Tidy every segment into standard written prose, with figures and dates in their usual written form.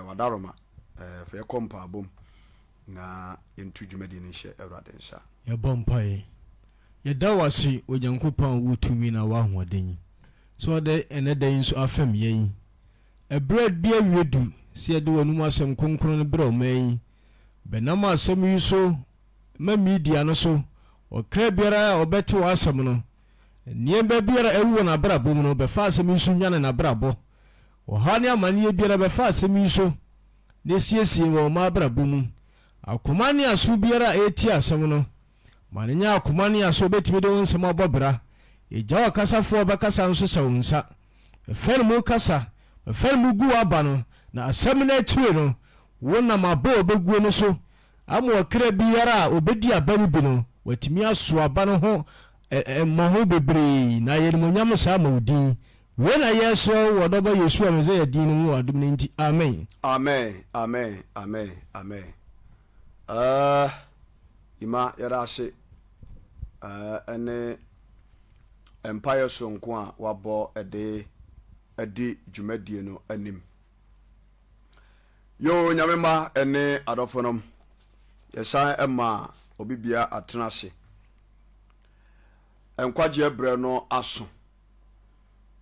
wadaroma fa yekompa abom na yentu dwumadi ne hye Awurade nsa ye bompae ye dawasi Onyankopɔn wutumi na wahoɔden so de enedan so afam yen ebred bia wiedu se de wanum asem konkron ne bra oman benam asem yi so ma media no so okra biara obete wasem no niemba biara ewu na brabo mu no be fa asem yi so nyane na brabo ohane amane biara be fa asem yi so ne siesie wo ma brabo mu akomane aso biara eti asem no manenya akomane aso betimi de wonsem abobra ejawa kasafo be kasa nso sawunsa efere mu kasa efere mu gu aba no na asem na etue no wona mabo obeguo no so amo okra biara obedi abani bi no watimi aso aba no ho maho bebre na yeremonyam sa maudin wena yeso wodoba Yesu ameze yadin mu adum ne nti amen amen amen amen amen ima yarase ene empire sonko a wabo edi dwumadie no anim yo nyamema ene adofonom yesa ema obibia atenase enkwaje ebre no aso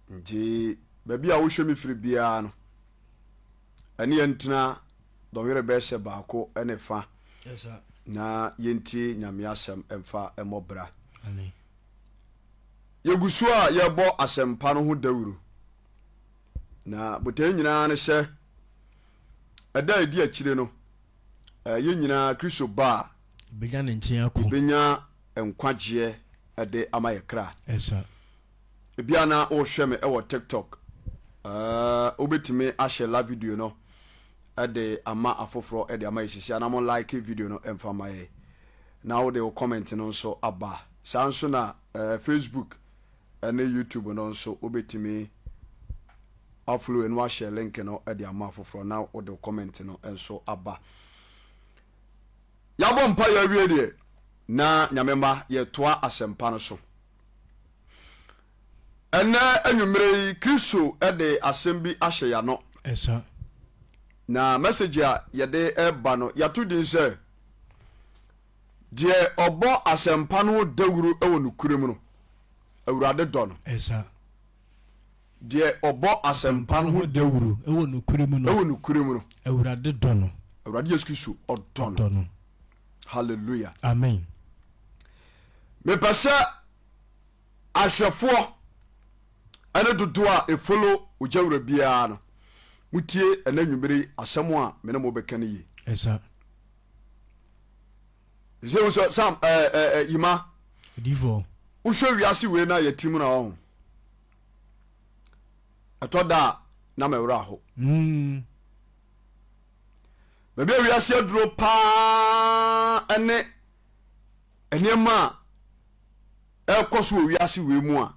nti baby a wo hwemi firi bia no ene yentina dɔwere bɛhyɛ baako ene fa na yenti nyame asɛm emfa emobra yegusu a yɛbɔ asɛmpa no ho dawuro na botan nyina ne hyɛ ɛda edi akire no ye nyina Kristo ba benya ne nkyɛn akɔ benya enkwagye ɛde ama yɛkra ebia na o hwɛ me ɛwɔ TikTok obetime ahyɛ la video no ɛde ama afoforo ɛde ama yɛhyɛ na mo like video no emfa ma yɛ na wo de wo comment no nso aba saa nso na Facebook ene YouTube no nso obetime aflo enu ahyɛ link no ɛde ama afoforo na wo de wo comment no nso aba yabɔ mpa ya wie de na nyamemba ye toa asɛmpa no so ene anwumere Kristo ɛde asɛm bi ahyɛ ya no na message a yɛde ɛba no yato din sɛ die ɔbɔ asɛmpa no dawuro ɛwɔ nukurem no Awurade dɔ no die ɔbɔ asɛmpa no dawuro ɛwɔ nukurem no Awurade dɔ no Awurade Yesu Kristo ɔdɔ no hallelujah amen me pese ahwefo ane dodo a efolo ojawura bia no mutie ananwumere asɛm a me ne mo bɛka ne yi so sam yima divo uhwe wiase we na yatim na ho atoda na mewra ho bebe wiase aduro pa ene enema ekoso wiase we mu a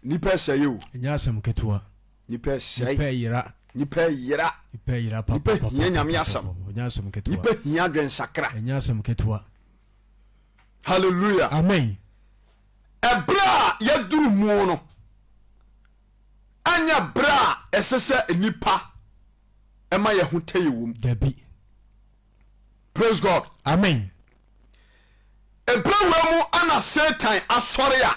nipa sey o nya asem ketua nipa sey nipa yira papa nipa hia nyame asem nya asem ketua nipa hia dwen sakra nya asem ketua hallelujah amen ebra yaduru mu no anya bra esese nipa ema ye hotaye wom dabi praise God amen ebra mu ana Satan asore a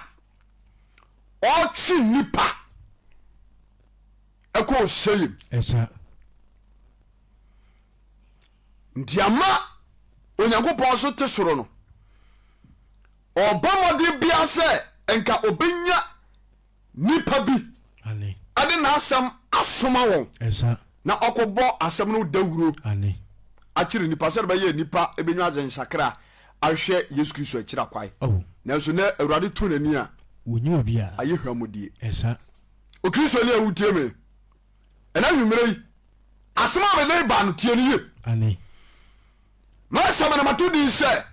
ochi nipa eko sheyim ndiama Onyankopɔn so te soro no obamode bia se enka obenya nipa bi ade na asɛm asoma won na okobo asɛm no dawuro akire nipa sɛ ba ye nipa ebenwa agye nsakra ahwɛ Yesu Kristo akira kwai na so na Awurade to nani a wonyi obi a aye hwamodie o Kristo ne awutie me ena nwumere yi asɛm a be ba no tie ne ye ma asɛm na matodi sɛ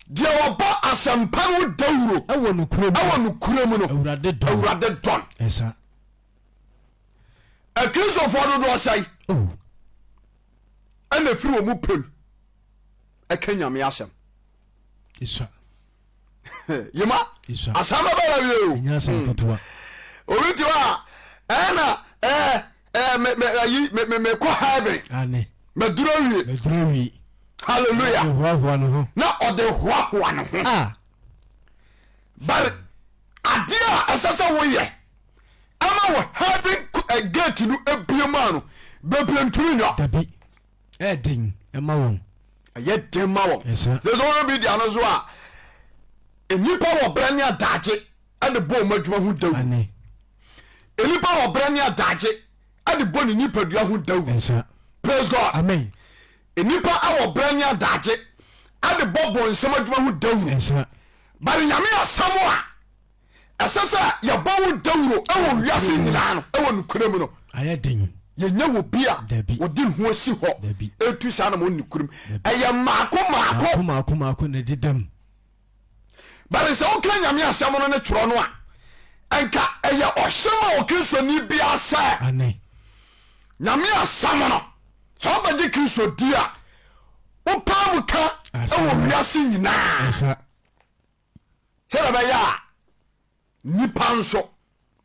die oba asɛmpa no dawuro ɛwɔ nukurem no Awurade don a Kristo for do say ene firi omu pem ekanyame asɛm yema asama ba yo nya asɛm ketua oriti wa ena me ko heaven ane meduro wie hallelujah na ode hoahoa no ho but adia asasa wo ye ama wo heaven gate no ebiema no bebentumi no dabi edin ema won aye den ma won se so bi dia no so a enipa wo brane adaje ade bo madwuma hu dawu ane enipa wo brane adaje ade bo ni nipa dua hu dawu praise God amen enipa awo brane adaje ade bo nsem adwuma hu dawu bari nyame asamo a asasa ya bawo dawuro ewo wiase nyina no ewo nukurem no aye den ye nya wo bia wodin ho asi ho etu sa na mo nukurem eye maako na didam bari se o kan nyame asamo no ne tworo no a enka eye ohyema o kristo ni bia sa ane nyame asamo no so baje kristo dia o pamuka ewo wiase nyina esa se ba ya nipa nso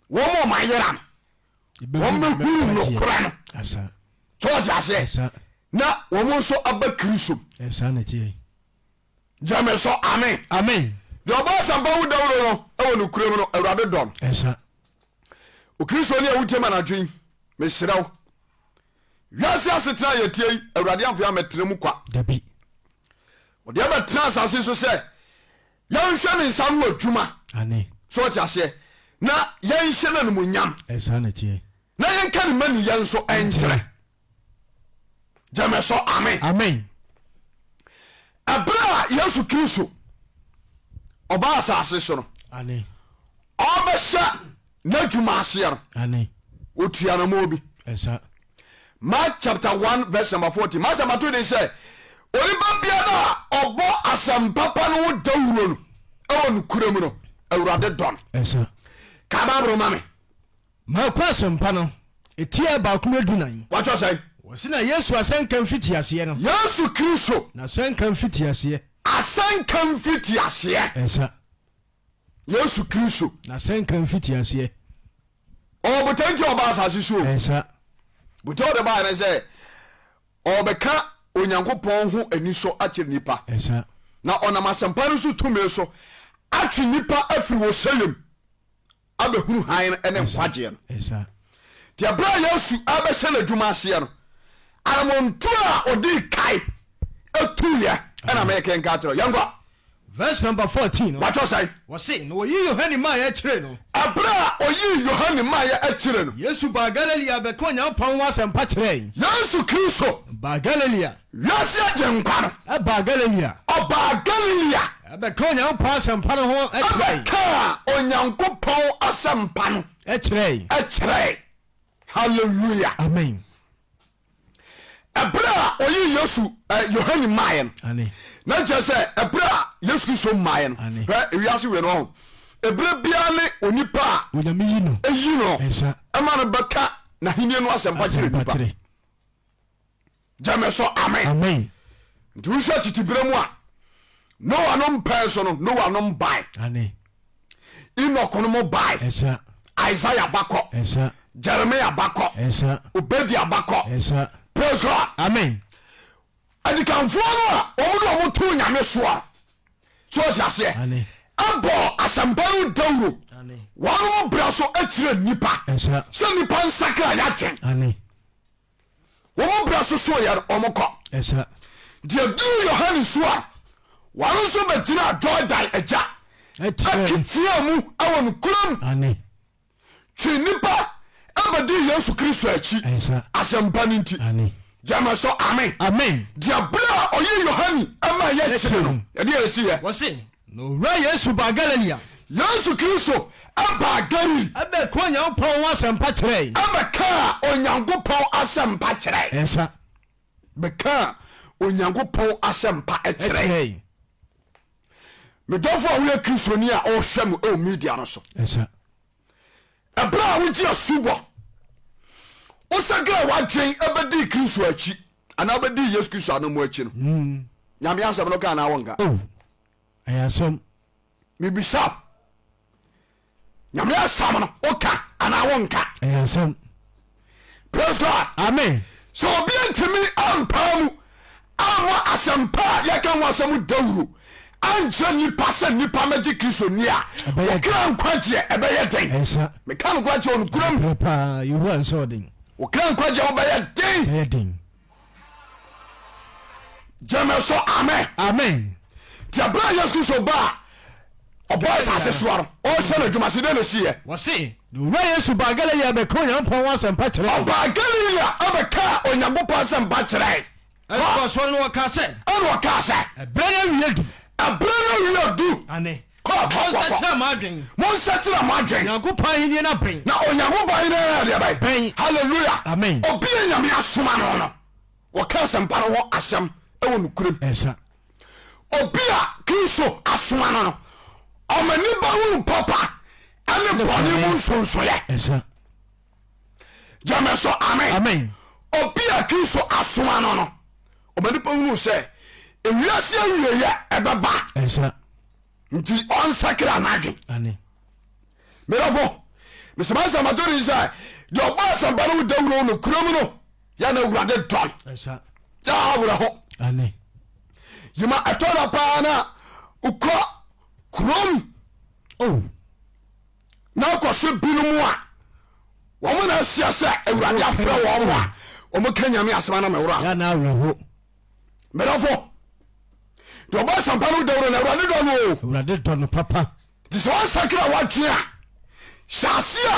wo mo mayera wo me huru no kora no asa so ase na wo mo nso aba kristo esa na tie jame so amen de oba samba wo dawuro no ewo no kurem no Awurade dom esa o kristo ne awutema na dwen me siraw wiase asetra yetie Awurade amfia metrem kwa dabi o de ba transase so se yan hwe ne nsam adwuma ane so ase na yan hye na no nyam esa na tie na yan kan mani yan so entere jame so amen abra Yesu Kristo oba asase so no ane obesha na dwuma ase no ane otua na mo bi esa Mark chapter 1 verse number 40 masa mato dey say oriba bia na obo Asɛmpa pa no dawuro no ewo no kurem no Awurade don esa ka ba bro mame ma kwa Asɛmpa no etia ba kuma dunan wacho say wasina Yesu asenka mfiti ase no Yesu Kristo na asenka mfiti ase asenka mfiti ase esa Yesu Kristo na asenka mfiti ase o botanti oba asase so esa buto de ba na say obeka Onyankopɔn ho aniso akire nipa esa na onam Asɛmpa no so tumi so atwe nipa afiri wo sayem abehunu han ene nkwaje no esa ti abra Yesu abehye na dwuma ase no aramontu a odi kai etuye ena meke nkatro yango verse number 14 wacho say wose no yi Yohane ma ya kire no abra oyi Yohane ma ya akire no Yesu ba Galilea be ko Nyankopɔn wa Asɛmpa kire Yesu Kristo ba Galilea yasi ajenkwa no ba Galilea oba Galilea be ko Nyankopɔn Asɛmpa no ho akire ka Onyankopɔn Asɛmpa no akire hallelujah amen abra oyi Yesu Yohane mayen ane na je se abra Yesu Kristo mayen wiase we no ebra bia ne onipa onyame yi no eyi no esa ama no beka na henie no Asɛmpa kire nipa jame so amen nti wo sha titibere mu a Noah no mpa so no Noah no mbai ane Enoch no mo bai esa Isaiah bako esa Jeremiah bako esa Obadiah bako esa praise God amen adikanfo no a omo to nyame so a so ase ane abo Asɛmpa no dawuro ane wano bra so akire nipa esa se nipa nsakra ya twen ane womo bra so ya omo ko esa dia du Yohane so a wano so betina Jordan eja akitia mu awo no kuram ane twi nipa abadi Yesu Kristo achi esa Asɛmpa ninti ane jama so amen dia bra oyi Yohane ama ya chire no ye de esi ye wose no ra Yesu ba Galilea Yesu Kristo aba Galilea abe ko Nyankopɔn wa Asɛmpa kire abeka Onyankopɔn Asɛmpa kire esa beka Onyankopɔn Asɛmpa kire me dofo wo Kristo ni a o hwem o media no so esa abra wo ji asubo o sagra wa dwen abedi Kristo achi ana abedi Yesu Kristo anamu achi no nyame asɛm no ka na wonga ayasom mibisa nyame asɛm no oka ana wonka ayasom praise God. Amen. So obi ntimi ampamu awa asɛmpa yɛka ho asɛm Dawuro ankyɛ nipa sɛ nipa magye Kristo ni a wokra nkwagyeɛ ɛbɛyɛ den. meka no kwagyeɛ ɔno kuram wokra nkwagyeɛ wobɛyɛ den. gyeme so amen. nti abra Yesu Kristo ba a ɔbɔ asase soa no ɔhyɛ no adwumase dɛ na siyɛ wɔse owura Yesu ba Galilea bɛka Onyankopɔn wɔ asɛmpa kyerɛ ɔba Galilea abɛka Onyankopɔn asɛmpa kyerɛ ɛna wɔka sɛ ɛberɛ no du ane monsakyerɛ mo adwen Onyankopɔn ahenni no bɛn na Onyankopɔn ahenni no deɛ bɛn halleluya amen. obi a Nyame asoma no wɔka asɛmpa no hɔ asɛm ɛwɔ nokorem ɛsa obi a Kristo asoma no ɔma nipa hu papa ɛne bɔne mu nsonsoyɛ ɛsa gyame so amen. obi a Kristo asoma no ɔma nipa hu sɛ ewiase awieyɛ ɛbɛba ɛsa nti ɔnsakra n'adwen ane merɛfo mesɛma asɛmpato ne sɛ deɛ ɔbɔ asɛmpa no wo Dawuro no kurom no yɛna Awurade dɔn ɛsa yɛ awerɛ hɔ ane yima ɛtɔ da paa na wokɔ kurom na wokɔhwe binom a wɔmo na asia sɛ Awurade afrɛ wɔn mo a ɔmo ka Nyame asɛm na mɛwura merɛfo deɛ ɔbɔ asɛmpa no wo Dawuro no Awurade dɔ no papa nti sɛ wansakra woatwe a hyɛ aseɛ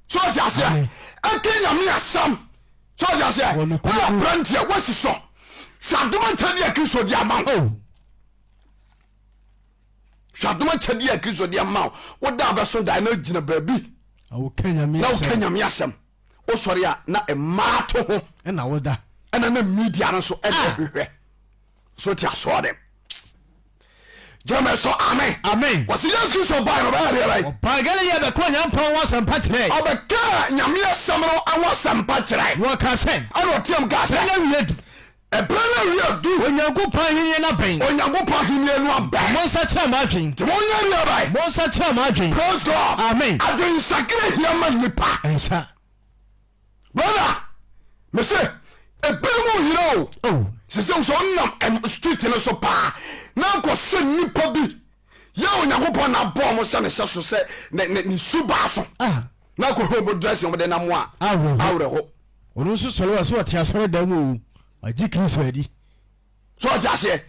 sɛ ɔte aseɛ ɛka Nyame asɛm sɛ ɔte aseɛ woyɛ brantiɛ woasi sɔ hwɛ adom akyɛdeɛ a Kristo de ama wo hwɛ adom akyɛdeɛ a Kristo de ama wo woda bɛso dae na gyina baabi na woka Nyame asɛm wosɔre a na ɛmaa to ho ɛna na media no so ɛde hwehwɛ so te asɔɔ dem gyeme so amen wɔse Yesu Kristo bae no bɛyɛdeɛ Galilea bɛka Onyankopɔn wɔ asɛmpa kyerɛ ɔbɛka Nyame asɛm no awɔ asɛmpa kyerɛ wɔka sɛ ɛna ɔteam ka sɛ ɛberɛ no awie du Onyankopɔn ahenni no abɛn Onyankopɔn ahenni no abɛn monsakyerɛ mo adwen nti monyɛ deɛ bae monsakyerɛ mo adwen praise God amen adwensakra hia ma nnipa ɛnsa brother me sɛ ebinom hira o sɛ sɛ sɛ wonam street no so paa na nkɔhwɛ nnipa bi yɛ Onyankopɔn na abɔɔ mo sɛ ne sɛ so sɛ ne subaa so na nkɔhwɛ obo dress yɛmde nam a awerɛ hɔ ɔno nso sɔre wɔ sɛ wɔte asɔre da mu agye Kristo adi so ɔte aseɛ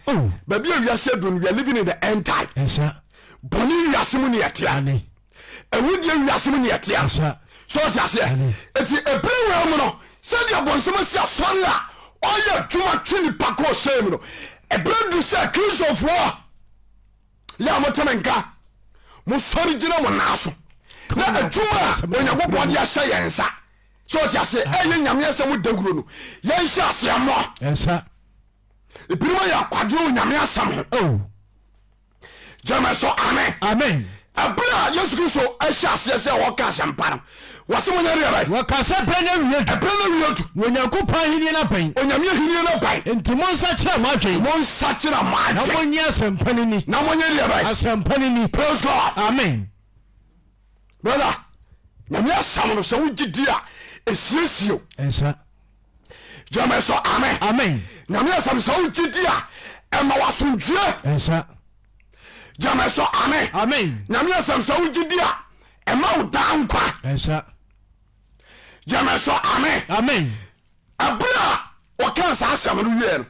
baabi a wiase adu no we are living in the end time bɔne wiase mu ne yɛtea ɛwodie wiase mu ne yɛtea so ɔte aseɛ ɛti ɛberɛ wɔ mu no sɛdeɛ bɔnsɛm asi asɔre a ɔyɛ adwuma twe nipa kɔ ɔhyɛ mu no ɛberɛ du sɛ Kristofoɔ yɛ a moteme nka mosɔre gyina mo naa so na adwuma a Onyankopɔn de ahyɛ yɛn nsa so ɔte aseɛ ɛyɛ Nyame asɛm wo Dawuro no yɛnhyɛ aseɛ mmɔ ebinom ayɛ akwadwo Nyame asɛm ho gyeme so amen ɛberɛ a Yesu Kristo ahyɛ aseɛ sɛ wɔka asɛmpa no wɔse monyɛ deɛ wɔka sɛ berɛ no awie du Onyankopɔn ahenni no abɛn Onyame ahenni no bae nti monsakyerɛ mo adwen monsakyerɛ mo adwen na monyɛ asɛmpa no ni na monyɛ deɛ asɛmpa no ni praise God amen brother Nyame asɛm no sɛ wogye di a ɛsiesie o ɛnsa gyeme so amen Nyame asɛm sɛ wogye di a ɛma wasomdwue ɛnsa gyeme so amen Nyame asɛm sɛ wogye di a ɛma wo daa nkwa ɛnsa gyeme so amen ɛberɛ a wɔka saa asɛm no wie no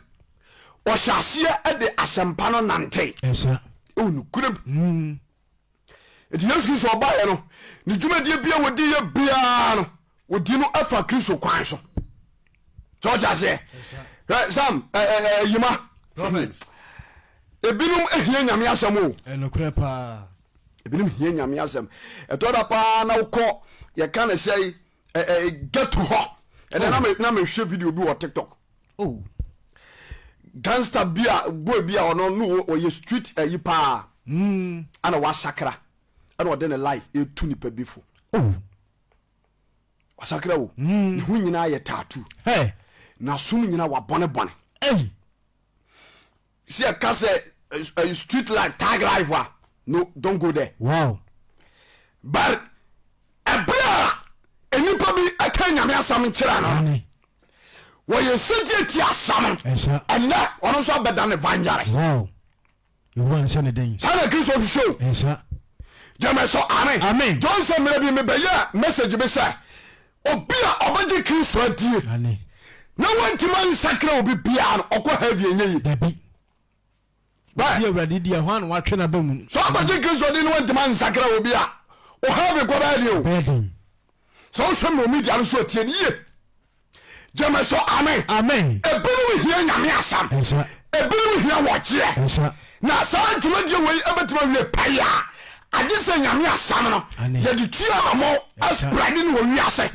ɔhyɛ aseɛ de asɛmpa no nante ɛnsa ɛwɔ nokorɛm ɛti Yesu Kristo ɔbaeɛ no ne dwumadie bia wɔdi yɛ biaa no wɔdi no afa Kristo kwan so sɛ ɔkyɛ aseɛ sam yima ebinom ahia Nyame asɛm o ɛnokorɛ paa ebinom hia Nyame asɛm ɛtɔ da paa na wokɔ yɛka ne sɛ gato hɔ ɛnɛ na mehwɛ video bi wɔ TikTok gangster bi a boy bi a ɔno no ɔyɛ street ayi paa ana wasakra ana ɔde ne life ɛtu nipa bi fo wasakra wo ne ho nyinaa yɛ tattoo na som nyinaa wabɔne see a case street life, tag life. No, don't go there. Wow. But a bra, and you probably a bɛka nyame asɛm nkyerɛ no wɔyɛ sɛgye ti asɛm ɛnɛ ɔno nso abɛda ne evangelist saa na kristo hwehwɛ gyeme so amen john sɛ mmerɛ bi mebɛyɛ message bi sɛ obi a ɔbɛgye kristo adie na wantimi ansakra obi biaa no ɔkɔ heavy ɛnyɛ yi so ɔbɛgye kristo adie no wantimi ansakra obi a ɔheavy kɔ bɛɛdeɛ o sɛ wohwɛ ma omedia no so atie no yie gyeme so amen ebinom hia nyame asɛm ebinom hia wɔkyeɛ na saa dwumadie wei ɛbɛtumi awie pae a agye sɛ nyame asɛm no yɛde tua mamɔ asprade ne wɔwi ase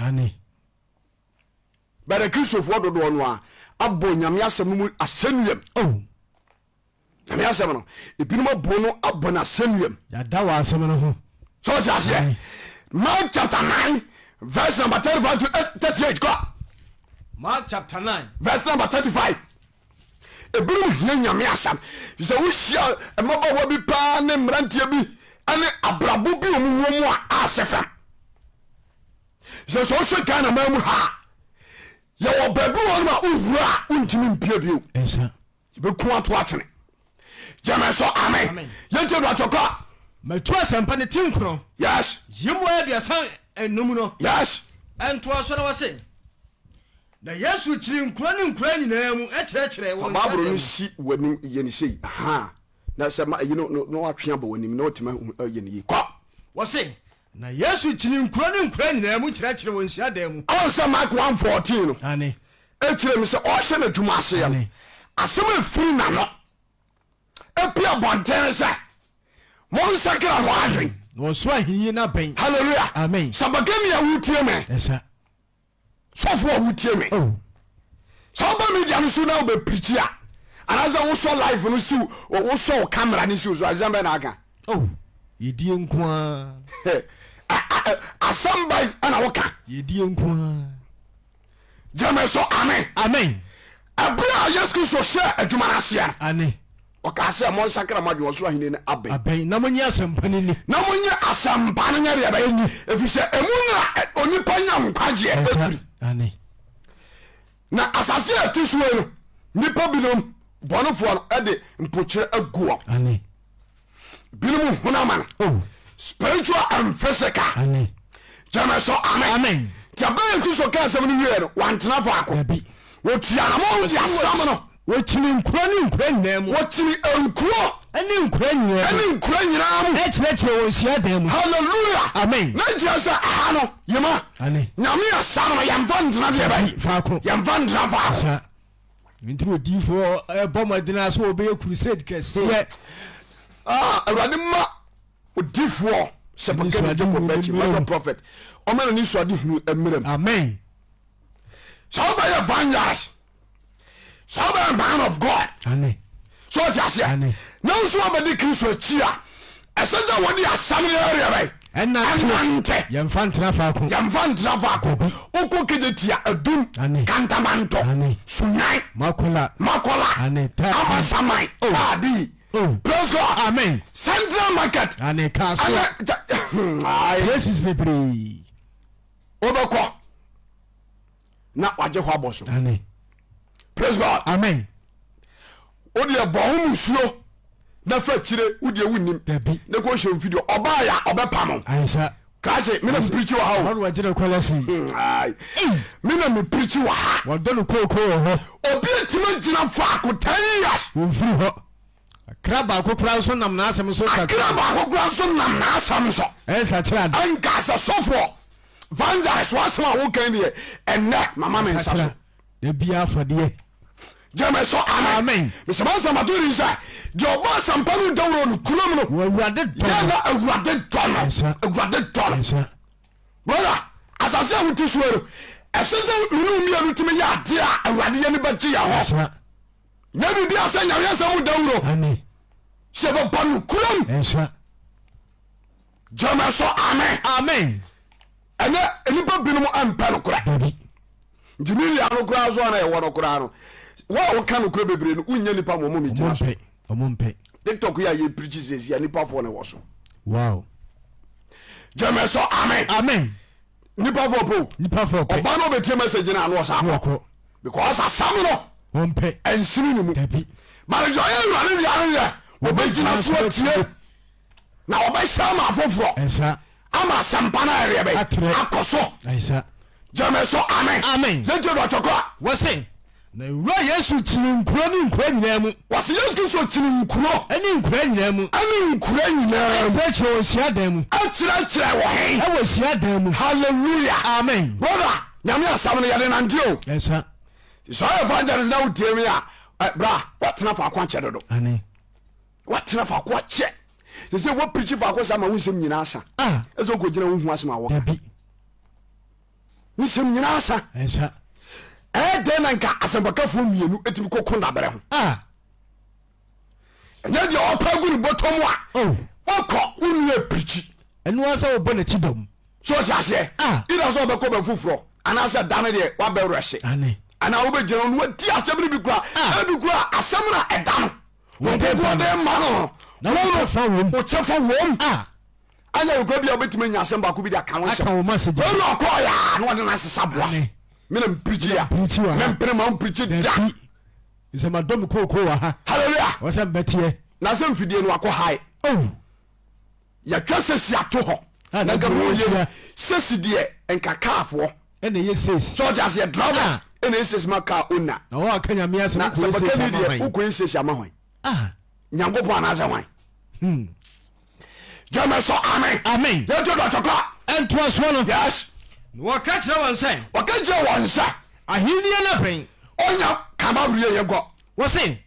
bɛdɛ kristofoɔ dodoɔ no a abɔ nyame asɛm no mu asɛnnuyam nyame asɛm no ebinom abo no abɔ no asɛnnuyam so wote aseɛ Mark chapter 9 verse number 35 to 38 go. Mark chapter 9 verse number 35. Ebinom hia nyame asɛm sɛ wohyia mmabaawa bi paa ne mmeranteɛ bi ane abrabɔ bi ɔmu wɔ mu a asɛ fam sɛ wohwɛ Ghana ma mu ha yɛwɔ baabi wɔ no a wowura a wontimi mpia bio yɛbɛku ato atwene gyeme so amen yɛntie do atwɔkɔ matu asɛmpa ne tim korɔ yes yɛmu aduasa enum no yes ɛntoa so na wɔse na yesu kyiri nkura ne nkura nyinaa mu ɛkyerɛkyerɛ wɔn babro no si wanim yɛne sei ha na sɛ ma yi no watwe aba wanim na wotima yɛne yi kɔ wɔse na yesu kyiri nkura ne nkura nyinaa mu kyerɛkyerɛ wɔn hyia dan mu ɔnsɛ Mark 1:14 no ane ɛkyerɛ me sɛ ɔhyɛ no adwuma ase yɛ no asɛm afiri na no ɛpia bɔntɛn sɛ monsakra mo adwen na wɔso ahenyi no abɛn halleluya amen sabagani a wotie me ɛsa sɔfo a wotie me sɛ woba media no so na wobɛpirikyi a anasɛ wosɔ live no siw wosɔ wo camera no siw so asɛm bɛ na aka yɛdie nko asɛm ba ana woka yɛdie nko gyeme so amen ɛberɛ a yesu kristo hyɛ adwuma no aseɛ no ane ɔka sɛ monsakra mo adwen ɔsoro ahene no abɛn na monyɛ asɛmpa no ni na monyɛ asɛmpa no nyɛ deɛ bɛyɛ ɛfiri sɛ ɛmu no onipa nya nkwagyeɛ ɛfiri na asase a ɛte so no nipa binom bɔnefoɔ no ɛde mpokyerɛ agu wɔn binom honama no spiritual and physical gyeme so amen nti abɛyɛ kristo ka asɛm no wie no wantena faako wɔtuanama wode asɛm no wɔkyiri nkura ne nkura nyinaa mu wɔkyiri nkuro ɛne nkura nyinaa mu ɛkyerɛkyerɛ wɔn hyia dan mu halleluya amen na gyina sɛ aha no yɛma nyame asɛm no yɛmfa ntena deɛ bɛyi faako yɛmfa ntena faako mentiri odiifoɔ ɛbɔ mmɔdena sɛ wɔbɛyɛ crusade kɛseɛ awurade ma odiifoɔ sɛ bɔkɛne jacob akyi like a prophet ɔma no ne suade hunu mmerɛm amen sɛ wobɛyɛ evangelist sɛ wobɛyɛ man of God so ɔte aseɛ na nso wabɛde kristo akyi a ɛsɛ sɛ wode asɛm no yɛreɛ bɛi ɛnante yɛmfa ntena faako wokɔ kegye tia adum kantamanto sunyan makola amasaman taadi praise God amen central market places bebree wobɛkɔ na wagye hɔ abɔ so praise God amen wode ɛbɔ ho musuo na fa kyire wode wonnim na kɔ hyɛ video ɔbaayɛ ɔbɛpam kakye mena mepirikyi wɔ ha mena mepirikyi wɔ ha obi atimi gyina faako 10 years wɔmfiri hɔ akra baako kora so nam n'asɛm so ɛnsakyerɛ ɛnka sɛ sɔfoɔ evangelist wasɛm a wokan deɛ ɛnɛ mama me nsa so da bia afadeɛ gyeme so amen mesɛma nsɛmatori sɛ deɛ ɔbɔ asɛmpa no dawuro no kurom no awurade dɔ no brother asase a wote soa no ɛsɛ sɛ mene mmienu tumi yɛ ade a awurade yɛ ne bɛgye yɛ hɔ nya biribia sɛ nyameɛ sɛ mu dawuro sɛ bɛba no kurom gyeme so amen ɛnɛ nnipa binom ampɛ no kora nti media no koraa so ana yɛwɔ no koraa no wa woka no kora bebree no wonya nipa mɔmɔ megyina so tiktok yɛ yɛ pirikyi sɛsia nipafoɔ no wɔ so wow gyeme so amen nipa for po oba no betie message na no sa ko because asam no wonpe ensini ni mu but jo ya Awurade ya obegina so atie na obeshama afoforo ensa ama Asɛmpa na rebe akoso ensa jame so amen zeto do choko wose na wura Yesu tini nkuro ni nkuro nyina mu wose Yesu Kristo tini nkuro ani nkuro nyina mu akyerɛ wɔ hyiadan mu akyerɛ wɔ hen ɛwɔ hyiadan mu hallelujah amen brother nyame asam no yɛde nante o ensa so evangelist na wotie me a bra watena fa akwa kyɛ dodo amen watena fa akwa kyɛ sɛ wo preach fa akwa sama wo nsɛm nyina asa ɛsɛ ko gyina wo hu asema wo dabi wo nsɛm nyina asa ensa den na nka asɛmpakafo mienu etimi kokon da bere ho ɛnyɛ deɛ ɔpa gu ne bɔtɔm a wɔkɔ wonua preach ɛno asa wo bɔ na ti dom so ɔte aseɛ ida so ɔbɛkɔ bɛ foforɔ anaasɛ dane deɛ wabɛwerɛ hye ana wobɛgyina no wadi asɛm no bi kora ɛbi kora asɛm no ɛda no wɔbɔbɔde ma no wokyɛ fa wom anya yɛkora bi a wobɛtumi anya asɛm baako bi de aka wo nsɛm ɔnu ɔkɔɔyɛ na wɔde no asesa boa so mena mprikyi a mempene ma mprikyi da sɛ madɔm kookoo wɔ ha halleluya wɔsɛ bɛteɛ na sɛ mfidie no wakɔ hae yɛtwa sɛsi ato hɔ na nka moyɛ sɛsi deɛ nka kaafoɔ ɛna ɛyɛ sɛsi sɛ ɔgye aseɛ drivers ɛna ɛsɛsi ma kaa onna na wɔaka nyame asɛm na sɛ bɛka ni deɛ wokɔyɛ sɛsi ama hwan nyankopɔn anaasɛ hwan gyama sɛ amen yɛto dɔtɔkɔ ɛntoa soɔ no yes wɔka kyerɛ wɔn sɛ wɔka kyerɛ wɔn sɛ ahenniɛ no bɛn ɔnya kamabereɛ yɛnkɔ wɔse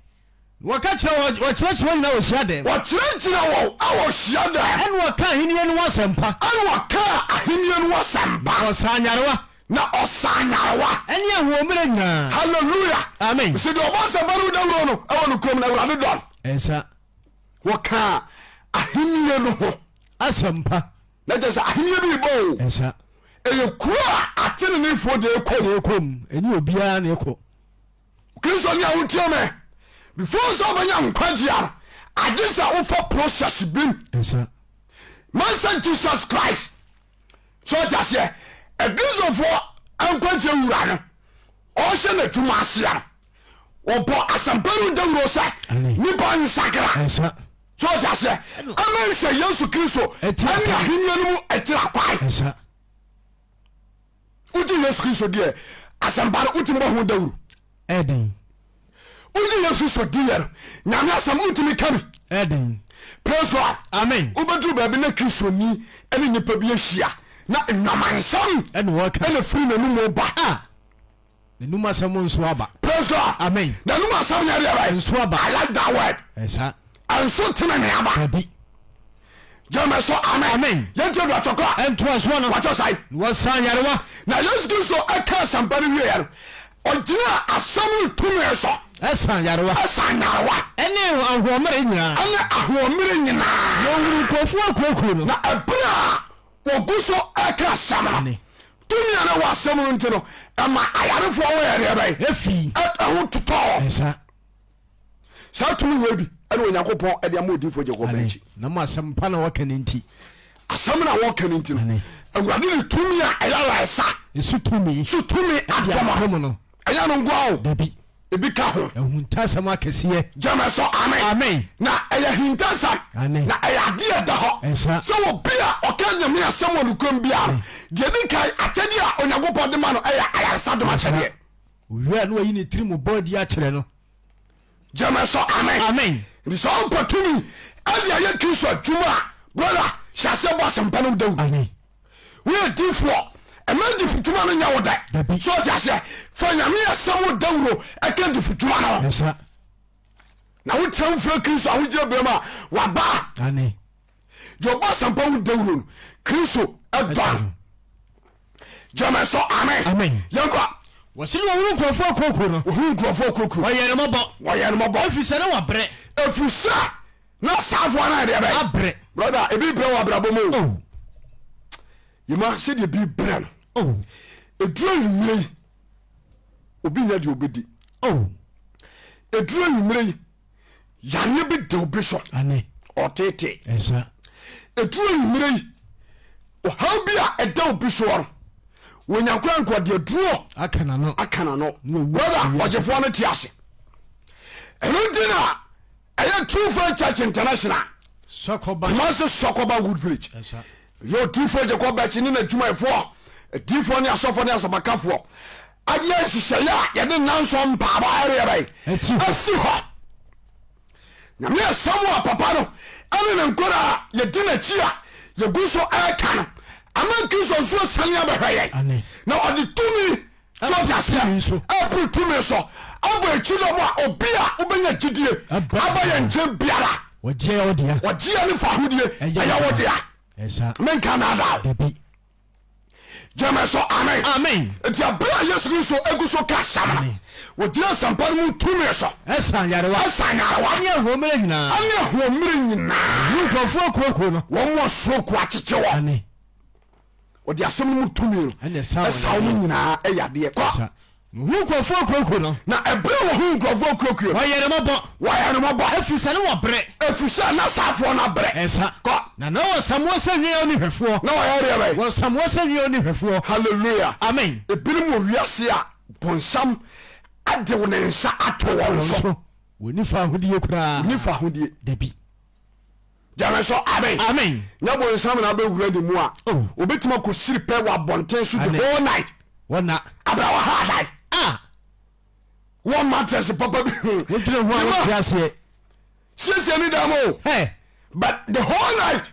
wɔka kyerɛ wɔkyerɛkyerɛ wɔn nyina wɔ hyiadan wɔkyerɛkyerɛ wɔn awɔ hyiadan ɛne wɔka ahenniɛ no wɔ asɛmpa ɛne wɔka ahenniɛ no wɔ asɛmpa ɔsa nyarewa na ɔsa nyarewa ɛne ahoɔmmerɛ nyinaa halleluya amen sɛ deɛ ɔbɔ asɛmpa no Dawuro no ɛwɔ no kurom na Awurade dɔn ɛnsa wɔka ahenniɛ no ho asɛmpa na kyɛ sɛ ahenniɛ bi bɔ ɛnsa ɛyɛ kuro a ate ne nefoɔ de ɛkɔm ɛne obiara ne ɛkɔ kristo ne a wotie me before sɛ wobɛnya nkwagyeɛ no agye sɛ wofa process bim mansa Jesus Christ so ɔte aseɛ akristofoɔ nkwagyeɛ wura no ɔhyɛ no adwuma aseɛ no ɔbɔ asɛmpa no Dawuro sɛ nipa nsakra so ɔte aseɛ ama nsɛ Yesu Kristo ɛne ahenniɛ no mu akyira kwae wogye Yesu Kristo deɛ asɛmpa no wotimi bɔ ho Dawuro ɛden wogye Yesu Kristo deɛ no nyame asɛm wotimi ka bi ɛden praise God amen wobɛduru baabi na kristoni ɛne nipa bi ahyia na nnwamansɛm ɛne firi n'anom ba n'anum asɛm nso aba praise God amen n'anum asɛm nyɛ deɛ bɛyɛ nso aba I like that word ɛsa ɛnso tena ne aba gyama so amen yɛnti do atɔkɔ a ɛntoa soɔ no watɔ sae wɔsa nyarewa na Yesu Kristo ɛka asɛmpa no wieɛ no ɔgyina asɛm no tumi so ɛsa nyarewa ɛne ahoɔmmerɛ nyinaa na wɔhuru nkurɔfoɔ akuakuo no na ɛberɛ a wɔgu so ɛka asɛm no tumi a na wɔ asɛm no nti no ɛma ayarefoɔ wɔyɛ deɛ bɛyɛ ɛfii ɛho totɔɔ saa tumi wɔ bi ɛne Onyankopɔn ɛde ama odiyifoɔ gye kɔ bɛnkyi na mo asɛmpa na wɔka no nti asɛm na wɔka no nti no Awurade ne tumi a ɛyɛ wɛsa ɛso tumi adɔmɔ no ɛyɛ no nkoa o dabi ebi ka ho ahuntasɛm akɛseɛ gyama so amen na ɛyɛ hintasɛm na ɛyɛ adeɛ da hɔ sɛ wɔ bi a ɔka nyame asɛm wɔ nokurom bia no deɛ di kae akyɛdeɛ a Onyankopɔn de ma no ɛyɛ ayaresa dom akyɛdeɛ owia na wayi ne tiri mu bɔɔdi akyerɛ no gyama so amen nti sɛ ɔmpa tumi ɛde ayɛ Kristo adwuma a brother hyɛ asɛ bɔ asɛmpa no Dawuro woyɛ difoɔ ɛma difodwuma no nyɛ wo dɛ so ɔte aseɛ fa nyame asɛm wo Dawuro ɛka difodwuma no na wotia mfrɛ Kristo a wogyina biam a waba deɛ ɔbɔ asɛmpa wo Dawuro no Kristo ɛdɔn gyama so amen yɛnkɔ wɔse ne wɔhuru nkurɔfoɔ kokuro no wɔhuru nkurɔfoɔ kokuro wɔyɛ no mɔbɔ ɛfiri sɛ ne wabrɛ ɛfiri sɛ na saafoɔ no adeɛ bɛyɛ abrɛ brother ebi brɛ wɔ abrabɔ mu yɛma sɛdeɛ bi brɛ no ɛduru anwummerɛ yi obi nya deɛ obɛdi ɛduru anwummerɛ yi yareɛ bi da obi so ɔtete ɛduru anwummerɛ yi ɔhaw bi a ɛda obi soɔ no wonyankwa nkode duro akana no brother ojefo no tiase enuntina aya True Church International Sokoba Wood Village yo True Jacob Bachini na dwumayfo difo ne asofo ne asabakafo adia hihyeya ye de nanso mpaba area bai asi ho nyame samuel papa no ane na nkora ye dina chia ye guso aka no ama kiso so sania behwaye na odi tumi so jasia abu tumi so abo echido mo obia obenya gidie abaye nche biara wajia ni fahudie aya wodia men Canada Jameso amen eti abra Yesu Kristo eguso ka sama wodi Asɛmpa mu tumi so esan yarewa anya homere nyina nkofo kokoko no wo mo soko akyeche wo wodi asɛm mu tumi esa wo nyina eyade kwa nkofo kokoko no na ebra wo nkofo kokoko wayere mabo efisa ne wo bre efisa na safo na bre esa na no samuo sanwie oni hwefo na wayere bai wo samuo sanwie oni hwefo hallelujah amen ebinim wo wiase a bonsam ade wo nsa ato wo so woni fa hodie kura dabi Jameso amen na bonsam na be wura de mu a obetima ko siripe wa bonten so the whole night wona abrawa ha dai one matters papa bi wotire ho a kiase sese ni damo but the whole night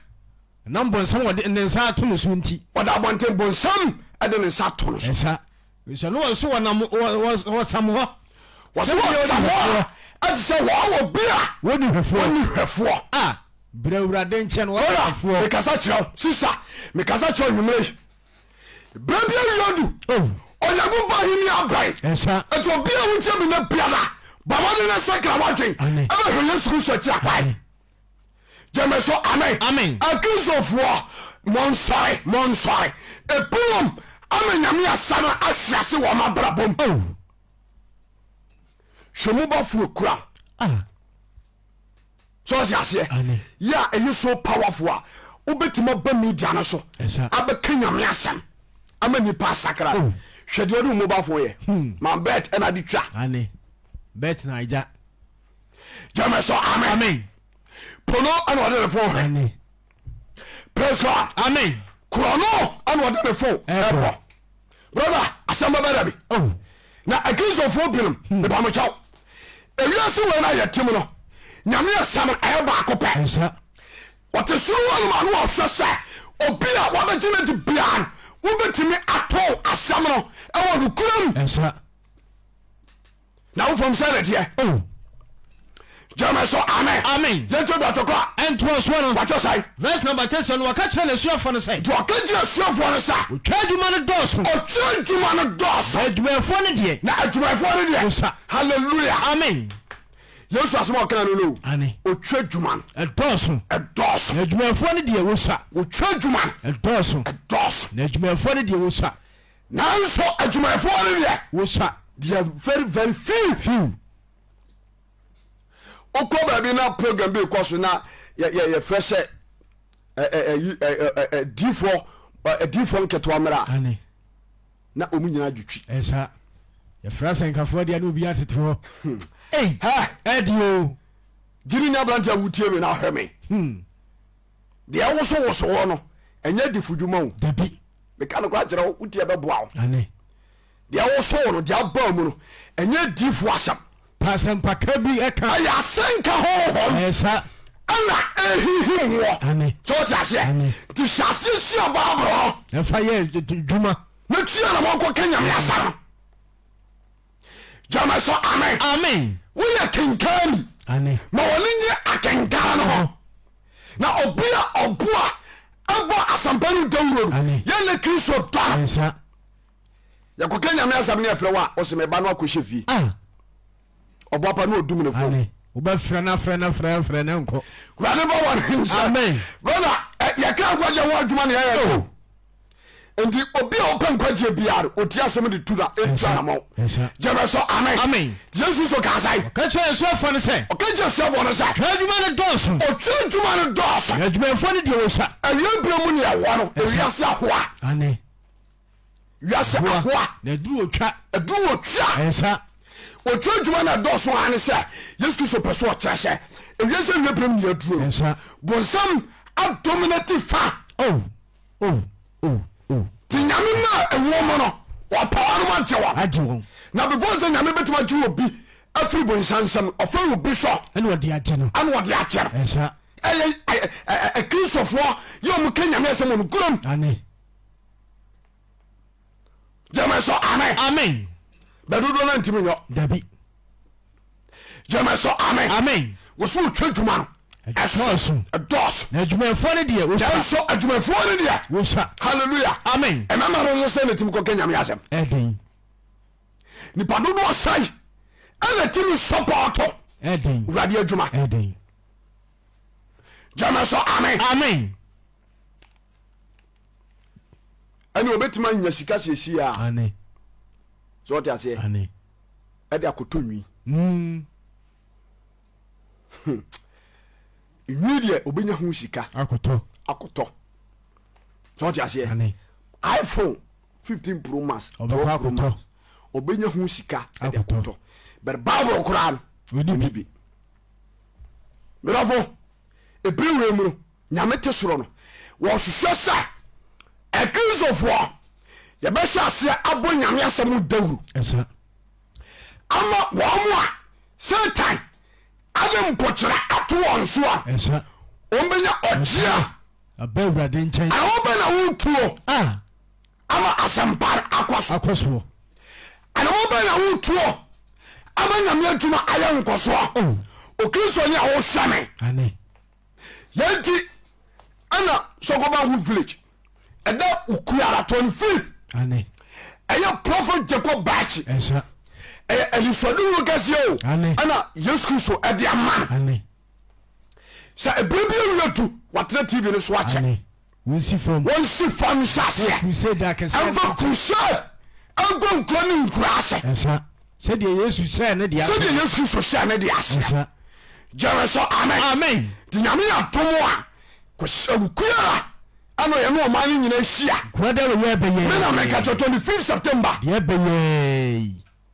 number some wode nsa to no so nti oda bonten bonsam ade nsa to no so esa so no so wo sam ho ati se wo bia woni hwefo Awurade nche no wo hwefo me kasa chiro sisa me kasa chiro nwumre bebia yodu onyago ba hini abai esa eto bia wunche bi na biada bamade na sakra wadwen ebe hwe Yesu Kristo ti abai Jameso amen akizofo monsare epulom amenyame asana asiase wo mabrabom shemu ba fu kura so asiase ya eyi so powerful a obetima ba media na so abekanyame asam amani pa sakra hwede odu mo ba fu ye man bet and adi twa bet na ija Jameso amen pono and order phone praise God amen krono and order phone brother Asɛmpa badabi na against of obinom me ba mo chaw ewiase we na yetim no nyame asam ayeba akopɛ otesuru anu anu osese obi a wabegina di bian wobetimi ato asam no ewo dukuram na wo from say there Jameso amen yento da tokwa ento so no wacho sai verse number 10 no waka kire lesuafo no sai do waka kire lesuafo no sa otwaduma no doso otwaduma no doso adwumafo no die na adwumafo no die hallelujah amen Yesu asema kana no otwaduma no doso adwumafo no die wosa otwaduma no doso na adwumafo no die wosa nanso adwumafo no die wosa they are very very few oko baby na program be koso na ye fresh D4 nketwa mra na omunyina dwetwi esa ye fresh nkafo dia no bi atetro edio jiri nya branta wutie me na hweme de woso wo no enya difudwuma wo dabi me ka no kwa jira wutie be boa wo de woso no de aba mu no enya D4 asam Asɛmpa ka bi eka aya senka ho esa ana ehihi wo so tiase ti shase si ababro efa ye dwuma na tia na mo ko kenya me asara Jameso amen we are kinkari ma woni nye akenkara no na obua abo Asɛmpa ni Dawuro ye le Kristo ta esa ya ko kenya me asam ne afre wa o se me ba no akohye fi Obapa no odum ne fo oba frɛ na nko grade ba wa himsa amen brother ya ka kwaje wo adwuma ne ya ko endi obi a open kwaje biar oti asem de tuda etwa mo Jameso amen Jesus so ka sai ka che so fo ne se o ka je so fo ne sa adwuma ne doso o che adwuma ne doso adwuma fo ne de wo sa awie bremu ne ya wo no ewiase ahoa wiase ahoa na duru otwa esa otwa adwuma na dɔso ane sɛ Yesu Kristo pɛ so ɔkyerɛ hyɛ ewiase wiepem ne aduro esa bonsam adominate fa ti nyame na ewo mo no ɔpawa no agye wɔn na before sɛ nyame betuma gye obi afiri bonsansam ɔfɛ obi so ɛne wɔde agye no esa ɛyɛ kristofoɔ yɛ ɔmo ka nyame asɛm no kurom ane gyama so amen bɛdodo no ntimi nyɔ dabi gyama so amen wɔso wotwa adwuma no ɛdɔɔso na adwumayɛfoɔ no deɛ wɔsa adwumayɛfoɔ no deɛ wɔsa halleluya amen ɛmama no yɛ sɛ ne timi kɔka nyame asɛm ɛden nipa dodo ɔsae ɛna timi sɔpɔɔto ɛden wurade adwuma ɛden gyama so amen ɛne obɛtumi anya sika siesie a ane sɛ ɔte aseɛ ane ɛde akɔtɔ nwi nwi deɛ obɛnya ho sika akɔtɔ sɛ ɔte aseɛ ane iPhone 15 Pro Max obɛnya ho sika ɛde akɔtɔ bɛrɛ Bible koraa no ɔni bi merɛfo ɛbiri wei mu no nyame te soro no wɔhwehwɛ sɛ akristofoɔ yɛbɛhyɛ aseɛ abɔ nyame asɛm dawuro ama wɔn a Satan ade mpɔkyerɛ ato wɔn so a ɔmbɛnya ɔgyea abɛwurade nkyɛn ana wɔbɛna wotuo ama asɛmpa akɔ so ana wɔbɛna wotuo ama nyame adwuma ayɛ nkɔsoɔ okristo ne a wohwɛ me yɛnti ana Sɔkɔba ho village ɛda Ukuara 25 ɛyɛ prophet Jacob Bachi ɛyɛ elisode wo kɛseɛ o ana Yesu Kristo ɛde ama no sɛ ɛberɛ bi awiatu watena TV no so akyɛ wɔnsi fam hyɛaseɛ ɛmfa crusade ɛnkɔ nkura ne nkura asɛ sɛdeɛ Yesu hyɛ ne Kristo hyɛ ne de aseɛ gyere so amen nti nyame yɛ atom a Ukuara ano yɛ no ɔma no nyina hyia mena meka kyɛ 25 September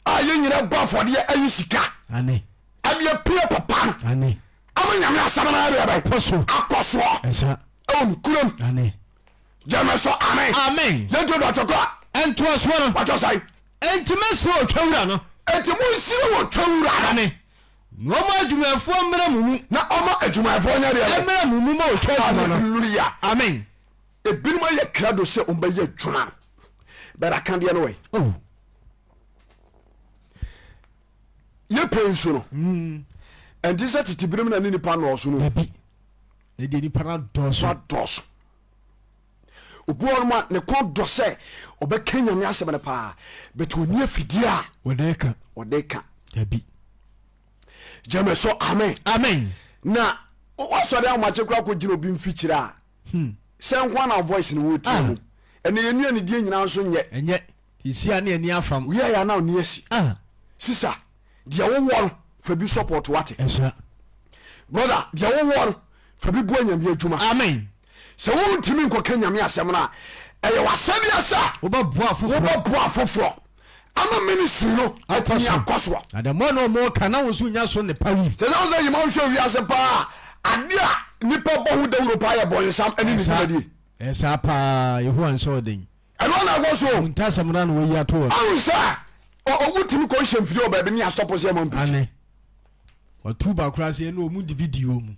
a yɛ nyina bɔ afɔdeɛ ayi sika adeɛ pie papa no ama nyame asɛm no adeɛ akɔ soɔ ɛwɔ no kurom gyeme so amen yɛnto dɔtɔkɔ ɛntoa soɔ no watɔ sae ɛntimi sɛ ɔtwa wura no ɛnti monsire wɔ twa wura no na ɔma adwumayɛfoɔ mmra mu mu na ɔma adwumayɛfoɔ nyɛ deɛ mmra mu mu ma ɔtwa adwuma no halleluya amen ebinom ayɛ krado sɛ ɔmbɛyɛ adwuma no bɛra kadeɛ no wɛ yɛpɛ nso no ɛnti sɛ tete binom na ne nipa nɔɔso no ɛdeɛ nipa no dɔso obi wɔ no ma ne kɔn dɔ sɛ ɔbɛka nyame asɛm no paa bɛt ɔni afidie a ɔde ka gyeme so amen na wasɔre amakye kora kɔgyina obi mfikyire a sɛ nkwa na voice no wɔtie mu ɛne yɛnua ne die nyina nso nyɛ isia ne ani afam woyɛyɛ na ɔne asi sisa deɛ wowɔ no fa bi support wate brother deɛ wowɔ no fa bi boa nyame adwuma amen sɛ wontimi nkɔka nyame asɛm no a ɛyɛ wasɛdeɛ sɛ wobɛboa foforɔ ama ministry no atumi akɔ soɔ na dɛ mɔ no ɔmɔ ka na wo so nya so ne pa wi sɛ sɛ sɛ yima wohwɛ wiase paa ade a nipa bɔ ho dawuro paa yɛ bɔnsam ɛne ne dwumadie ɛsaa paa yehowa nsɛ ɔden ɛno na ɛkɔ so ntasɛm no na wɔyi ato wɔ awo sɛ ɔwotumi kɔnhyɛ mfiri wɔ baabi ne astɔpo sɛ ma mpikyi ɔtu ba kora sɛ ɛne ɔmu de bi di wɔ mu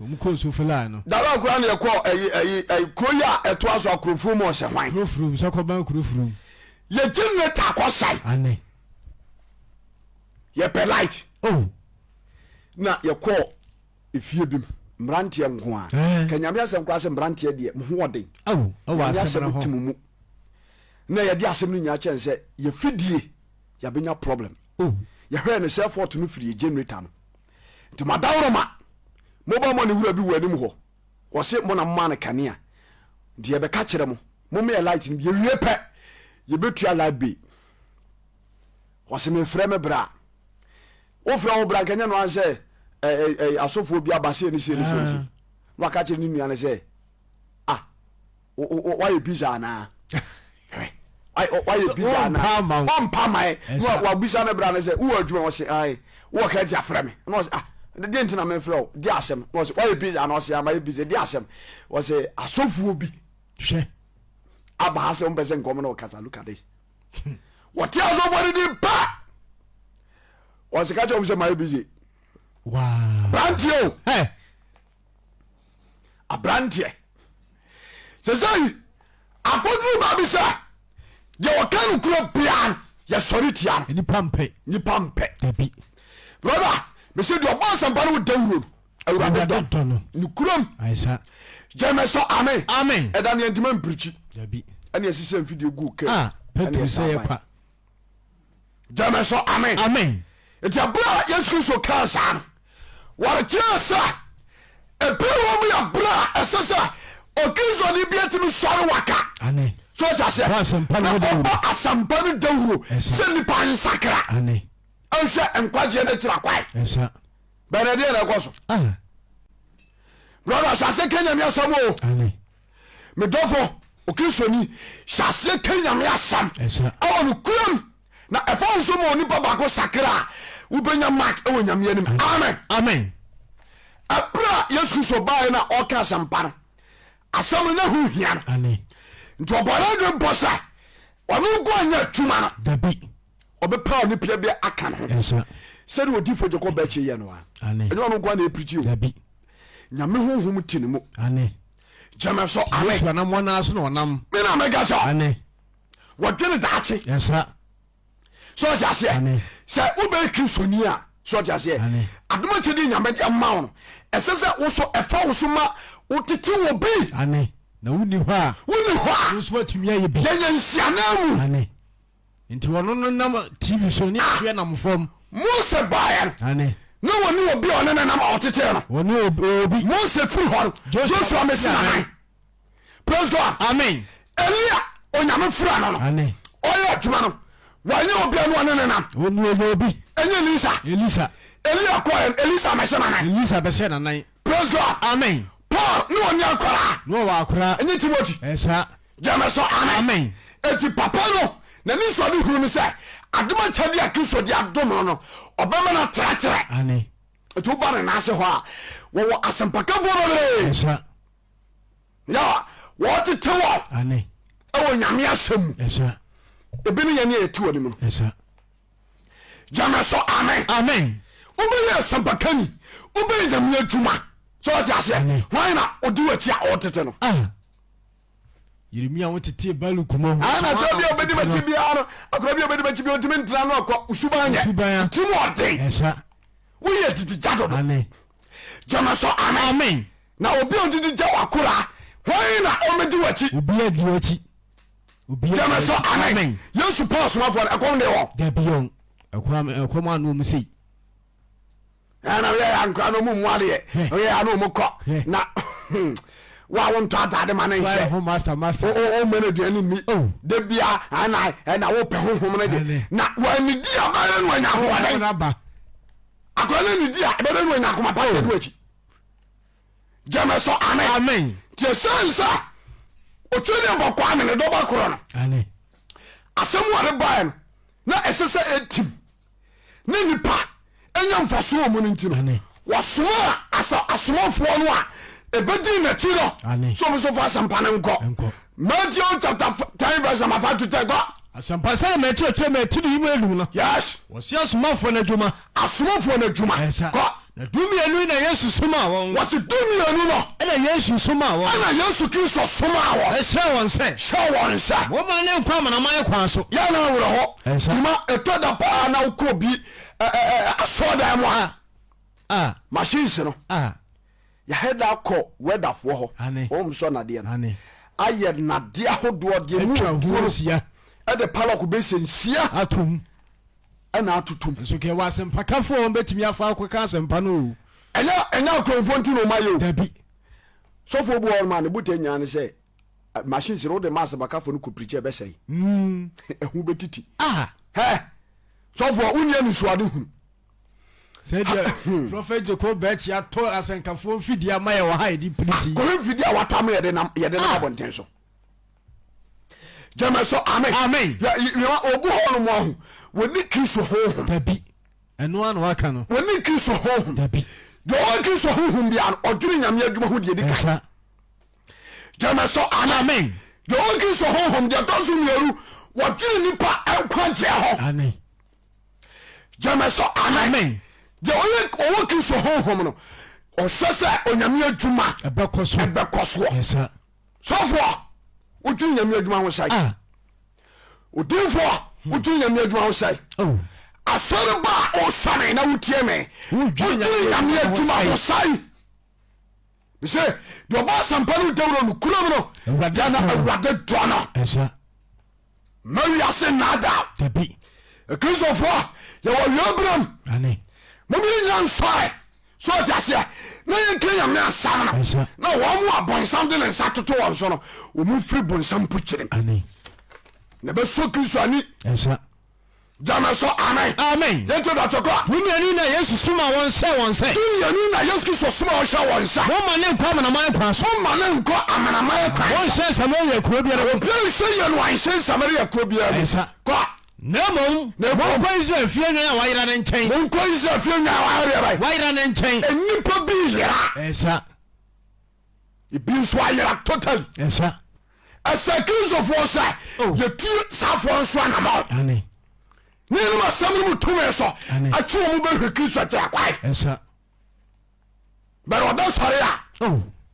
ɔmu kɔ so fela no dara kora ne yɛkɔ kuro yi a ɛtoa so akurofuro mu ɔsɛ hwan kurofurom sɛ kɔban kurofurom yɛ generator akɔsae yɛpɛ light na yɛkɔ efie bi mmeranteɛ nko a ka nyame asɛm koraa sɛ mmeranteɛ deɛ mohoɔden nyame asɛm tim mu na yɛde asɛm no nyinaa kyɛn sɛ yɛfidie yɛbɛnya problem yɛhwɛ no sɛ fort no firi generator no nti madaworo ma mobɔ ma ne wura bi wɔ anim hɔ wɔse mo na mma no kanea nti yɛbɛka kyerɛ mo mommeyɛ light no yɛwie pɛ yɛbɛtua light bay wɔse mefrɛ me bra wofrɛ wo bra nkɛnyɛ no an sɛ asɔfoɔ bi aba se ne se waka kyerɛ ne nua no sɛ wayɛ pizza anaa why busy na on pamai wa bisa na bra na say wo adwuma wo say ai wo ka dia frɛ me no say the dent na me frɛ di asɛm no say why busy na say am busy di asɛm wo say asofuo bi hwɛ aba ha sɛ mpɛ sɛ nkɔm na kasa look at this what else over the pa wo say ka jom say my busy wow brantio hey a brantie se say akodu ba bi sa je wakanu kuro pian ya sori tia ni pampe dabi brother me say do boss Asɛmpa no Dawuro Awurade don ni kurom aisa jeme so amen amen e dan yentima mprichi dabi ene asise video go ke Petro say pa jeme so amen amen eti abra Yesu Kristo kansa no wara tia sa e pe wo mu ya bra esesa okizo ni bietimi sori waka amen so just say Asɛmpa no Dawuro se ni pa nsakra amen anhwe enkwaje na tira kwai esa benediye na koso brother shase Kenya mi asam o amen me dofo okiso ni shase Kenya mi asam esa awon kuram na efo nso mo ni baba ko sakra ubenya mark e wonyam yanim amen amen abra Yesu Kristo bae na oka Asɛmpa no asam na hu hia no amen nti obara de bosa onu go anya tuma no dabi obepa oni pia bia aka no esa sɛde odi fo joko ba che ye no a amen enyo no go na eprichi o dabi nyame honhom tinimo amen jama so amen yesu na mo na so na onam me na mega cha amen wadwene daache esa so ja se amen sɛ ube Kristoni a so ja se adoma chedi nyame de ma wo ɛsɛ wo so ɛfa wo so ma wotete wo bi amen na wuni hɔ a wo so atumi aye bi yenya nsiana mu amen nti wono no nam TV so ni ahwe nam fom Mose bayan amen no woni obi ona na nam otete no woni obi Mose firi hɔ Joshua mesina praise God amen Elia onyame fira no no amen oya adwuma no wanye obi anu ona na nam woni obi enye Elisa Elia ko Elisa mesina nan Elisa be se nan praise God amen Paul no oni akora no wa akora enye Timothy esa jama so amen eti papa no na ni so de huru mi se adoma chade akiso de adom no obema na tratre amen eti oba na ase ho a wo Asɛmpa ka foro le esa ya wo tete wo amen e wo nyame asem esa ebi ni yene eti wo ni mu esa jama so amen amen obi ye Asɛmpa kani obi nyame adwuma so what you say why na odi wachi a otete no Yeremia wotete balu kuma ana tabi obedi bachi bia no akora bi obedi bachi bi otimi ntra no akwa usubanya timo ode esa wo ye titi jado amen jama so amen amen na obi odidi ja wakora why na omedi wachi obi adi wachi obi jama so amen Yesu pass ma for akon de wo da bion akwa anu mu sei ana we ankra no mu muade ye anu mu ko na wa won to atade ma ne nhye master o mene de ani mi de bia ana wo pe honhom ne de na wa ni di abare no anya ho ade akona ni di abare no anya akoma pa de wachi jama so amen tie sensa o twene bokwa amene do ba koro no amen asem wore ban na esese etim ne nipa enya mfaso mu ntino wasoma asomafo no a ebedi na chiro so mo so fa Asɛmpa ne nko Matthew chapter 10 verse 5 to 10 go Asɛmpa say Matthew chapter 10 mu elu no yes wasi asomafo na dwuma go na dumi enu na Yesu soma won wasi dumi enu no na Yesu soma won ana Yesu Kristo soma won ehwe won se wo ma ne nkwa mana man kwan so ya na woro ho ima etoda pa na ukro bi asoda mo machines no ya heda ko weather fo ho o so na de no aye na de ahodo de mu duosia e de palok be sensia atum ana atutum so ke wa Asɛmpa ka fo on betimi afa akwa Asɛmpa no enya konfo ntu no mayo dabi so fo bu on ma ne butenya ne se machines ro de Asɛmpa ka fo no ko preacher be sei ehu betiti so fo unya nu suade hu said prophet Jacob Bechi ato asenkafo fidi amaye wa ha edi pliti ko fidi a watam ye de na abonten so jama so amen amen ya obu ho no mo woni kristo ho dabi eno an waka no woni kristo ho dabi do woni kristo ho bia odwiri nyame adwuma ho de dika jama so amen do woni kristo ho de dozo mieru wodwiri nipa enkwaje ho amen jama so amen de woni kristo ho no o sese onyame adwuma ebekoso yes sir so for wodwiri nyame adwuma ho sai odinfo wodwiri nyame adwuma ho sai asore ba o sane na wutie me wodwiri nyame adwuma ho sai bi se do ba Asɛmpa no Dawuro no kurom no ya na Awurade do no yes sir Maria se nada dabi ekrisofo ya wo yobram amen mo mi nyansai so jase na yen kenya me asam na wo mo abonsam de nsa toto won so no o mu firi bonsam pukyerem amen na be so Kristo ani yes sir jama so amen amen yento da choko dunyani na Yesu suma won se dunyani na Yesu Kristo suma won se won ma ne nkwa amana man kwa so ma ne nko amana man kwa won se Samaria kuro biara won play se ye no an se Samaria kuro biara yes sir kwa Nemo ko Israel fie nwa wa yira ne nchen won ko Israel fie nwa wa yira ne nchen enipa bi yira yes sir ibi so ayira totally yes sir asa Kristo say ye ti safo so anama amen ni no masam no mutume so achu mu be hwe Kristo ta kwai yes sir but oda sori a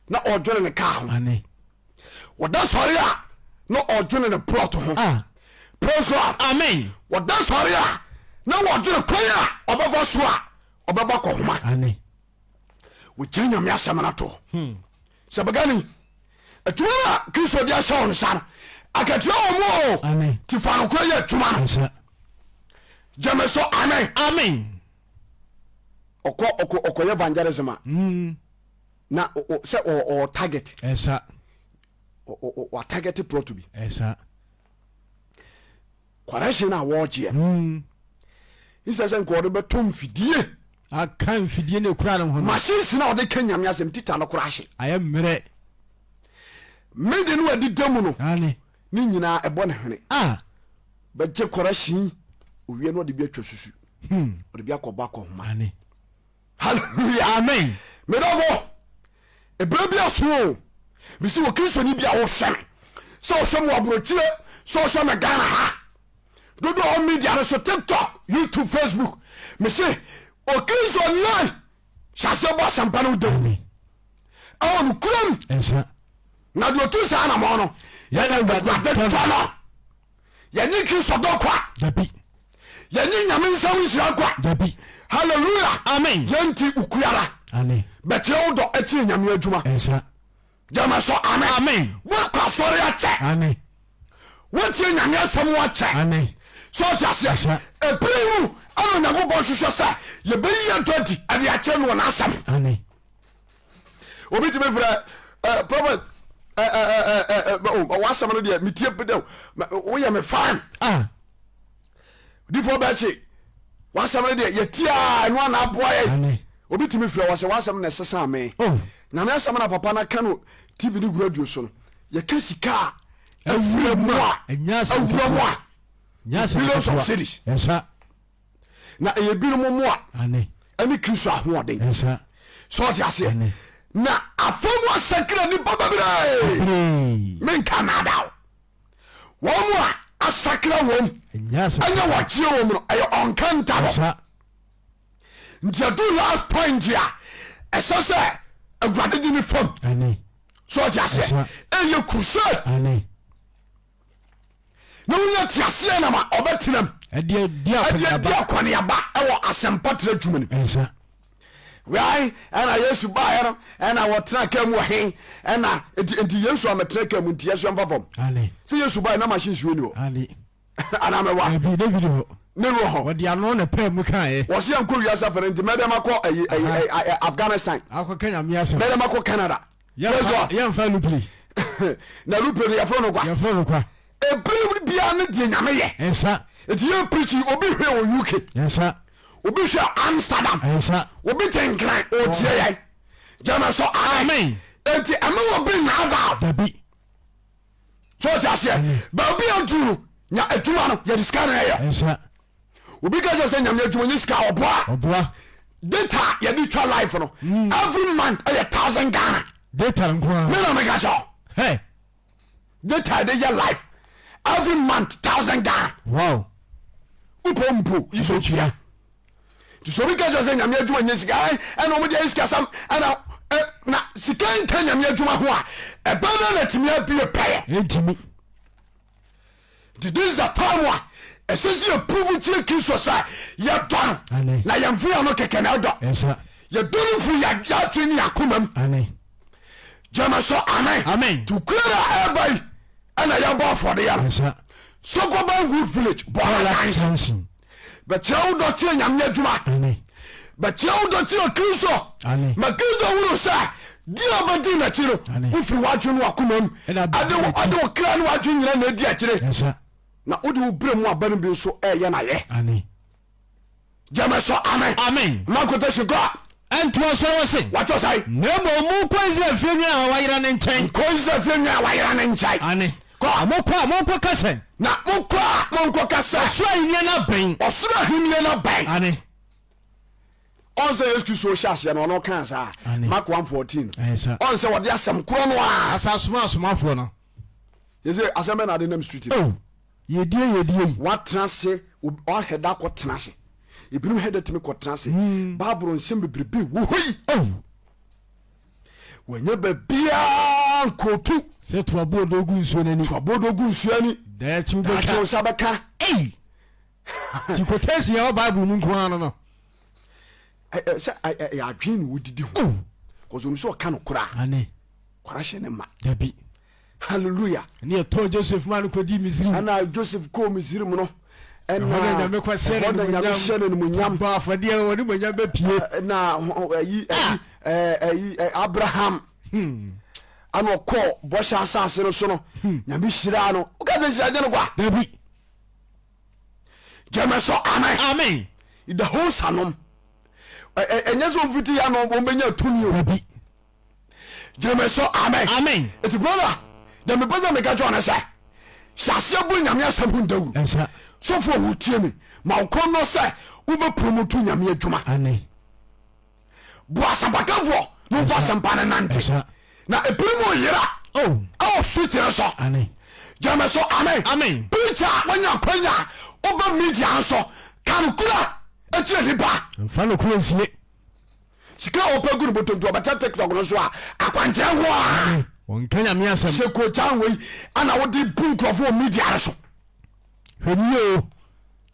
na odwene ne ka ho amen oda sori a na odwene ne plot ho praise God amen oda sori a na odwene kwai a obefo so a obeba ko homa amen wo jenya me asam na to sabagani atuma Kristo dia sha nsa akatua wo mo amen ti fa no kwai atuma no yes sir jame so amen amen oko evangelism na se o target yes sir o target plot to be yes sir correction na woje isa se nko do betom fidie akan fidie ne kura ne ho machines na o de kanya me asem tita no kura hye aye mmere mede no adi damu no ane ni nyina ebo ne hene beje correction owie no de bi atwa susu o de bi akoba ko homa ane hallelujah amen medavo ebrebi aso bisi wo Kristo ni bia wo hwem so hwem wo abrochire so hwem Ghana ha dodo on media so TikTok YouTube Facebook me say o Kristo ni ai shase bo Asɛmpa no Dawuro awo no kurom esa na do tu sa na mo no ya na gbade tono ya ni Kristo do kwa dabi ya ni nyame nsam nhira kwa dabi hallelujah amen yanti ukuyara amen betre do ati nyame adwuma esa jama so amen amen wo kwa sori a che amen woti nyame asam wo che amen so jase eprimu ano nyago bo hwehwe sa ye be ye 20 ade a che no na asam amen obi ti be fra prophet wasam no de mitie bedew wo ye me fan difo ba che wasam no de ye tia no na aboa ye amen obi ti me fra wasam na sesa me nyame asam na papa na kanu TV ni radio so no ye kasika awura mu a awura mu a billions of cities esa na e bi no mu a amen ani Kristo ahoden esa so ti ase na afamu asakra ni baba bire men Canada wo mu a asakra wo anya wachie wo mu no ayo onkanta esa ntia do last point ya esa se Awurade di ni fam amen so ti ase e ye crusade amen na wunya ti ase na ma obetinam dia akwane aba e wo Asɛmpa tra dwuma ni esa wai ana Yesu ba yero ana wotra ka mu he ana enti Yesu ametra ka mu nti Yesu amfafom amen se Yesu ba na machine suo ni o amen ana me wa bi David ho ne ro ho wodi ano na pa mu kan e wo se anko wi asa fere nti medem akọ Afghanistan akọ Kenya mi asa medem akọ Canada ya mfa lupri na lupri ya fro no kwa e brim bia ne die nyame ye esa enti ye preach obi hwe o UK esa obi hwe Amsterdam esa obi tenkran o tie ye jama so amen enti ama obi na ada dabi so just ba bi aduru nya adwuma no ye diska na ya obi ka just nya adwuma ni ska oboa data ye bi twa life no every month 1,000 Ghana data nko me na me ka cho hey data de your life every month 1,000 Ghana wow upompo iso tia so we ka just nya adwuma ni ska and o mo de ska sam and na sika nka nya adwuma ho a bana na timia bi pay entimi this is a time wa esesi approve tie kiso sa ya don na ya mfu ya no keke na do ya don fu ya twini akomam jama so amen to clear everybody ana ya bo for the ya so go by wood village bola but you do tie nyam adwuma but you do tie kiso ma kiso wuro sa dia badi na chiro ufri wadwo no akomam ade kra no wadwo nyina na di akire na odi ubre mu abanu bi so ye na ye jama so amen ma ko te shigo anto so wose what you say nemo mu ko Israel femi a wayira ne nchen ko Israel femi a wayira ne nchen ko amoko kase na monko kase so ahimye na ben osura ahimye na ben on say excuse so shase na no kan sa Mark 1:14 on say what dey asem kro no a asasomafo no you say asem na dey name street yedie what transe o heda ko transe ibinu heda timi ko transe baburo nsem bebrebe wo hoyi wanya babia kotu se to abodo gu nsuo ani da chi be ka sabaka ti quotation ya bible nu nko ano no se ya adwin wo didi ho ko so nso ka no kura kwara hye ne ma dabi hallelujah ni to Joseph man ko di Misiri ana Joseph ko Misiri mu no ena na me kwa sere ni munyam ba afade woni munyam be pie na Abraham ano ko bosha asase no so no nyame hira no o ka se hira je no kwa dabi jeme so amen the whole sanom enye so fiti ya no bo menya tumi o dabi jeme so amen it's brother the me pesa me ka cho na say shase bu nyame asam Dawuro so for who tie me ma ko no say wo be promote nyame adwuma bo asabakafo no bo asampa na nante na eprimo yira sweet so jame so amen preacher wanya kwanya oba media so kanukura etie liba mfano kura nsie sika opa guru botonto abata TikTok no so akwante ho on kanya mi asem se ko chanwe ana wo di bunkrofo media so hweniyo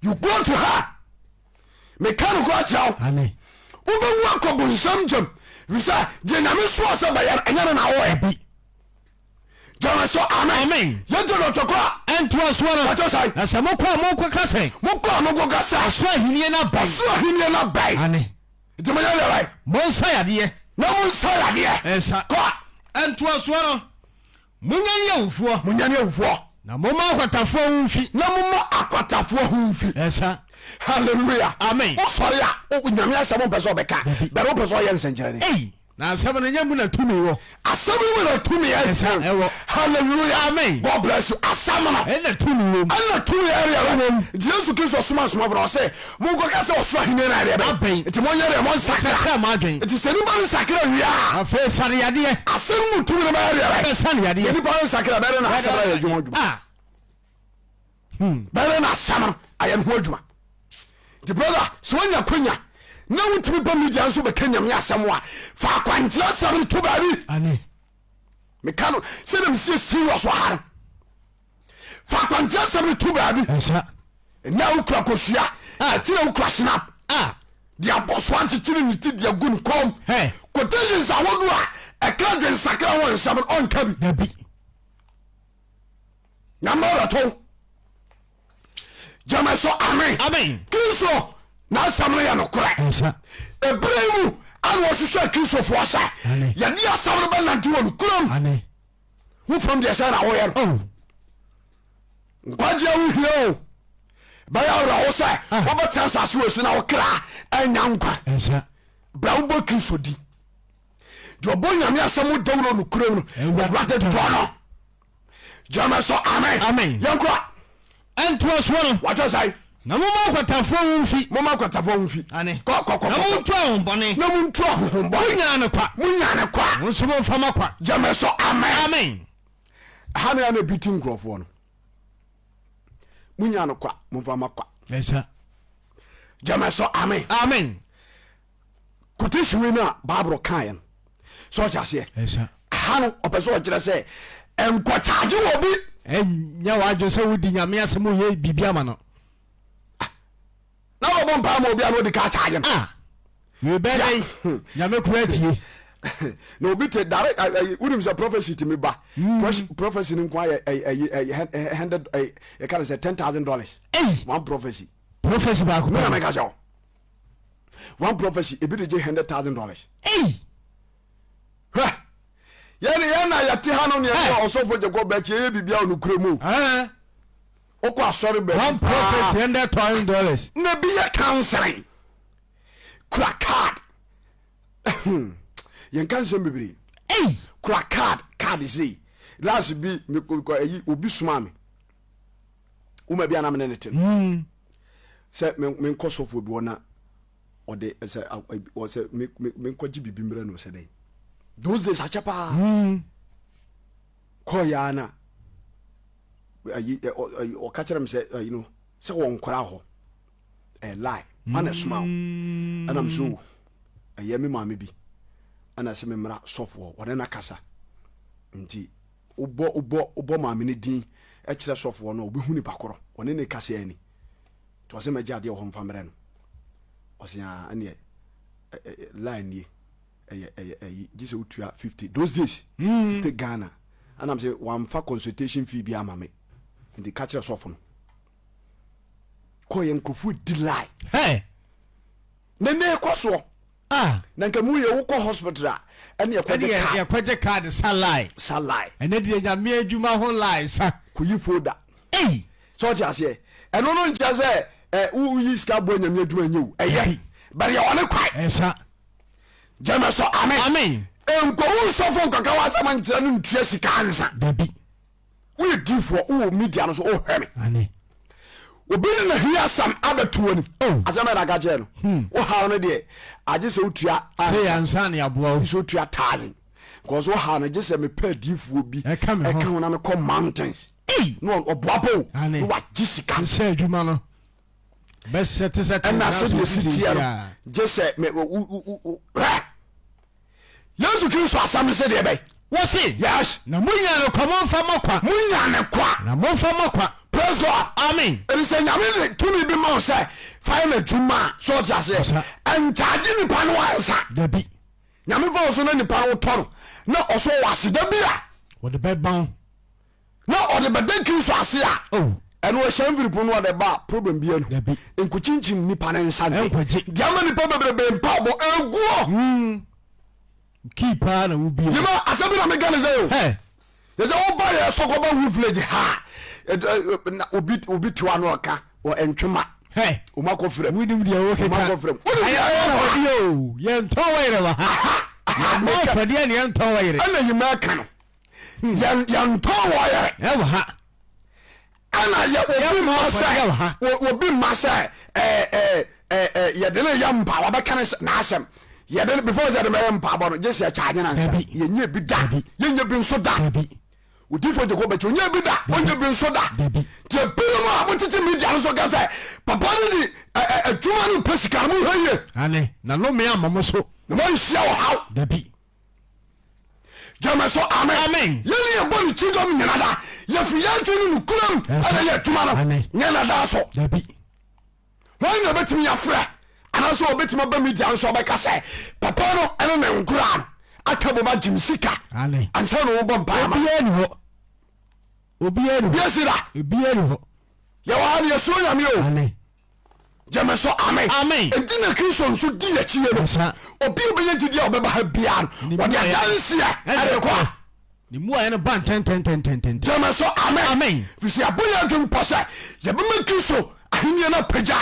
you go to her me kan ko achao oba wu akobo nsamjam visa je nyame so asa ba ya enya na wo bi jama so amen yedo no toko ento aswara what you say asamoko kase moko kase aso ahimye na bai itimanya le bai monsa yade na monsa yade esa ko ento aswara munyanye ufuo na moma akwatafo humfi esa hallelujah amen o sorry o nyame asamo peso beka be ro peso ye nsenjere ni na asamo na nyamu na tumi wo asamo na tumi esa hallelujah amen God bless you asamo na tumi wo ana tumi area wo Jesus Christ suma bro say mo go ka say osura hine na area be enti mo nyere mo nsakra ma adwen enti se ni ba nsakra wia afa sare yade asamo tumi na area be sare yade ni ba nsakra be na asamo ya dwuma be na asamo ayam ho dwuma the brother so nya kwanya na wutimi ba media nso be kanya me asem wa fa kwantia asem to bari me kanu se dem se serious wa har fa kwantia asem to bari esa na ukra kosua atire ukra snap dia boso anchitiri ni ti dia gun kom quotations awodu a ka den sakra won sam on kabi dabi na mara to jama so amen kristo na samre ya nokora ebremu anu oshisha kristo fo asa ya dia samre ba nanti won kurom who from the side awo ya ngwaje wu hio ba ya ora ho sai oba tansa so esu na okra anya nkwa bra wo bo kristo di do bo nyame asamo Dawuro no kurom no Awurade dono Jama so amen. Amen. Yankwa. Ento so no. What you say? Na mo ma kwatafo wonfi. Mo ma kwatafo wonfi. Ane. Ko. Na mo twa hombone. Na mo twa hombone. Munya ne kwa. Munya ne kwa. Mo so mo fama kwa. Jama so amen. Amen. Hana na bitin krofo no. Munya ne kwa, mo fama kwa. Yes sir. Jama so amen. Amen. Quotation na Bible kan. So cha se. Yes sir. Hano opeso kire se enko charge obi. Enya wa adwo se wodi nyame asem ye bibia ma no. Na wo bompa ma obi ano di ka charge no. We be dey nyame kura tie. No obi te direct unim say prophecy to me ba. Prophecy nin kwa handed you can say $10,000. One prophecy. Prophecy ba ko. Me na me ka jaw. One prophecy e bi de $100,000. Ha. Yana ya te hano ne ko osofo je ko ba che bibia onukremu. Okwa sorry be. One prophecy $100,000. Na bi ya counseling. Kura card. Yen kan sem bibiri. Kura card is last bi me ko obi suma me. Uma bia na me ne tem. Se me ko sofo bi wona ode se o se me ko ji bibimra no se dai. Those days achapa. Ko ya na o ka kire me say you know say won kwara ho lie man a smile and I'm so ayemi mama bi ana se me mra sofo wona na kasa nti ubo mama ni din e kire sofo no obi hu ni bakoro wona ne kasa ani to se me jade ho mfamre no o se ane line ni just utua 50 those days 50 Ghana and I'm say one for consultation fee bi amame in the catcher soften ko yen kofu delay hey ne koso na nka mu ye wo ko hospital ene ye kwaje card salai ene de nyame adwuma ho lie sa kuyi foda so just say eno no ntia say u yi ska bo nyame adwuma nyewu eye bari ye wona kwai esa Jama so amen. Enko usofo nkaka wa sama ntia no ntua sika ansa. Dabi. We difo wo media no so o heme. Ane. Obi na hia sam abatuo ni. Asama na gaje no. Wo ha no de age se utua say ansa na aboa wo. So utua 1000. Because wo ha no je se me pa difo bi. E ka na me come mountains. No oboapo. No wa jisika. Se adwuma no. Best set and I said the city just say me Yesu Kristo asam se de be wo se yes na munya no kwa mfa makwa munya ne kwa na mfa makwa praise God amen it is nyame to me be mo say fine adwuma so just say and charge ni pa no ansa dabi nyame fa so na ni pa wo toro na oso waseda bia wo de be ban na o de be de Kristo ase a and we shall be put on the bar problem be enu in kuchinchin nipa na nsa de diama nipa bebrebe mpabo eguo keep na ubi you know asabi na me gane say hey there's all buy a sokoba village ha obi tiwa no ka o entwema hey o makofrem we dim dia wo ka makofrem yo ye nto wire ba ha mo fa dia ne nto wire ana yima ka no ye nto wire e wa ha ana ye obi masa ye de ne yamba wa ba kan na asem ye de before say de yamba ba no just ya charge na nsa ye nya bi da ye nya bi nso da odi fo je ko ba che nya bi da onye bi nso da je bi mo abotiti media no so ga say papa ni adwuma no pesika mo haye ane na no me amamo so na mo hia wo haw dabi Jama so amen ye ye boni chidom nyana ye fi ya tunu nukuram ana ye adwuma no nyana da so dabi wan na betimi ya fra ana so obetima ba media so ba ka say papa no ene me nkura akabo ma jimsika ane ansa no wo bompa ma obi eni ho yesira obi eni ho ye wa ne so nyame o ane Jama so amen edina Kristo nso di ya chie no obi obenya ti dia obeba ha bia no wode adansia ere kwa ni mu aye no ban ten Jama so amen fisi aboya dwum pose ye bema Kristo ahimye na pagya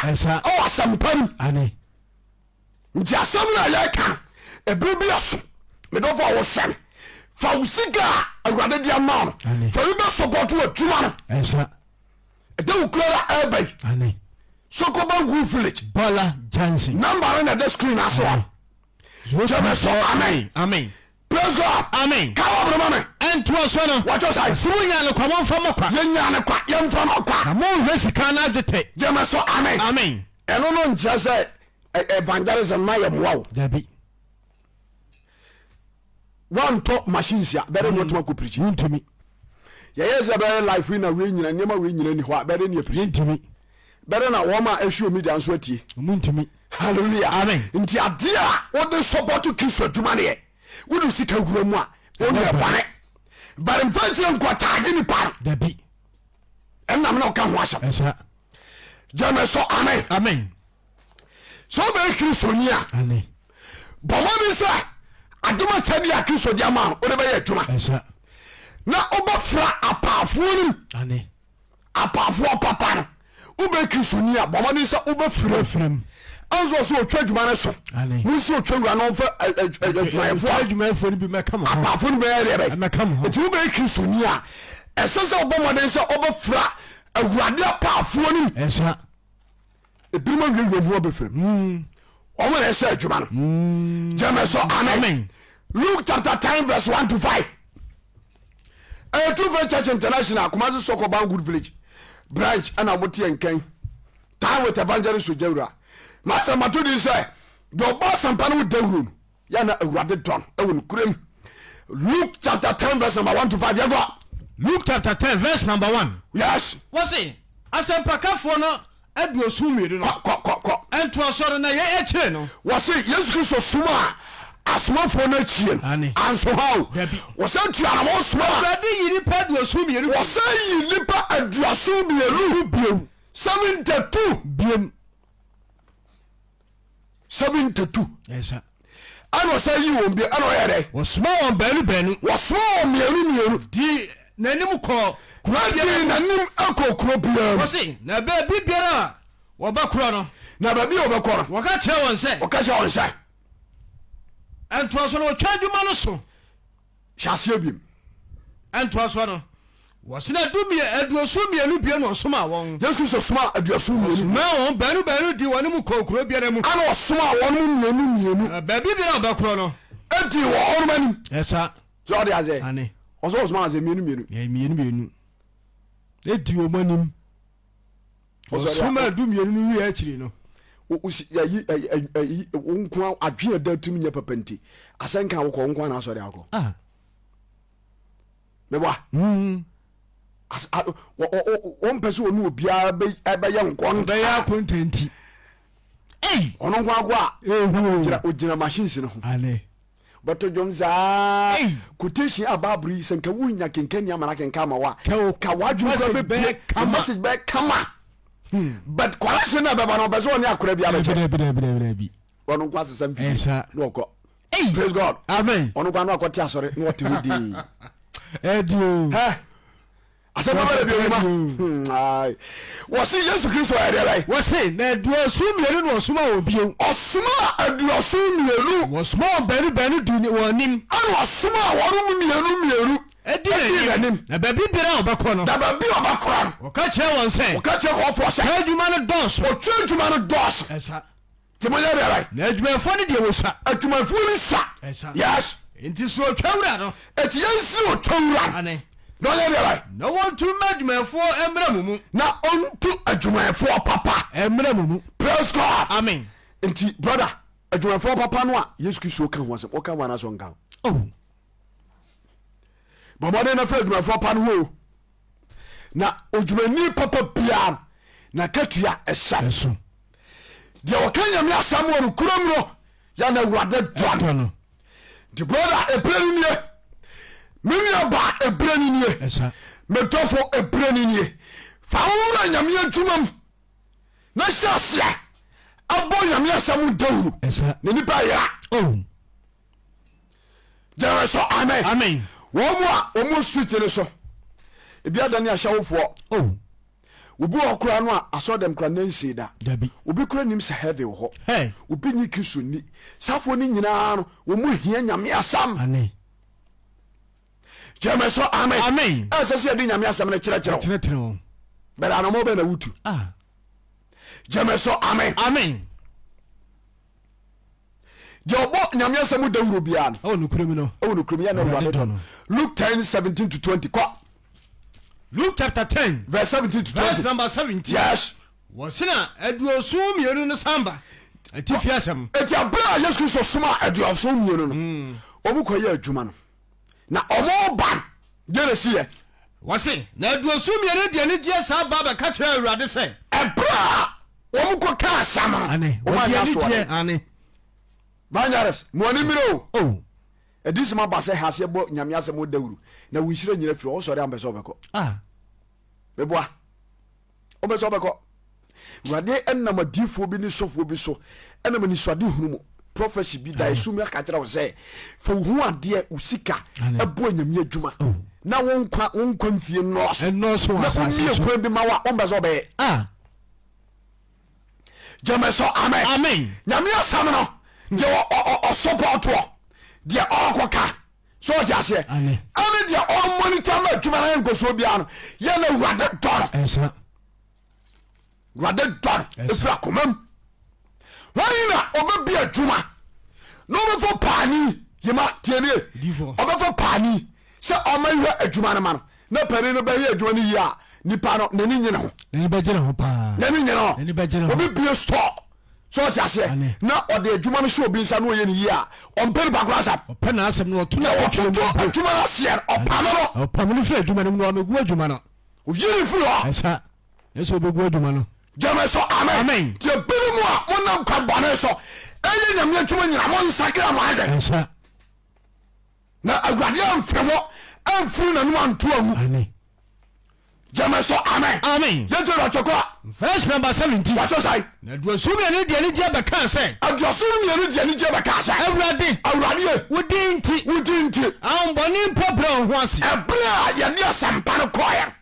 o asampam ane nti asam na ya ka ebru bia so me do for wo sem Fausika Awurade dia ma fa we be support wo adwuma no Esa de ukura ebay Ani Sokoba Wu village Bola Johnson number na the screen aso Jame so amen Amen praise God Amen Kawo bro mama Ento so no what you say Simunya ne kwamon famo kwa yenya ne kwa yemfa no kwa Amo resika na adete Jame so amen Amen eno no ntia say evangelism na yem wow Dabi one top machines ya better not to preach Ntumi yes better life we na we nyina nema we nyina ni ho better ni preach Ntumi better na wo ma ahwe media nso atie Ntumi hallelujah Amen nti ade a wo de support to kiss aduma ne wo do sika gura mu a wo ne bane but in fact you go charge ni par Dabi enam na ka ho asam Esa jame so amen Amen so be kristonia Ani bomo bi sa aduma chadi a kristo dia ma wo de be ye aduma Esa na obafra apafo ni Ani apafo papa no wo be kristonia bomo bi sa obafra Frem anzo so otwa adwuma ne so Ani musi otwa wura no fa adwumayefo ni bi mekama ho apafo ni be ye be mekama ho etu be kristonia esese obomo se obafra awurade apafo ni Esa ebirima wiwe mu obafra omo na ese adwuma no jame so amen Luke chapter 10 verse 1 to 5 True Faith Church International Kumasi Sokoban Good Village branch ana moti enkan time with evangelist Dawuro Master Matudi say the boss Asɛmpa no Dawuro ya na Awurade don e won Nokorem Luke chapter 10 verse number 1 to 5 you go Luke chapter 10 verse number 1 yes What's it Asɛmpa kafo no aduosu mmienu no ko ento asɔre na ye ekyire no wase Yesu Kristo suma asomafo no achie anso haw wase tuana mo suma Awurade yi nipa aduosu mmienu wase yi nipa aduosu mmienu bio 72 biem 72 Esa ano wase yi won bi ano yere wɔsoma wɔn baanu wasoma won mmienu di n'anim kɔ Nadi na nim akokro bia wɔse na baabi biara wɔbɛkorɔ no na baabi obekoro wɔka kyerɛ wɔn sɛ o ka sha won sha ɛntoa so no wɔtwa adwuma no so hyase biem ɛntoa so no wɔse na aduosu mmienu bia no ɔsoma wɔn Yesu so soma aduosu mmienu na wɔn baanu di wɔn mu kɔ okuro biara mu ana osoma won mmienu baabi biara wɔbɛkorɔ no enti wo horumanim ɛsa so ode aze ane oso osoma aze mmienu mmienu edi wɔn anim ɔsoma adu mmienu no wie akyiri no yi unkwa adwene da tum nya papanti asenka wo unkwa na asori akọ meba on pese onu obia be ye nkon be ya kontanti ono nkwa akọ ojina machines no ho ale bato jomza quotation ababri senka wunya kenkani amana kenka ma wa ka wadwu ko be message be kama but correction na baba no bezo ni akora bia be ono kwa sesam fi no ko praise God amen ono kwa no akoti asore no wote hodi edio Asɛmpa bale bi ma ai wasi Yesu Kristo ayɛ bai wasi na aduosu mmienu no osuma obio osuma aduosu mmienu osuma baanu di wonim ana osuma wɔrum mmienu edi nanim na baabi biara obɛkɔ no da baabi obɛkɔ no ɔka kyerɛ wɔn sɛ ɔka kyerɛ kɔfo sɛ adwuma no dɔɔso ɔtwa adwuma no dɔɔso ɛsa timoyɛ dɛ bai na adwumayɛfoɔ no deɛ wɔsa adwumayɛfoɔ no sa ɛsa yes nti so ɔtwa wura no ɛti yɛnsi ɔtwa wura ane na ɔyɛ dɛ bai na wɔntu ma adwumayɛfoɔ mmra mu mu na ɔntu adwumayɛfoɔ papa mmra mu mu praise God amen nti brother adwumayɛfoɔ papa no a Yesu Kristo ka ho asɛm ɔka ho anaso nka oh bɔmɔden na fɛ adwumayɛfoɔ pa no ho na odwumani papa bia na katua ɛsa ɛso deɛ wɔka nyame asɛm wɔ no kurom no ya na Awurade dɔ no the brother ebire nie menua ba ebire nie ɛsa metɔfo ebire nie fa wura nyame adwuma m na hyɛ aseɛ abɔ nyame asɛm Dawuro ɛsa ne nipa yera oh gyere so amen amen wɔn mu a wɔn street ne so ebi adane ahyɛwofoɔ oh obi wɔ kora no a asɔ dɛm kora nansi da dabi obi kora nim sɛ heavy wɔ hɔ hey obi nyi Kristo ni safoɔ no nyinaa no wɔn mu hia nyame asam ane jeme so amen amen ese se di nyame asem ne kire but anomo be na wutu jeme so amen amen de obo nyame asem Dawuro bia no Nokorem no Nokorem ya na Awurade don Luke 10:17-20 ko Luke chapter 10 verse 17 to 20 verse number 17 yes wasina aduoso mienu no samba atifi asem eti abra Yesu Kristo soma aduoso mienu no omukoye adwuma no na omo ban Genesis wase na aduoso mienu de ne je sa ba ba ka kire Awurade se ebra omuko ka asam ane o de ane banyares moni miro edisima ba se hase bo nyame asem Dawuro na wunhire nyina firi o sori ambeso beko beboa o beso beko wade enna madifo bi ni sofo bi so enna mani swade hunu mo prophecy bi da esumi aka kira wo se fa hu ade usika ebo nyame adwuma na wonkwa mfie nɔɔso na kwan bi ma wa on beso be jameso amen nyame asam no je o support wo de okoka so jase ane de o monitor ma adwuma na nkoso bia no ye na Awurade don Awurade don efra komam wayina obabi adwuma no be for pani yema tiene obafa pani se o ma hwa adwuma na ma no na pani no be hwa adwuma ni ya nipa no nani nyina ho nani be gina ho pa nani nyina ho obi bi store so jase na ode adwuma no hwe obi nsa no ye ni ya on pen ba klasa pen na asem no to na adwuma na se o pam no fre adwuma no no amegu adwuma no o yiri fu ho esa eso obegu adwuma no jameso amen te biru a mona kwa bone so eye nyame adwuma nyina mo nsakra mo aje esa na Awurade amfemo amfuru na no anto amu jameso amen yeto la chokwa verse number 17 wacho sai na duoso mi ene de ne je be kan se aduoso mi ene de ne je be kan se Awurade wudinti amboni problem ho ase ebra ye ne Asɛmpa no koya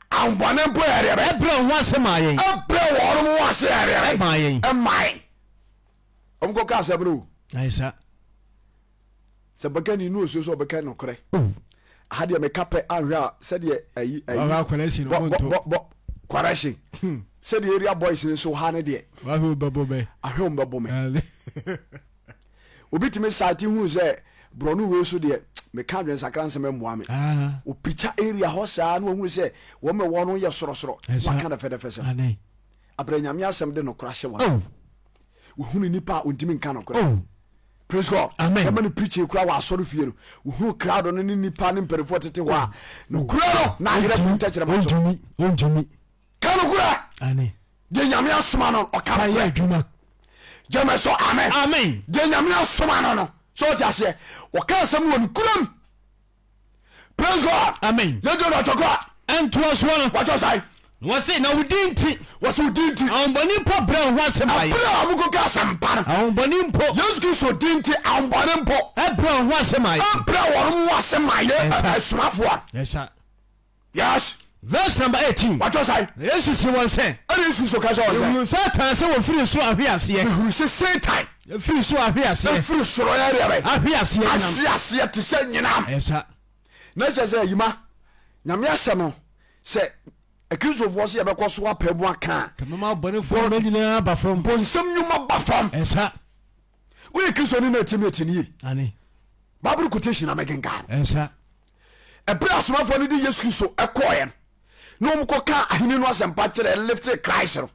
amboni mpo ere be ebra ho ase mayen ebra woro mo ase ere mayen emai omko ka se bro aisa se bakani nu oso so beka Nokorem hade me kape ahwa se de ayi correction bo correction se de area boys ni so ha ne de ahwe babo me obitime sati hu se bronu we so de me ka dwen sakran se me moa me o picha area ho sa na hu se wo me wo no ye sorosoro wa ka da fede fese abranyame asem de Nokorem hye wa wo hunu nipa ontimi nka Nokorem praise God amen when preach you kura wa asori fie no wo crowd no ni nipa ni mperefo tete ho a no kura no na yere fu tachire mo onjumi ka no kura ane de nyame asoma no o ka ya adwuma jameso amen de nyame asoma no so jase o ka asem wo Nokorem praise God amen ye do no chokwa ento so no wacho sai wase na wudinti amboni mpo bra ho asem aye bra amuko ka Asɛmpa no amboni mpo Yesu Kristo dinti amboni mpo bra ho asem aye bra woro mo asem aye asumafo yes verse number 18 wacho sai Yesu si won se Yesu so ka so won se Satan se wo firi so ahwe ase ehuru se Satan firi so ahwe ase firi so ya re ahwe ase ase te se nyinam esa na je se yima nyame asem no se ekristo voice ya be ko so apabu aka kama bone fo ma nyina ba fam bonsam nyuma ba fam esa we ekristo ni na timi ani bible quotation amegenga esa ebra asomafo ni di Yesu Kristo ekoyen no mko ka ahini no Asɛmpa kire lift Christ no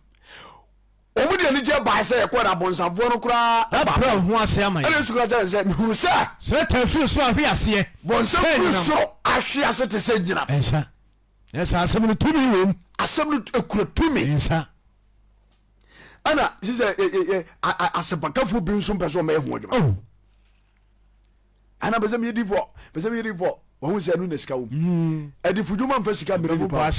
omu de ni je ba se ekɔ na bonsamfo no kura abra ho ase ama ele su kura se huru sa Satan firi so ahwe ase bonsam firi so ahwe ase te se nyina esa asem no tumi wom asem no ekura tumi esa ana sise asebakafo bi nso pɛso ma ehu adwuma ana bezem yedifo wo hu se nu na sika wo edifudwuma mfa sika mere ni pa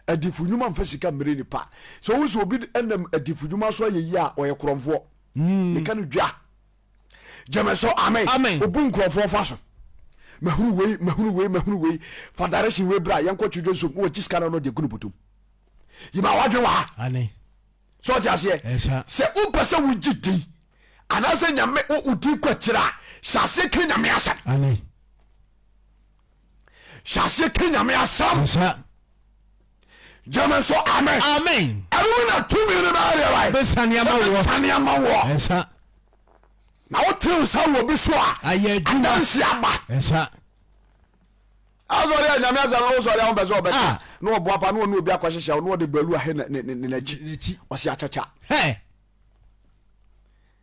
edifudwuma mfa sika mere ni pa so wo so obi enam edifudwuma so ayeyi a oye kromfo meka no dwa jameso amen obu nkromfo fa so mahuru wei for direction we bra yanko chudwo so wo chiska no de gunu botom yima wadwe wa ani so jase se upese wujidi anase nyame udi kwachira sase ke nyame asa ani hyase kenya me asam jama so amen amen aruna tumi ne ba re bai besania ma wo esa na wo tell sa wo bi so a adansi aba esa azori anyame azana wo sori awon bezo obeka na wo boapa na wo obi akwahyehyia no de balu ahe ne nachi osi achacha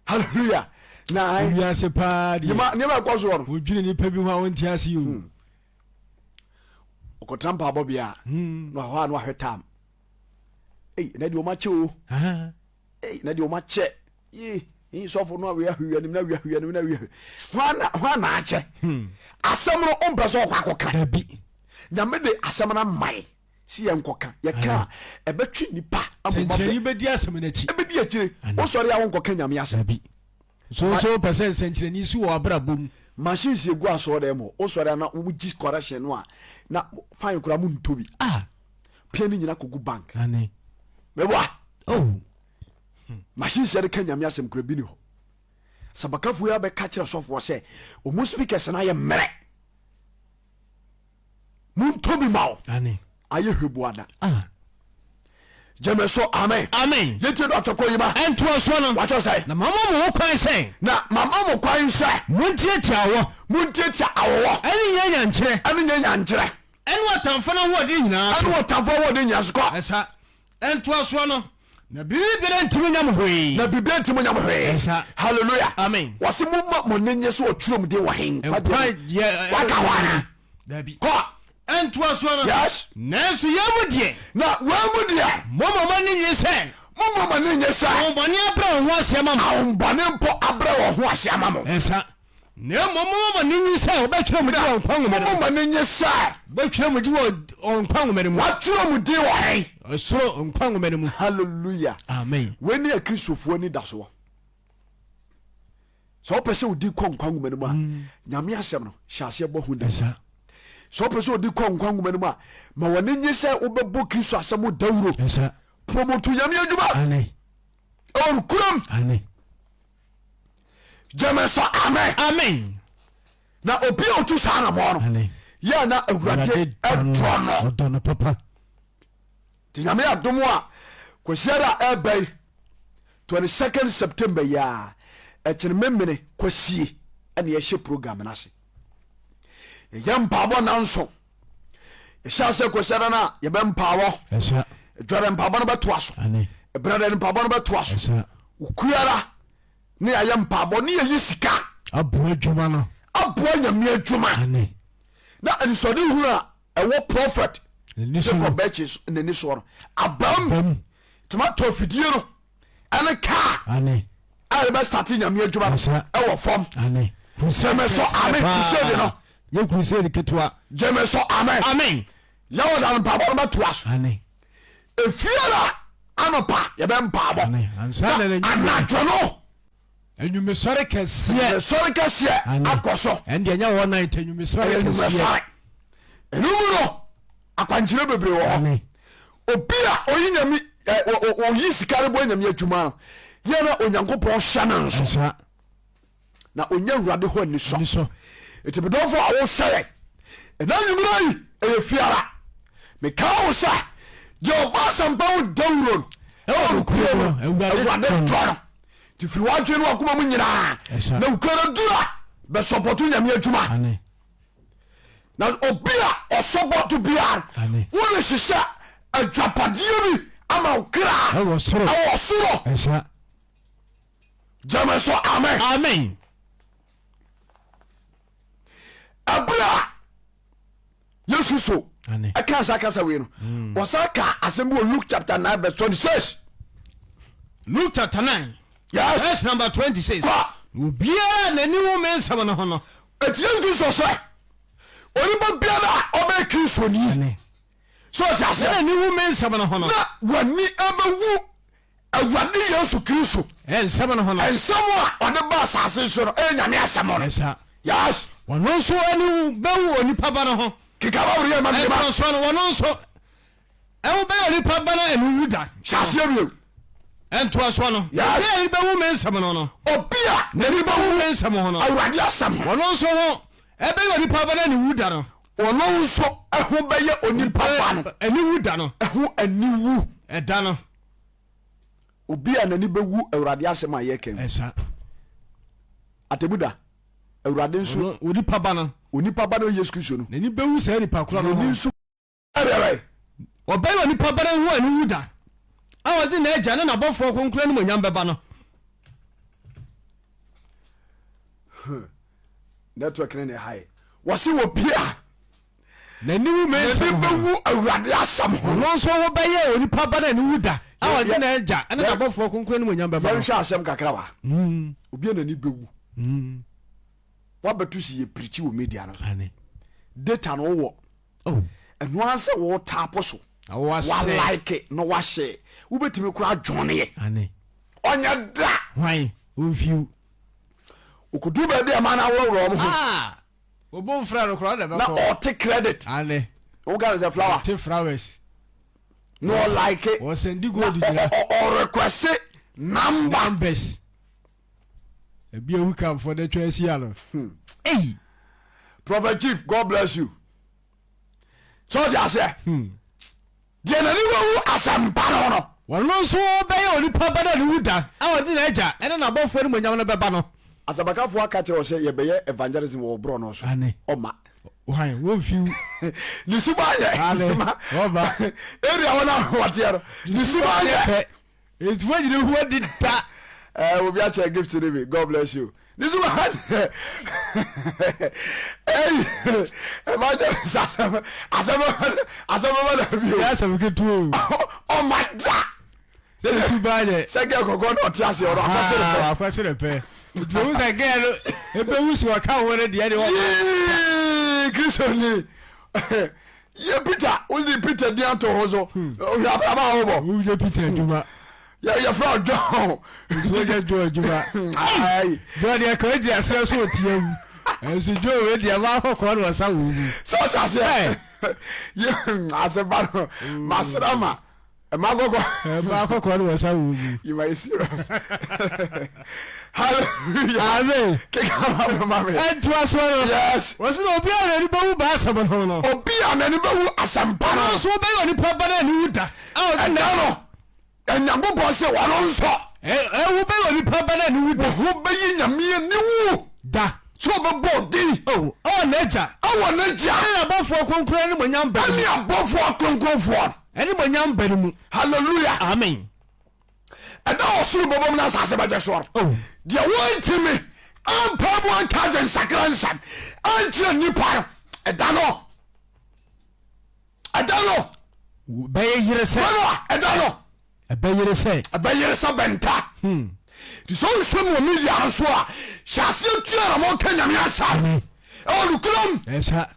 hallelujah na ya se pa di ne ba kwaso no odwine ni pa bi ho awon ti ase yo okotampa abobia no ho anu ahwetam na di o ma che o na di o ma che yi sofo no we ahwe nim na we ahwe nim na we ho na ache asem no ompe so kwakoka da bi nyame de asem na mai si ye nkoka ye ka ebetwi nipa amobba sencheri bedi asem na chi ebedi achire wo sori awon koka nyame asem bi so percent sencheri ni su wo abrabom machine si egu aso dem wo sori na wo gi correction no a na fine kura mu ntobi pia ni nyina kogu bank ane mebwa machine si de ka nyame asem kura bi ni ho sabakafu ya be ka kire sofo se o mu speakers na ye mere mu ntobi mawo ane aye hwebuada Jemeso amen yeti do atoko yima ento so no wacho sai na mama mo kwan sai na mama mo kwan sai muntietia awo ani nyanya nkyere enu atamfo na ho de nyina so enu atamfo ho de nyina so ko esa ento so no na bibire ntimi nyam hoi esa hallelujah amen wase mo nenye so otwurom de wa hen waka wana dabi ko ento so no yes nanso yamudie na wamudie mama ninye se ombani abra ho asiama mo ombani mpo abra ho asiama mo esa ne mama ninye se obetwere mu di won kwan mu mama ninye se betwere mu di won kwan mu watwere mu di wo hen osoro nkwan mu hallelujah amen weni akrisofo ni daso so pese odi kwan mu a nyame asem no hyase bo hu esa so pese odi kwan mu a ma woni nye se obebo kristo asem dawuro esa promotu nyame adwuma ane Nokorem ane Jemeso amen na obi otu sana mo no ya na Awurade edono papa ti nyame adomo a kwasiara ebay 22nd September ya ekyerememene kwasie ene ye hye program na se ye mpabo nanso ye shase kwasiara na ye be mpawo esa dware mpabo no beto aso ane brother mpabo no beto aso esa ukuara ne ya mpabo ne ye sika abo adwuma no abo nyame adwuma ane na anisode hu a ewo prophet ni so ko beches ne ni so abam tomato fidie no ane ka ane a be start nyame adwuma ewo form ane Jemeso amen crusade no ye crusade ketwa Jemeso amen yawo dan mpabo no beto ane efiara anopa ye be mpabo ane ansana le anadwono enyumesore kese akoso ende anya wo 9 enyumesore kese enumuno akwankyere bebre wo obi a oyinyami oyi sikare bo nyami adwuma ye na onyankopon hya nso na onya Awurade ho ni so etibedofo a wo sere enanyumira yi efiara me ka wo sa je Asɛmpa Dawuro Nokorem Awurade toro ti fi wadwe no akoma mu nyina na ukara dura be support nyame adwuma na obi a osoboto bia wole hyehyɛ adwapadeɛ bi ama ukra awo soro esa Jemeso amen abra Yesu so aka kasa we no osaka asɛm wo Luke chapter 9 verse 26 Luke chapter 9 yes verse number 26 ubia nani wo mensam no ho no etiyesu so so oyiba biara obe Kristo ni so jase nani wo mensam no ho no na wani abewu Awurade Yesu Kristo ensam no ho no ensam a ode ba asase so no nyame asam no yes wono so ani bewu onipa ba no ho kikaba wure ma ma so no wono so ewu be onipa ba no enu wuda jase awie ento so no yes be bewu mensam no no obia nani bewu mensam ho no Awurade asam wono so ho ebe onipa ba no enu wuda no ono nso eho beye onipa ba no aniwu da no eho aniwu eda no obi anani bewu Awurade asem ayeken esa atebuda Awurade nso onipa ba no Yesu Kristo no nani bewu sa nipa kura no nso erewe obai onipa ba no ho aniwu da awodi na agya ne nabofo konkura no monyam beba no network ne high wasi wo bia nani wu me nani bewu Awurade asam ho no so wo baye onipa ba na aniwu da awodi na agya ne nabofo konkura no monyam beba no hwɛ asɛm kakra wa obi nani bewu wabetu si ye preach wo media no ane data no wo eno anse wo tap so wa like no wa share wo betimi kura join ye ane onya da hwan onfiu okudu ba de ma na wo mo obo mfra no kura da ba ko na ote credit ane wo ga the flower te flowers no like it o send gold dira or request numbers ebi ehu come for the choice here no hey Prophet Chief, God bless you. So just say generally wo Asɛmpa no wono so bɛyɛ onipa ba da ne wuda awodi na agya ɛne na abɔfo no monyam no bɛba no asabakafo aka kyerɛ sɛ yɛbɛyɛ evangelism wɔ bro no so ɔma hwan wo fiu ni subayɛ oba area wona watia no ni subayɛ it when you who did that we be a gift to me. God bless you. This one hey evangelist asama yes I'm good too oh my god the subayɛ second kokon otiase oro akwase de pe it was again e be wusi wa ka wore de de wo Christian ye Peter uzi Peter di anto hozo o ya baba ho bo u je Peter duma ya fra John so je Juma ai do de ka di asra so tiam enso jo we di aba kokko no sa wu so chase ye aseba masrama ma kokko no sa wu you may serious hallelujah amen and to us yes was no obi ani ba wu ba asaba no obi ani ba wu Asɛmpa no so be oni pa ba na ni wuda and no enyagobo se wano nso wo be oni pa ba na ni wuda wo be yi nyame ni wu da so be body nature na abofo konkura ni monyam ba ani abofo konkonfo ani monyam ba mu hallelujah amen ada osuru bobom na asase ba jesor dia wantimi ampa bo antajen sakransan anche nipa ada no be yire se ada no be yire se benta di so shemu o media no so a shase tiara mo kanyame asa Nokorem esa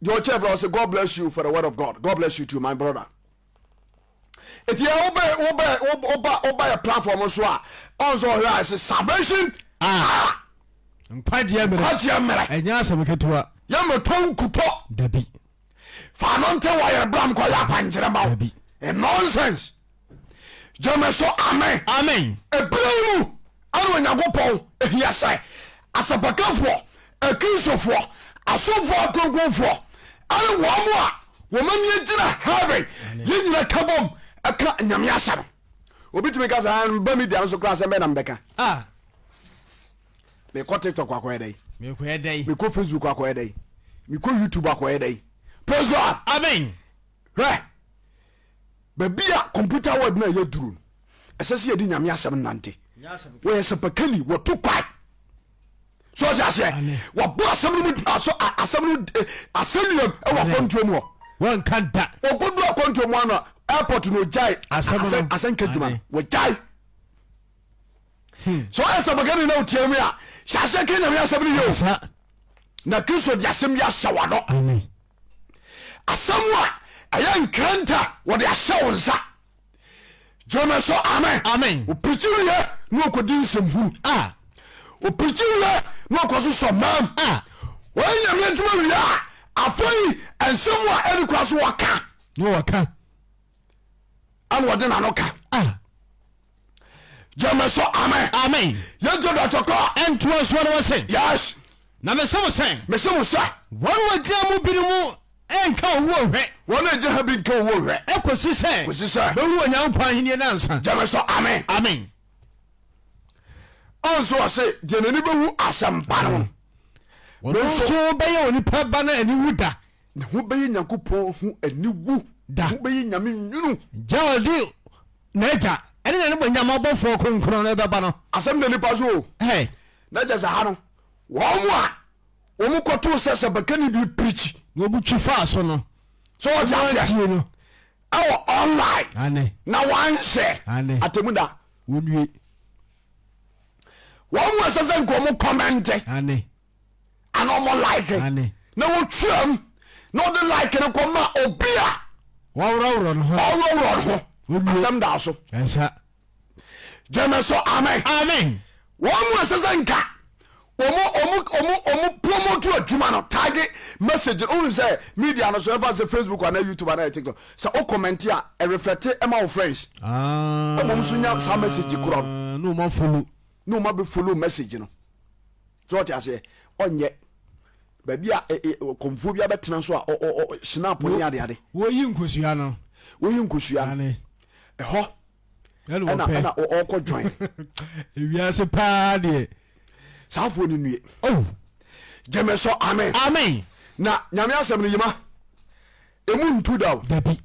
your chef say God bless you for the word of God. God bless you too, my brother. If you obey a platform so also here is salvation mpadia mere enya asem ketua ya meton kuto dabi fa no nte wa yer bram ko ya panjere ma nonsense jame so amen ebremu anu nyagopon ehia sai asabakafo akrisofo asofo akonkonfo anu wo mo a wo mani ejira heaven yenyira kabom aka nyame asam obitimi ka sa ba media so class be na mbeka me ko TikTok akoye dai me ko edai me ko Facebook akoye dai me ko YouTube akoye dai praise God amen babia computer word na ye duru esese ye di nyame asam nante wo ye sepakali wo to kwai so ja se wo bo asam mu aselium e wo kontro mu won kanta o ko do kontro mu ana airport no jai asan kaduma wo jai so esa bagani na utiemu ya shase ke nyame asam ni yo na Kristo di asam ya sawado amen asamwa aya nkranta wo de ashaw nsa jome so amen o preaching ye no ko din semhu o preaching ye no ko so mam wo nyame ntuma wi a afoi ensemwa eni kwa so waka no waka anu wode na no ka jome so amen ye jodo choko entuo so no say yes na mesemo sen wọ́n wọ́n gyina mu birimu enka owó hwɛ wọ́n agye ha bi nka owó hwɛ ekosi sɛ bɛwu onyankopɔn ahenni nansa gyeme so amen ɔnso ɔse deɛ n'ani bɛwu asɛmpa no wɔno nso bɛyɛ onipa ba no aniwu da ne ho bɛyɛ nyankopɔn ho aniwu da ho bɛyɛ nyame nwunu gya ɔde n'agya ɛne na ne bɔ nyama bɔfoɔ kronkron no bɛba no asɛm da nipa so na gya sɛ ha no wɔn mu a wɔn kɔtoo sɛ bɛkani bi pirikyi na wɔbu twi faa so no so wɔte aseɛ no ɛwɔ online ane na wɔanhyɛ atemu da wɔnwie wɔn mu ɛsɛ sɛ nka ɔmo kɔmɛnte ane ana ɔmo like na wɔtwam na ɔde like no kɔma obi a wɔworɔworɔ no ho asɛm daa so ɛnsa gyeme so amen wɔn mu ɛsɛ sɛ nka ɔmo promote adwuma no tag message only say media no so ɛfa sɛ Facebook ana YouTube ana TikTok sɛ o comment a reflect ɛma wo friends ɔmo so nya sa message kura no ma follow no ma be follow message no so what you say onye baabi a konfo bi abetena so a snap ne ade wo yi nkosua no ɛhɔ ɛna ɔkɔ join ewiase paa de saafo ni nue gyeme so amen na nyame asɛm no yima emu ntu daw dabi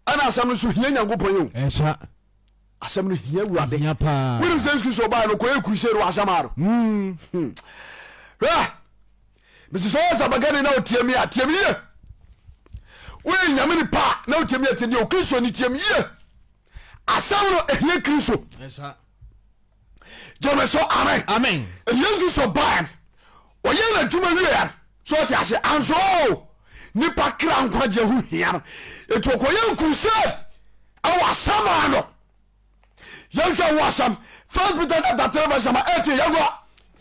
ana asɛm no so hia nyankopɔn yo ɛsa asɛm no hia Awurade hia paa wonim sɛ nsuku so ba no kɔyɛ crusade wɔ asɛm aro mesi so wɔ sabagane na otiam yɛ atiam yɛ woyɛ nyame ni pa na otiam yɛ tiam yɛ okristo ni tiam yɛ asɛm no ehia kristo ɛsa gyeme so amen yesu so ban ɔyɛ na adwuma wie so ɔte ase anso nipa kra nkwagye ho hia no etu ɔkɔyɛ crusade ɛwɔ asɛm ano yɛhwɛ wɔ asɛm 1 Peter chapter 3 verse 18 yɛgɔ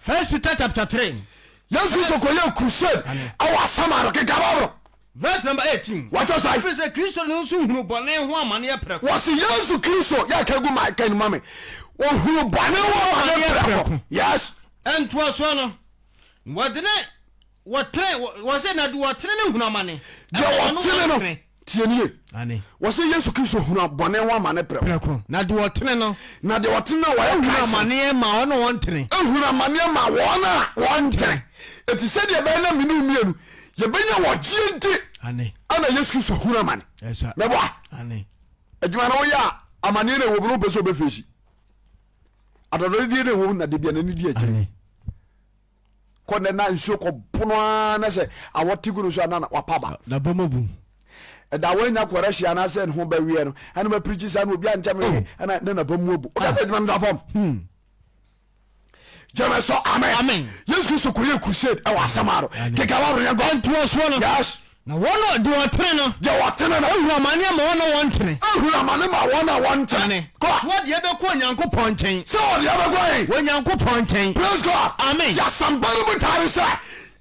1 Peter chapter 3 yesu so kɔyɛ crusade ɛwɔ asɛm ano kekababro verse number 18 watch us if say Kristo no so hunu bɔne ho amane yɛprɛ wɔse yesu kristo yɛ ka gu ma ka ni mame ohunu bɔne ho amane yɛprɛ yes ɛntoa so no wɔde ne wɔse na de wɔtene ne hunu amane deɛ wɔtene no tienie ane wɔse yesu kristo hunu bɔne ho amane prɛ na de wɔtene no na de wɔtene no wɔyɛ hunu amane ma ɔno wɔntene ehunu amane ma wɔn a wɔntene eti sɛdeɛ bɛyɛ na minu mienu yɛbɛnya wɔgye nti ana yesu kristo hunu amane mɛboa adwuma no woyɛ a amane na ɛwɔ mu no wopɛ sɛ wobɛfɛsi adɔdɔre die na ɛwɔ mu na de bia n'ani di akyire kɔnɛ na nsuo kɔpono na sɛ awɔte gu no so ana wapaba na bɛma bu ɛda wɔanya kɔrɛ hyia anaasɛ ne ho bɛwie no ɛna mapirikyi saa na obi ankyɛme ɛna ne na bɛmu abu wodasɛ adwuma no da fam gyeme so amen yesu kristo kɔyɛ crusade ɛwɔ asɛm aro kekawawreyɛ gɔntoɔ soɔ no yes na wɔn de wɔtene no deɛ wɔtene no ehunu amane ma wɔn wɔntene ehunu amane ma wɔn a wɔntene kɔ deɛ bɛkɔ Onyankopɔn nkyɛn sɛ wɔde abɛkɔ yɛn Onyankopɔn nkyɛn praise God amen yɛasɛmpa no mu tare sɛ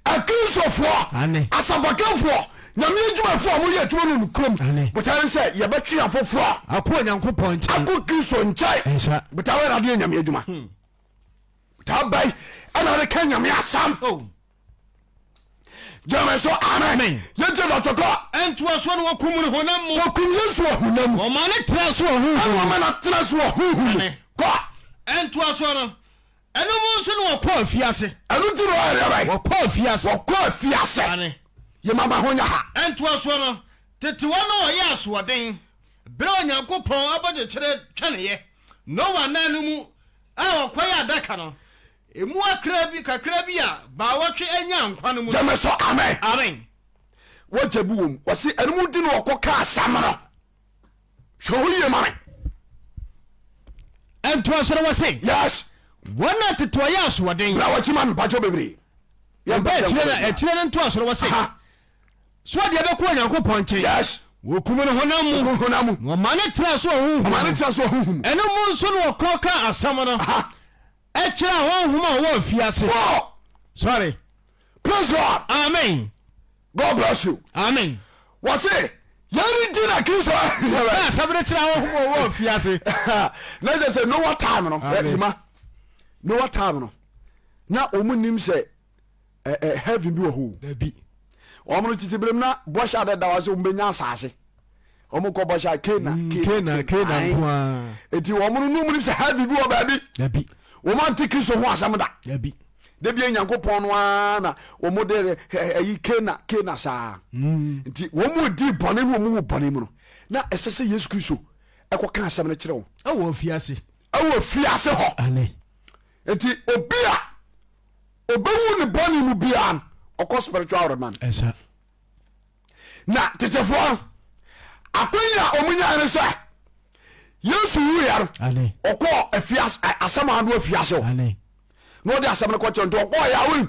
akristofoɔ asabakafoɔ nyame adwumafoɔ a moyɛ adwuma no nokurom botare sɛ yɛbɛtwe afoforɔ akɔ Onyankopɔn nkyɛn akɔ kristo nkyɛn botare na adeɛ nyame adwuma botare bai ɛna de ka nyame asam gyeme so amen yɛnti dɔtɔkɔ ɛntoa so no wɔkum no honam mu wɔkum yesu ɔhonam mu ɔma ne tena so ɔhohom ɔma na tena so ɔhohom kɔ ɛntoa so no ɛno mu nso no wɔkɔ afiase ɛno nti no ɔyɛ wɔkɔ afiase yɛmama ho nya ha ɛntoa so no tete wɔ no ɔyɛ asoɔden berɛ Onyankopɔn abɔgyekyerɛ twaneyɛ Noa na no mu a wɔkɔyɛ adaka no emu kakra bi a ba wɔtwe anya nkwa no mu gyeme so amen wɔgya bi wom wɔse ɛno mu di no wɔkɔ ka asɛm no hwɛ ho yie ma me ɛntoa so no wɔse yes wɔn a tete ɔyɛ asoɔden bra wɔkyi ma mepakyɛw bebree ɛkyerɛ no ntoa so no wɔse so deɛ bɛkɔ Onyankopɔn nkyɛn yes wɔkum no honam mu ɔma ne tena so ɔhohom ɛno mu nso no wɔkɔ ka asɛm no ɛkyerɛ a honhom a wɔwɔ afiase sorry praise God amen God bless you amen wɔse yɛne di na kristo asɛm no kyerɛ a honhom a wɔwɔ afiase na kyɛ sɛ Noah time no ima Noah time no na ɔmu nim sɛ heaven bi ho dabi omo titibrem na bosha da dawa so mbenya asase omo ko bosha kena kwa eti omo no num se heaven bi wo baabi dabi wo man tikristo ho asam da dabi de bi Nyankopon no na omo de ayi kena sa nti wo mu di bone mu mu bone mu no na esese Yesu Kristo ekoka asam no kire wo awo fiase ho ane enti obewu ne bone mu bia okọ spiritual man esa na tetefo akonya omunya ne sa Yesu wu yaro ane okọ afiase asam ado afiase ho ane no de asam no ko chonto okọ ya wu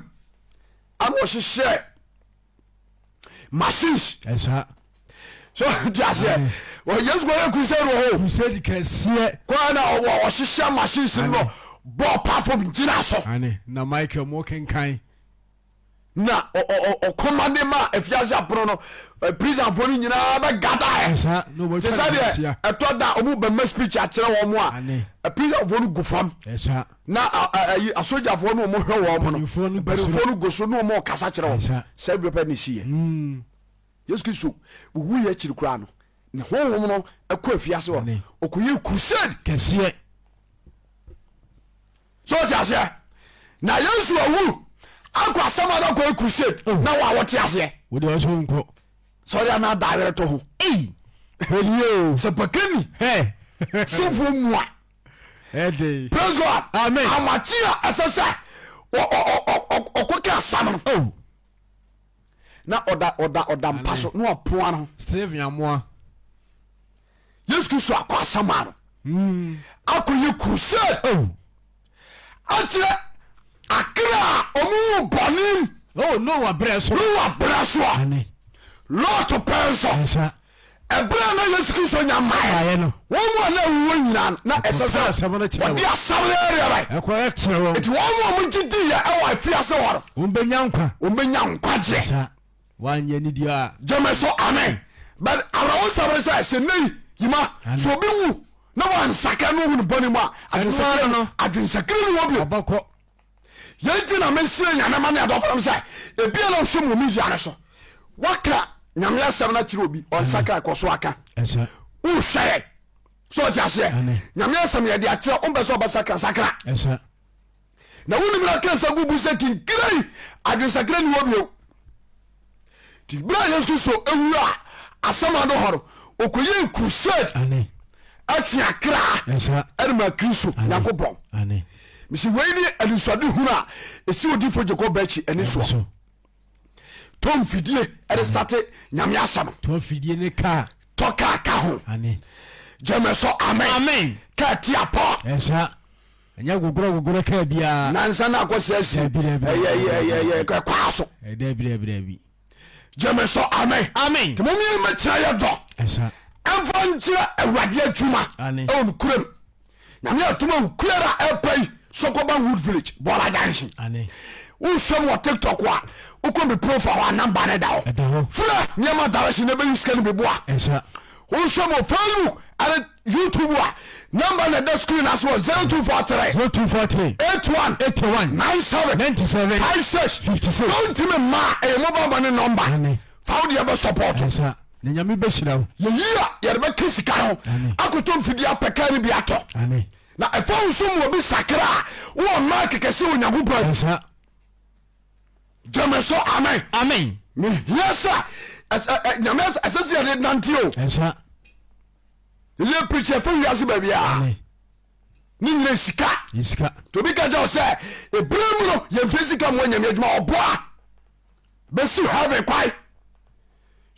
anu ohihye machines esa so just well Yesu go crusade ho crusade kase ko na ohihye machines no bo platform jina so ane na Michael mo kenkan na o commande ma afiase apono no prison for ni nyina ba gada esa no bo tesa de eto da omu be ma speech a kire wo mo a prison for no go fam esa na a soldier for no mo hwe wo mo no bari for no go so no mo kasa kire wo say be pa ni sie Yesu Kristo wu ye kire kura no ne honhom no akọ afiase wo okoye crusade kase so jase na Yesu awu akwa samada ko crusade na wa wote ase wo de so nko sorry na daare to ho yo se pakani so fu moi ede praise God amen amachia asasa okoka asam na oda mpaso no apoa no Steve Yamoa Yesu Kristo akwa asam akoye crusade ati akra omu bonim no wa breso ane lot of person esa ebra na Yesu Kristo nyamaye no wo mu na wo nyina na esesa odi asam area bai ekwa wo eti wo mu gidi ya e wa fiase woro ombenya nkwa je esa wanye ni dia jemeso amen but arawo sabe se nei yima so bi wu na wan saka no hu boni mu adwensakre no wo bi abako yenti na mesire nyame ma ne adofram sai ebia na ohwe mu media ne so waka nyame asem na kire obi on saka koso aka esa u share so jase nyame asem ye de akire on be so basaka sakra esa na woni mra kan sagu bu sekin kire adwensakre ni wo bi ti bra Yesu so ewura asem ado horo okoye crusade ane ati akra esa erma Kristo Yakobon ane misi weini alusade huna esi odi fo Jacob bachi eni so tom fidie ere start nyame asam tom fidie ne ka to ka ho ane jemeso amen ka ti apa esa anya gogoro ka bia nansa na akosesi ka kwaso debi jemeso amen to momi ma tira ya do esa avantira Awurade adwuma o Nokorem nyame atuma ukura epai Sokoba Wood Village Bola Junction ane wo shom wo TikTok wa wo ko be profile wa number ne da ho fra nyama direction ne be use kan be boa esa wo shom wo Facebook and YouTube wa number ne da screen as well 0243 81 97 56 don't me ma e mobile money number ane found your be support esa ne nyame be shira wo ye yia ye be kisika ho akotom fidi apeka ni bi ato ane na efo nsum wo bi sakra wo ma kekese Onyankopon esa jemeso amen me yesa nyames asese de nantio esa le preacher fo wiase ba bia ni nyina sika to bi ka jo se ebrem no ye fisika mo nyame adwuma oboa be si have kwai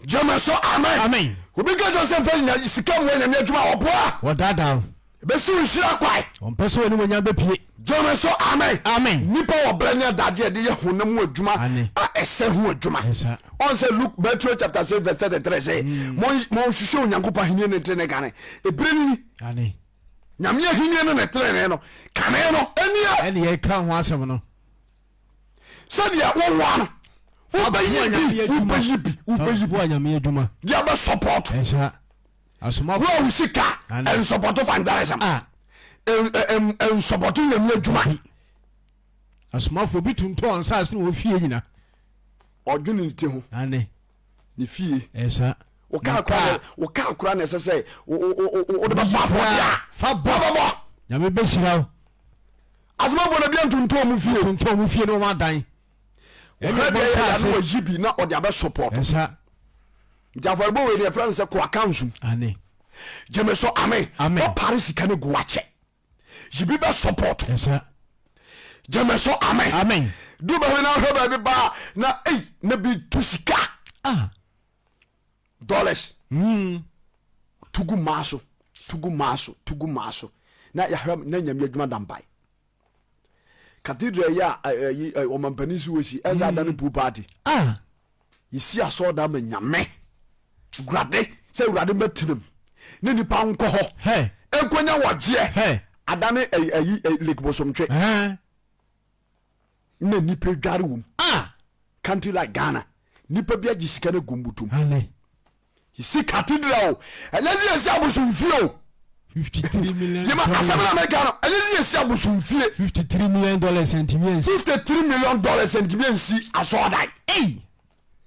jemeso amen obi ka jo se fa nya sika mo nyame adwuma oboa wodada be si nhira kwai on person ni mo nya be pie jemeso amen nipa wo branya daje de ye honam adwuma a ese ho adwuma on say Luke Matthew chapter 6 verse 33 say mon hwehwe Onyankopon henie ne tene gane ebreni ane nyame henie ne tene no kane no eni ye ka ho asem no sadia wo wa no wo ba yibi wo nyame adwuma dia ba support esa asoma wo usika en support of vandalism en support nyame adwuma asomafo bi tuntu ansas no ofie nyina odwene nte ho ane ne fie esa o ka akura na say o de ba fa baba ya me besirawo asomafo na bia tuntu mu fie no ma dan ya no yibi na o de aba support esa Jafar bo we de friend say kwa council ane jeme so amen o paris kan go wache yibi be support esa jeme so amen do ba na ho ba ba na na bi tusika dollars tugu maso na ya na nyam adwuma dambai cathedral ya o mampani su wesi enza da no pool party yisi aso da ma nyame grade se urade metinam ne nipa nko ho enkonya woje adane lake bosomtwe na nipa dware wom country like Ghana nipa bia gisika na gombutum yisi cathedral elezi yesi abusumfio 53 million yema asamna americano elezi yesi abusumfie $53 million sentiment $53 million sentiment asodai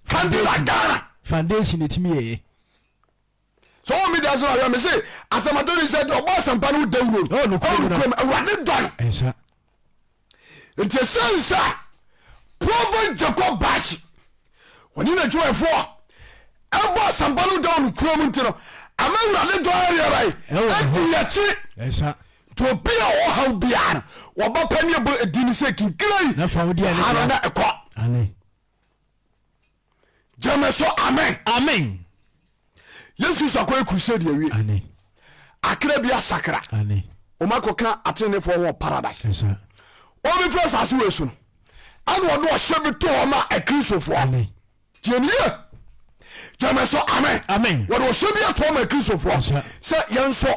country like Ghana foundation etimi so me that's what I say asamadoni said Asɛmpa no Dawuro Nokorem Awurade don esa nti sensa Prophet Jacob Bachi woni na joyfo Asɛmpa no Nokorem ntino ama Awurade don area ati yachi esa to be o how bia wo ba pani ebo edini se kinkrai na faudi ale na ekọ ane jameso amen Yesu sakwa crusade awie ane akra bia sakra ane o makoka atene for one paradise esa o be first as we so no anu odo hye bi to ma akristofo ane tienie jameso amen wo do hye bi to ma akristofo se yenso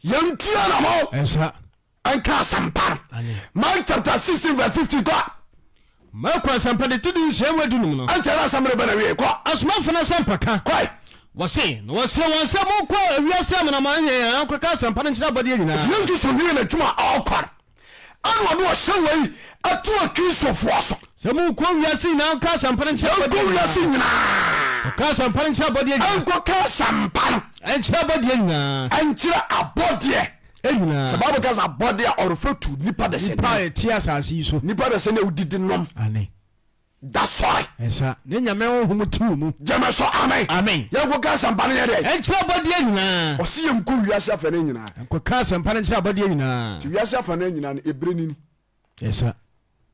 yentia na mo esa anka Asɛmpa Mark chapter 16 verse 50 go makwa Asɛmpa de tudu hwemwadunum no anchara samre bana wie ko asomafo na Asɛmpa ka kai wose no wose wonse mo kwa wiase amana man ye ankwa Asɛmpa no nkyira bode nyina Yesu so wie na tuma akor anu odo hye wei atu akristofo so se mo kwa wiase na ankwa Asɛmpa no nkyira bode ko wiase nyina ka Asɛmpa no nkyira bode nyina anko ka Asɛmpa no nkyira bode nyina ankyira abode nyina sababu ka abode a refer to nipa de se nipa ti asase so nipa de se na udidi nom ane that's why esa ne nyame ohum tumu jameso amen yanko ka Asɛmpa no yede nkyira bode nyina o se yanko wiase afa na nyina anko ka Asɛmpa no nkyira bode nyina ti wiase afa na nyina no ebrenini esa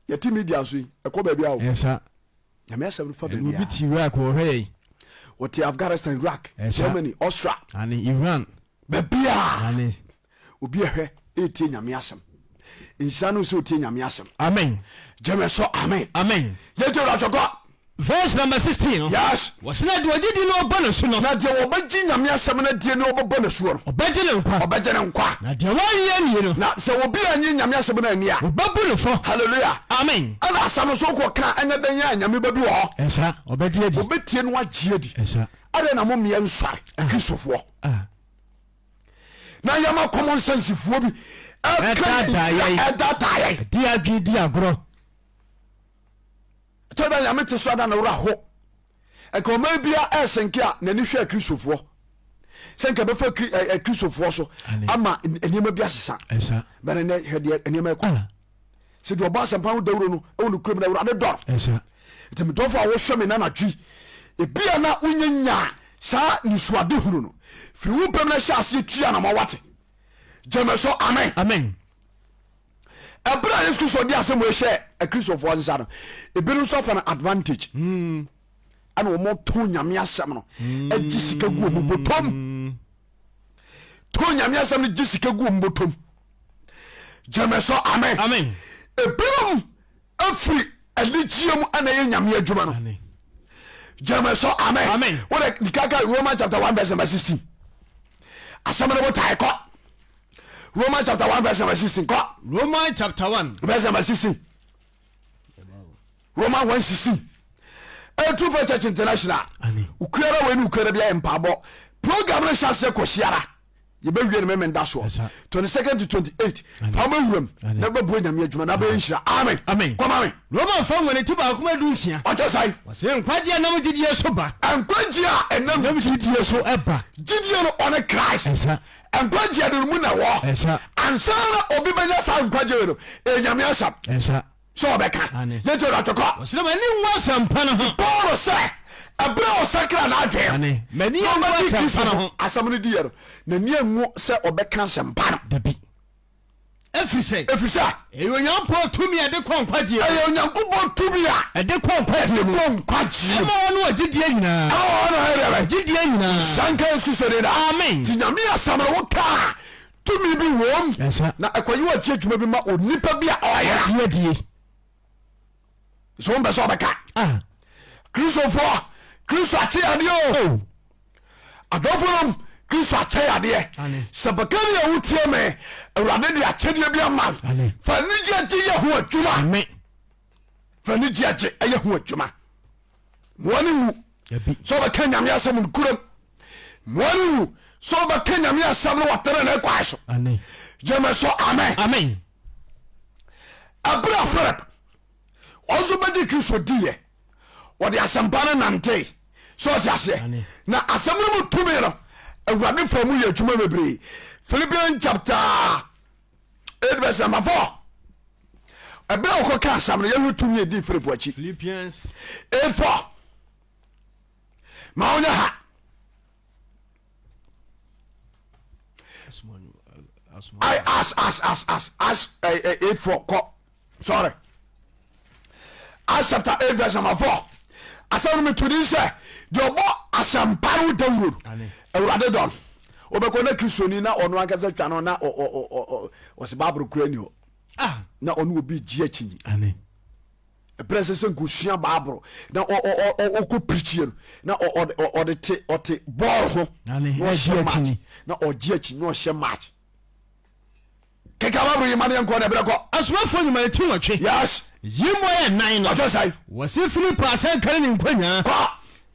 yati media so ekọ ba bia wo esa nyame asem fa ba bia obi ti Iraq wo hwe what Afghanistan Iraq Germany Austria ane Iran ba bia ane obi ehwe etie nyame asem insano so tie nyame asem amen jameso amen yeto la choko verse number 16 no yes wasina de ogidi no oba so no na de obaji nyame asem na die no obobo na so no obaji ne nkwa na de wanye ni no na se obi anyi nyame asem na ania obabu ne fo hallelujah amen ana asam so ko ka anya dan ya nyame babi wo esa obaji edi obetie no agye edi esa ade na mo me nsare akrisofo na yama common sense fuo bi edata dia dia agro to da nyame te so da na wura ho e ko ma bia esenke a na ni hwe akrisofo senke be fa akrisofo so ama enima bia sesa esa bana ne hede enima ko se do ba Asɛmpa no Dawuro no e wonu krem na Awurade dor esa temi do fa wo hwe me na na twi e bia na unyanya sa nisuade huru no fi wo pem na hye ase twa na ma wate jameso amen ebra Yesu so di asem we hye akristofo nsa no ebiru so fa na advantage ana wo to nyame asem no agi sika gu mu botom to nyame asem no gi sika gu mu botom jameso amen ebiru afri aligium ana ye nyame adwuma no jameso amen what the kaka Romans chapter 1 verse 16 asem no botai ko Romans chapter 1 verse 16 ko Romans chapter 1 verse 16 Romans 1:16 True Faith Church International ukura we ni ukura bia empabo program na shase ko shiara ye be wie no me nda so 22nd to 28 fa ma wuram na ba bo nyame adwuma na ba nhira amen come amen Roma fa ngone ti ba kuma dunsia o te sai wase nkwaje anam gidie so ba nkwaje a enam gidie so eba gidie no on Christ nkwaje do mu na wo ansa na obi banya sa nkwaje no enyame asam so obeka ye to da toko wase mani nwa Asɛmpa no ho Paul say abra o sakra na adwe mani nwa Asɛmpa no ho asam no di yero na ni enwo se obeka Asɛmpa no dabi efise Onyankopɔn tumi ade kɔ nkwaje Onyankopɔn tumi a ade kɔ nkwaje ma wono agidie nyina agidie nyina sanka eskuso de da amen ti nyame asam no woka tumi bi wom na akwayi wa tie dwuma bi ma onipa bi a ɔyera die so on be so beka Kristo ache ade o adofo Kristo ache ade se bekani ya wutie me Awurade de ache de bi ama fa ni ji ache ye ho adwuma amen fa ni ji ache ye ho adwuma woni mu so beka nyame asem nkuram woni mu so beka nyame asem no watere na kwa so amen jeme so amen abra Philip ozo bedi Kristo diye wode Asɛmpa no nante so ti ase na asem no mutumi no Awurade fa mu ye adwuma bebre Philippians chapter 8 verse number 4 ebra ko ka asam no ye hutumi edi Philip achi Philippians 8:4 ma onya ha I as 8:4 ko sorry Acts chapter 8 verse number 4 asam no metodi se de obo Asɛmpa no Dawuro Awurade don obeko na Kristoni na ono ankasa twa no na o se babro kura ni ho na ono obi ji achinyi presence ngosua babro na o ko preachie na o de te ball ho na ji achinyi na o ji achinyi o hye match keka babro yimane nko na breko asomafo nyuma ti watwe yes yimo ya nan no sai wase Philip asan kare ni nkwanya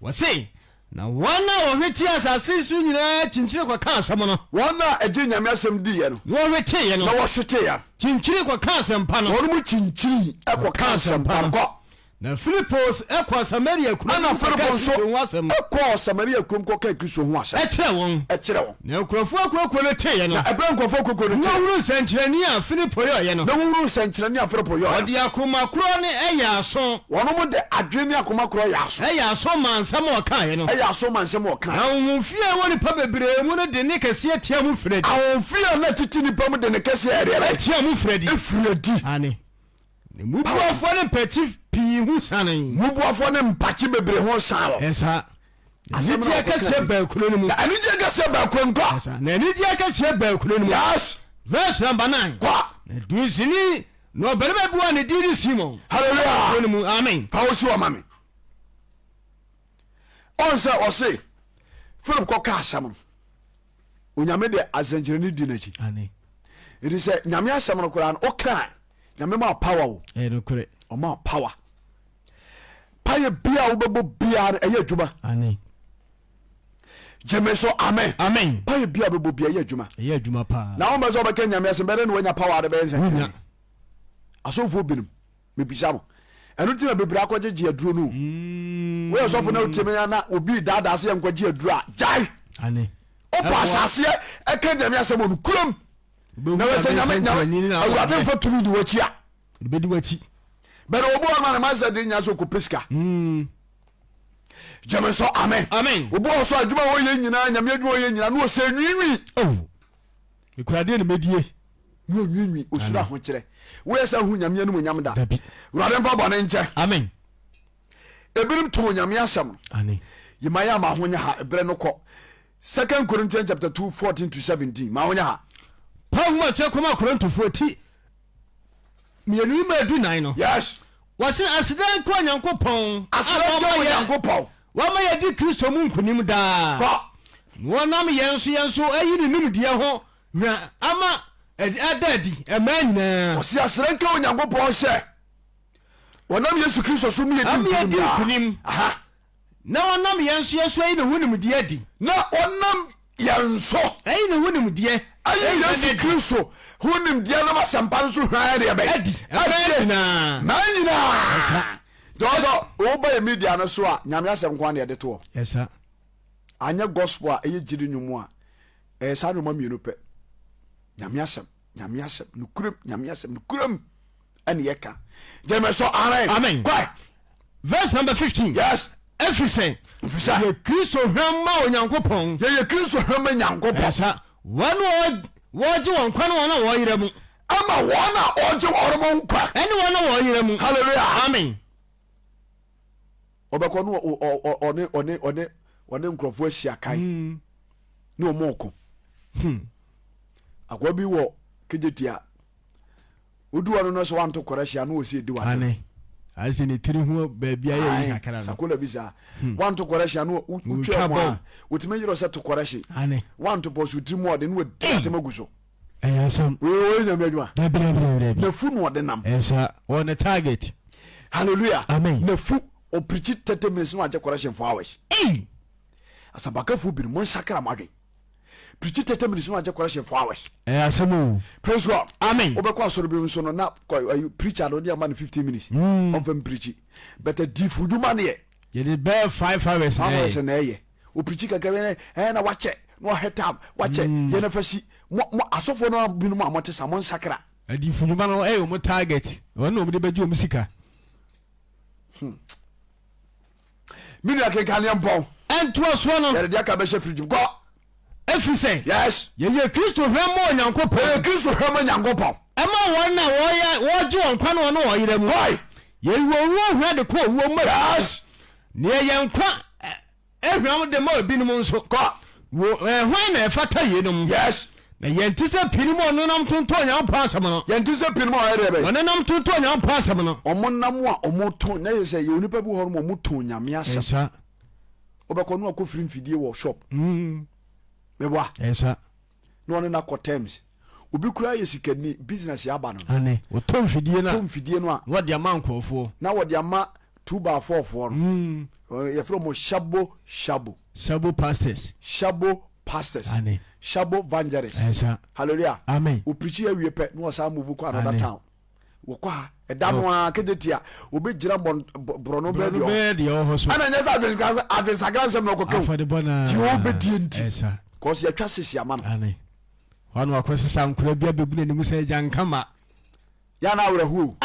wase na wana ohweti asase su nyina chinchire kwa ka asam no wana agi nyame asem di ye no ohweti ye no na wo hwete ya chinchire kwa ka Asɛmpa no wonu mu chinchiri ekwa ka Asɛmpa no na Philipos ekwa Samaria kuro na Philipos ekwa Samaria kuro ko ka Kristo ho asem ekire won na okurofo akuro no te ye no na ebra nkofo akuro no te na wuru sankyerani a Philipo ye no na wuru sankyerani a Philipo ye odi akoma kuro ne eya aso wono mu de adwemi akoma kuro ya aso eya aso mansam o ka ye no eya aso mansam o ka na wonfie woni pa bebre mu no de ne kase atia mu fredi awonfie na titi ni pa mu de ne kase atia mu fredi ane ne mubuafo ne peti pii hu sanen mubuafo ne mpachi bebre ho san esa asem na kase ba kuno no mu na ani je kase ba kuno ko esa na ani je kase ba kuno no mu yes verse number 9 kwa na dusini no berebe bua ne didi Simon hallelujah kuno mu amen fa wo si o mame on say Philip ko ka asem onyame de azanjirani di na ji ane it is nyame asem no kura no ka nyame ma power o no kure o ma power paye bia wo bebo bia eye adwuma ane jeme so amen paye bia bebo bia eye adwuma pa na wo mezo be ka nyame asem bere no nya power de be nse asofo binum me bisa mo enu ti na bebra akwaje aduro no wo asofo na utime na obi dada se yankwaje aduro a jai ane o pa asase e ka nyame asem no kurom na we se nyame Awurade mfa tumi di wachi a bedi wachi bere obo ma na masa de nya so ko peska jame so amen obo so adwuma wo ye nyina nyame adwuma wo ye nyina no se nwinwi ikurade ne medie no nwinwi osura ho kire wo yesa hu nyame no nyam da Awurade mfa bone nche amen ebirim to nyame asem yimaya ma ho nya ha bere no ko 2 Corinthians chapter 2 14 to 17 ma ho nya ha Paul twa koma Korintofo ti mienu ma du nan no yes wase asedan ko Nyankopɔn Nyankopɔn wa ma ye di Kristo mu nkunim da ko wonam yenso ayi ni numdie ho na ama adadi emanyina wase asedan ko Nyankopɔn hye wonam Yesu Kristo so mu ye di nkunim aha na wonam yenso ayi ni hunumdie di na wonam yɛnso ɛyi na wonim deɛ ɛyɛ Yesu Kristo wonim deɛ na Asɛmpa nso hwan deɛ bɛyɛ adi na nyinaa dɔɔso woba yɛ media no so a Nyame asɛm kwan na yɛde to ɛsa anyɛ gospel a ɛyɛ gyiri nnwom a ɛyɛ saa nnwoma mmienu pɛ Nyame asɛm Nokorem Nyame asɛm Nokorem ɛne yɛka gyeme so amen kwae verse number 15 yes ɛfiri sɛ yɛ Kristo hwɛ ma Onyankopɔn yɛ Kristo hwɛ ma Nyankopɔn ɛsa wɔn wɔgye wɔn nkwa ne wɔn a wɔyera mu ama wɔn a ɔgye wɔn nkwa ɛne wɔn a wɔyera mu hallelujah amen ɔbɛkɔ no ɔne nkurɔfoɔ ahyia kan ne ɔmo ɔko akwa bi wɔ kejetia odu ɔno no so wanto kɔrɛhyia no wɔsi edi wa asi ne tiri ho baabi ayɛ yi kakra no sakola bi sa wanto kɔrɛhyia no utwa mo a otime yiro sɛ to kɔrɛhye wanto pɔso tiri mu ɔde no wadi atema gu so ɛyɛ asɛm wo nyame adwuma na fu no ɔde nam ɛsa on the target hallelujah amen na fu o preach 30 minutes no agye correction for hours asabaka fu bi mo nsakra madwe preach 30 minutes no agye correction for hours asɛm praise God amen obekɔ asɔre bi nso no na preacher no dia man 15 minutes on fam preach but a deep uduma ne ye dey bear 5 hours na ye o preach kakra na wache no hetam wache ye na fashi mo asofo no binu mo amote sa mo nsakra adi funuma no mo target won no mo de beji o musika mini akeka ne mpon ento so no ye de aka be fridge go every say yes ye Kristo hwɛ ma Onyankopɔn Kristo hwɛ ma Nyankopɔn ɛma wɔn na wɔgye wɔn kwa no wɔn wɔyera mu why ye wo hwɛ de ko wo ma yes ne ye nkwa ehwam de ma obinom nso kɔ wo hwan na ɛfata ye nom yes na yɛnti sɛ pinim ɔno nam tonto Onyankopɔn asɛm no yɛnti sɛ pinim ɔyɛ bɛ ɔno nam tonto Onyankopɔn asɛm no ɔmo nam a ɔmo ton na yɛ sɛ yɛ onipa bi hɔ no ɔmo ton Nyame asɛm ɛsa obɛkɔ no akɔ firi mfidie wɔ shop meboa ɛsa na ɔne na kɔ terms obi kura yɛ sikani business ya aba no ane ɔtɔ mfidie no a wɔde ama nkɔfoɔ na wɔde ama 2x4 foɔ no yɛfrɛ mo shabo pastors ane shabo evangelists ɛsa hallelujah amen o preach awie pɛ no sa move kɔ another town wokɔ a ɛda no a kejetia obi gira brono bɛdi ɔ so ana nyɛ sɛ adwensakra nsɛm na ɔkɔkɛ ti wo bɛdie nti ɛsa cause yɛtwa sisi ama no ane ɔno akɔsesa nkora bia bɛgu n'anim sɛ agya nkama ya na awerɛhuo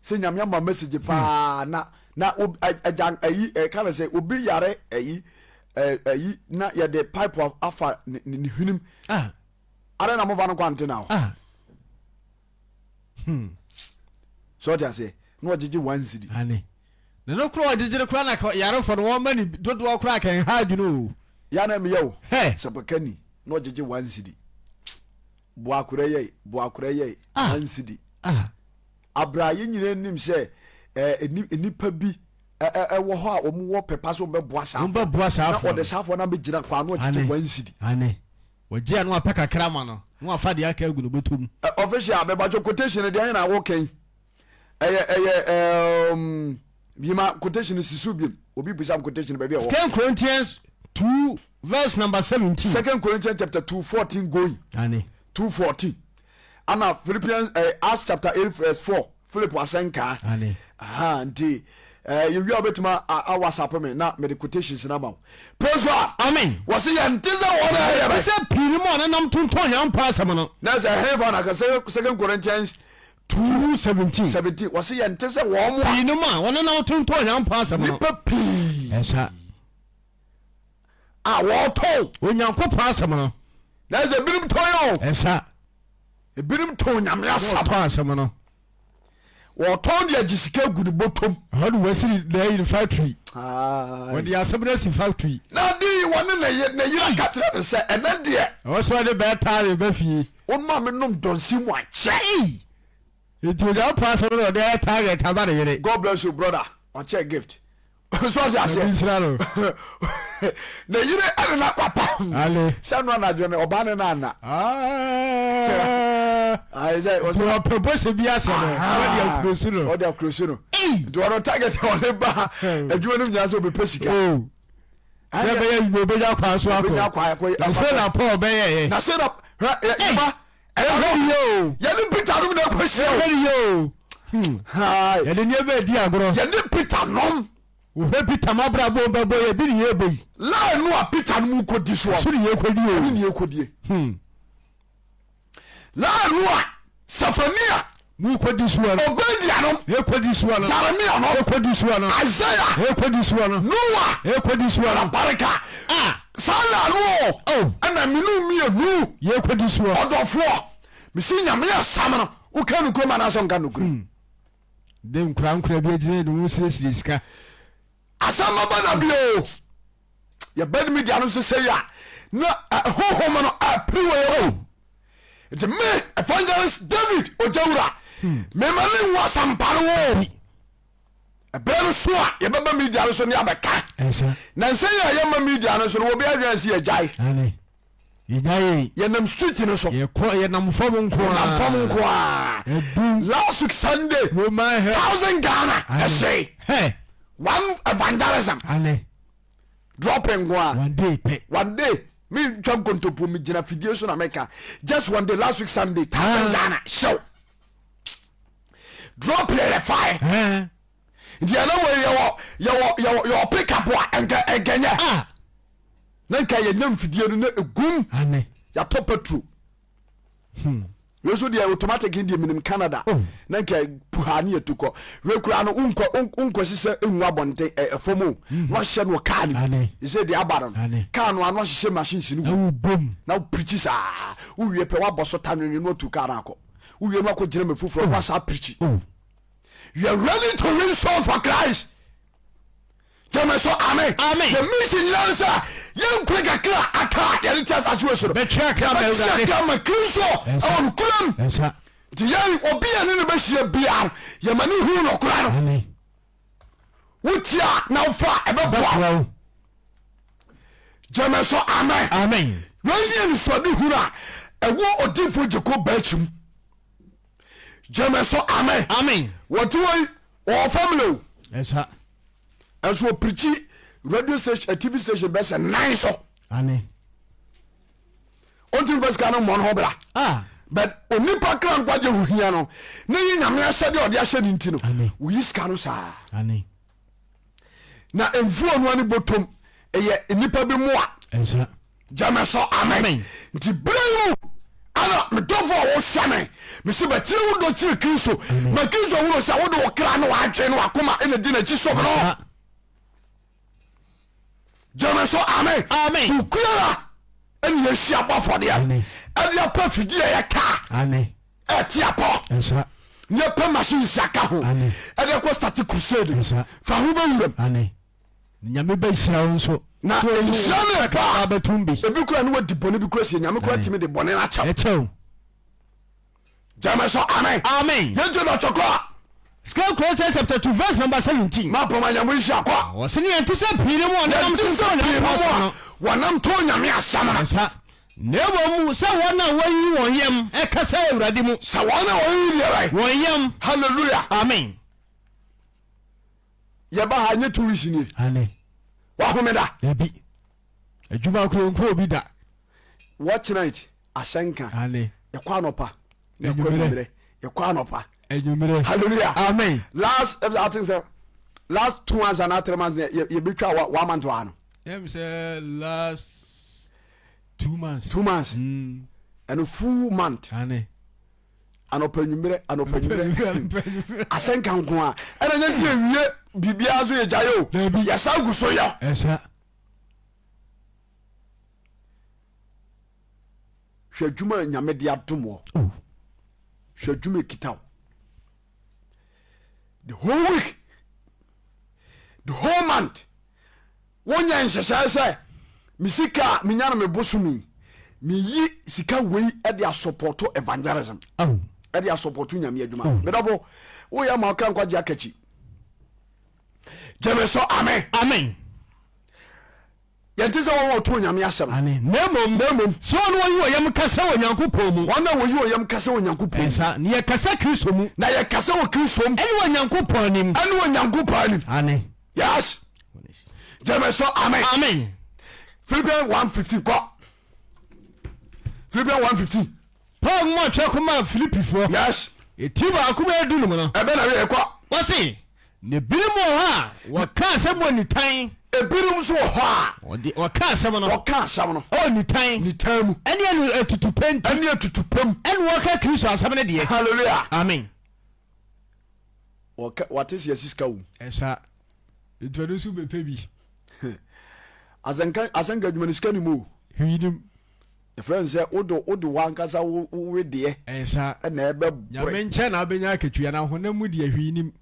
sɛ nyame ama message paa na agya ayi ɛka sɛ obi yare ayi na yɛde pipe afa ne hwenem ara na mova no kwante na so ɔte ase na ɔgyegye 1 cedi ane na no kora ɔgyegyere kora na yarefo no wɔma ne dodoɔ kora kan ha adwene o ya na meyɛ o sɛ bɛkani na ɔgyegye 1 cedi boakora yɛ 1 cedi abra yɛ nyina nim sɛ nipa bi ɛwɔ hɔ a ɔmo wɔ pepa so bɛboa saa na ɔde saafo na bɛgyina kwa no ɔgyegye 1 cedi ane wɔgye a no apɛ kakra ma no na wafa deɛ aka agu no bɛtom official bɛbakyɛ quotation deɛ na wɔkɛn ɛyɛ bima quotation sisu bim obi bisa quotation baabi a wɔ 2 Corinthians 2 verse number 17 2 Corinthians chapter 2:14 going ane 2:14 ana Philippians Acts chapter 8 verse 4 Philip wasenka ane nti you will be to my WhatsApp me na me the quotations na ba praise God amen was ye nteze wona ya say piri mo na nam tonton ya mpa asem no na say heaven na 2 Corinthians 2:17 was ye nteze wo mo piri mo wona nam tonton ya mpa asem no nipa pi esa wo to Onyankopɔn asem no na say binim to yo esa binim to nyame asem no wɔtɔn de agisika gu ne bɔtɔm hɔde wasiri na yi factory wɔde asɛm na si factory na di wɔne na yira ka kyerɛ no sɛ ɛnɛ deɛ wɔso de bɛtaare bɛfie wonma me nom dɔnsi mu akyɛ enti ɔgya pa asɛm no ɔde target aba ne yere God bless you brother ɔkyɛ gift so ɔsɛ asɛ na yere ɛne na kwapa sɛ no anadwo ne ɔba ne no ana ɔsɛ proposal bi asɛ no ɔde akurosu no nti ɔno target ɔne ba adwuma no nyinaa sɛ ɔbɛpɛ sika se be ye be ja kwa so akọ se na Paul be ye na se na ba ye ni Peter no na kwahia yo hai ye ni be di agoro ye ni Peter nom wo Peter mabra bo be bo ye bi ni ye be la no a Peter no ko di so so ni ye ko di o ni ye ko di la no a Safania mu ko di so no Obedia no ye ko di so no Jeremia no ye ko di so no Isaiah ye ko di so no Noah ye ko di so no baraka sala no ana minu mienu ye ko di so odofo misi nyame asam no wo ka no koma na so nka no kuru de nkura bi agire no wo sire sika asama bana bio ya bad media no se ya na hohom no priwe the me evangelist David Ojawura me mane wa samparo wo ebere so a ye baba media no so ne abeka na nse ya ma media no so no obi adwan se ya jai Ijaye ye nam street no so ye nam fam nko last week Sunday 1,000 Ghana I say one evangelism dropping one day me jam kontopo me gina fidie so na meka just one day last week Sunday 1,000 Ghana show drop your fire dia na wo yo pick up wa enganya nanka ye nyam fidie no na egum ya to petrol we so dia automatic in the minimum Canada nanka puhani etuko we kura no unko sise enwa bonte fomo no hye no car ni say the abaron car no ano hye machine sinu na preach sa uwie pe wa boso tanwe no tu car akọ uwie no akọ gire mefufuro wa sa preach you are ready to win souls for Christ. So amen. The mission answer. Young quick a clear a car. You just as you should be check. I'm a cruiser on Kulam. The young Obian in the Bashir Bian. Yamani who no crown. Which ya now far about German so amen. When you saw the Hura, a war or different to go Belgium. German so amen. What do I or family? Yes, sir. And so preach radio station, a TV station, best and nice. Until first canon one hobla. But only Pakran Quajo Hiano. Nay, I said, or the Ashen Intino. We is Canosa. Now, in 4 bottom, a year in Nipa be more. Jamaso, amen. The blue. Ana me dofo wo hwame me se ba tiri wo do tiri kristo ma kristo wo sa wo do kra no adwe no akoma ene di na chi so no jama so amen tu kura ene ye hia ba for de ene ya pa fidi ya ka ti apo ne pa machine saka ho ene ko start crusade fa ho ba wuram nyame ba hira wo so na enhyane pa abatumbi ebi kura no wadi bone bi kura se nyame kura timi de bone na chaw jama so amen yejo no choko Scale Colossians chapter 2 verse number 17 ma poma nyamo hia kwa wosini antisa pire mu wanam to nyame asama na nebo mu sa wona wayi won yam e kasa Awurade mu sa wona wayi yere won yam hallelujah amen ye ba ha nye tuwishi ni wa homeda ebi adwuma kro nko obi da watch night asenka e kwa nopa ne kwa numere e kwa nopa enyumere hallelujah amen last I think so last 2 months and 3 months ye betwa 1 month ano em say last 2 months and a full month anopenyumere asenka nko a ena nya se wie bibia zo ye jayo ya sagu so yo esa hwadwuma nyame de adomo hwadwuma kitaw the whole week the whole month wonya nhyehye say misika minyana mebosumi mi yi sika wei e de supporto evangelism e de supporto nyame adwuma medofo wo ya ma kan kwaje akachi jemeso amen yɛnti sɛ wɔwɔ to nyame asɛm nemom so no wɔyi wɔ yam kasa wɔ Nyankopɔn mu wɔna wɔyi wɔ yam kasa wɔ Nyankopɔn ɛsa ne yɛkasa Kristo mu na yɛkasa wɔ Kristo mu ɛne wɔ Nyankopɔn nim ɛne wɔ Nyankopɔn nim yes gyeme so amen Philippians 1:15 ko. Philippians 1:15. Paul mo twa kuma Philippi fo. Yes. Etiba akuma edunu mo no. Ebe na we ko. Wasi. Ne birim ha wa ka asem ni tan. Ebirum so ha. Odi wa ka asem no. Wa ka asem no. Oh ni tan. Ni tan mu. Ene anu etutu penti. Ene etutu pam. Ene wa ka Kristo asem ne de. Hallelujah. Amen. What is your sister? Esa. Introduce be pebi. Asanka dwumaniska ni mu. Hwidim. The friend say odo wankasa wo de. Esa. Na ebe ya menche na abenya aketua na honamu de hwinim.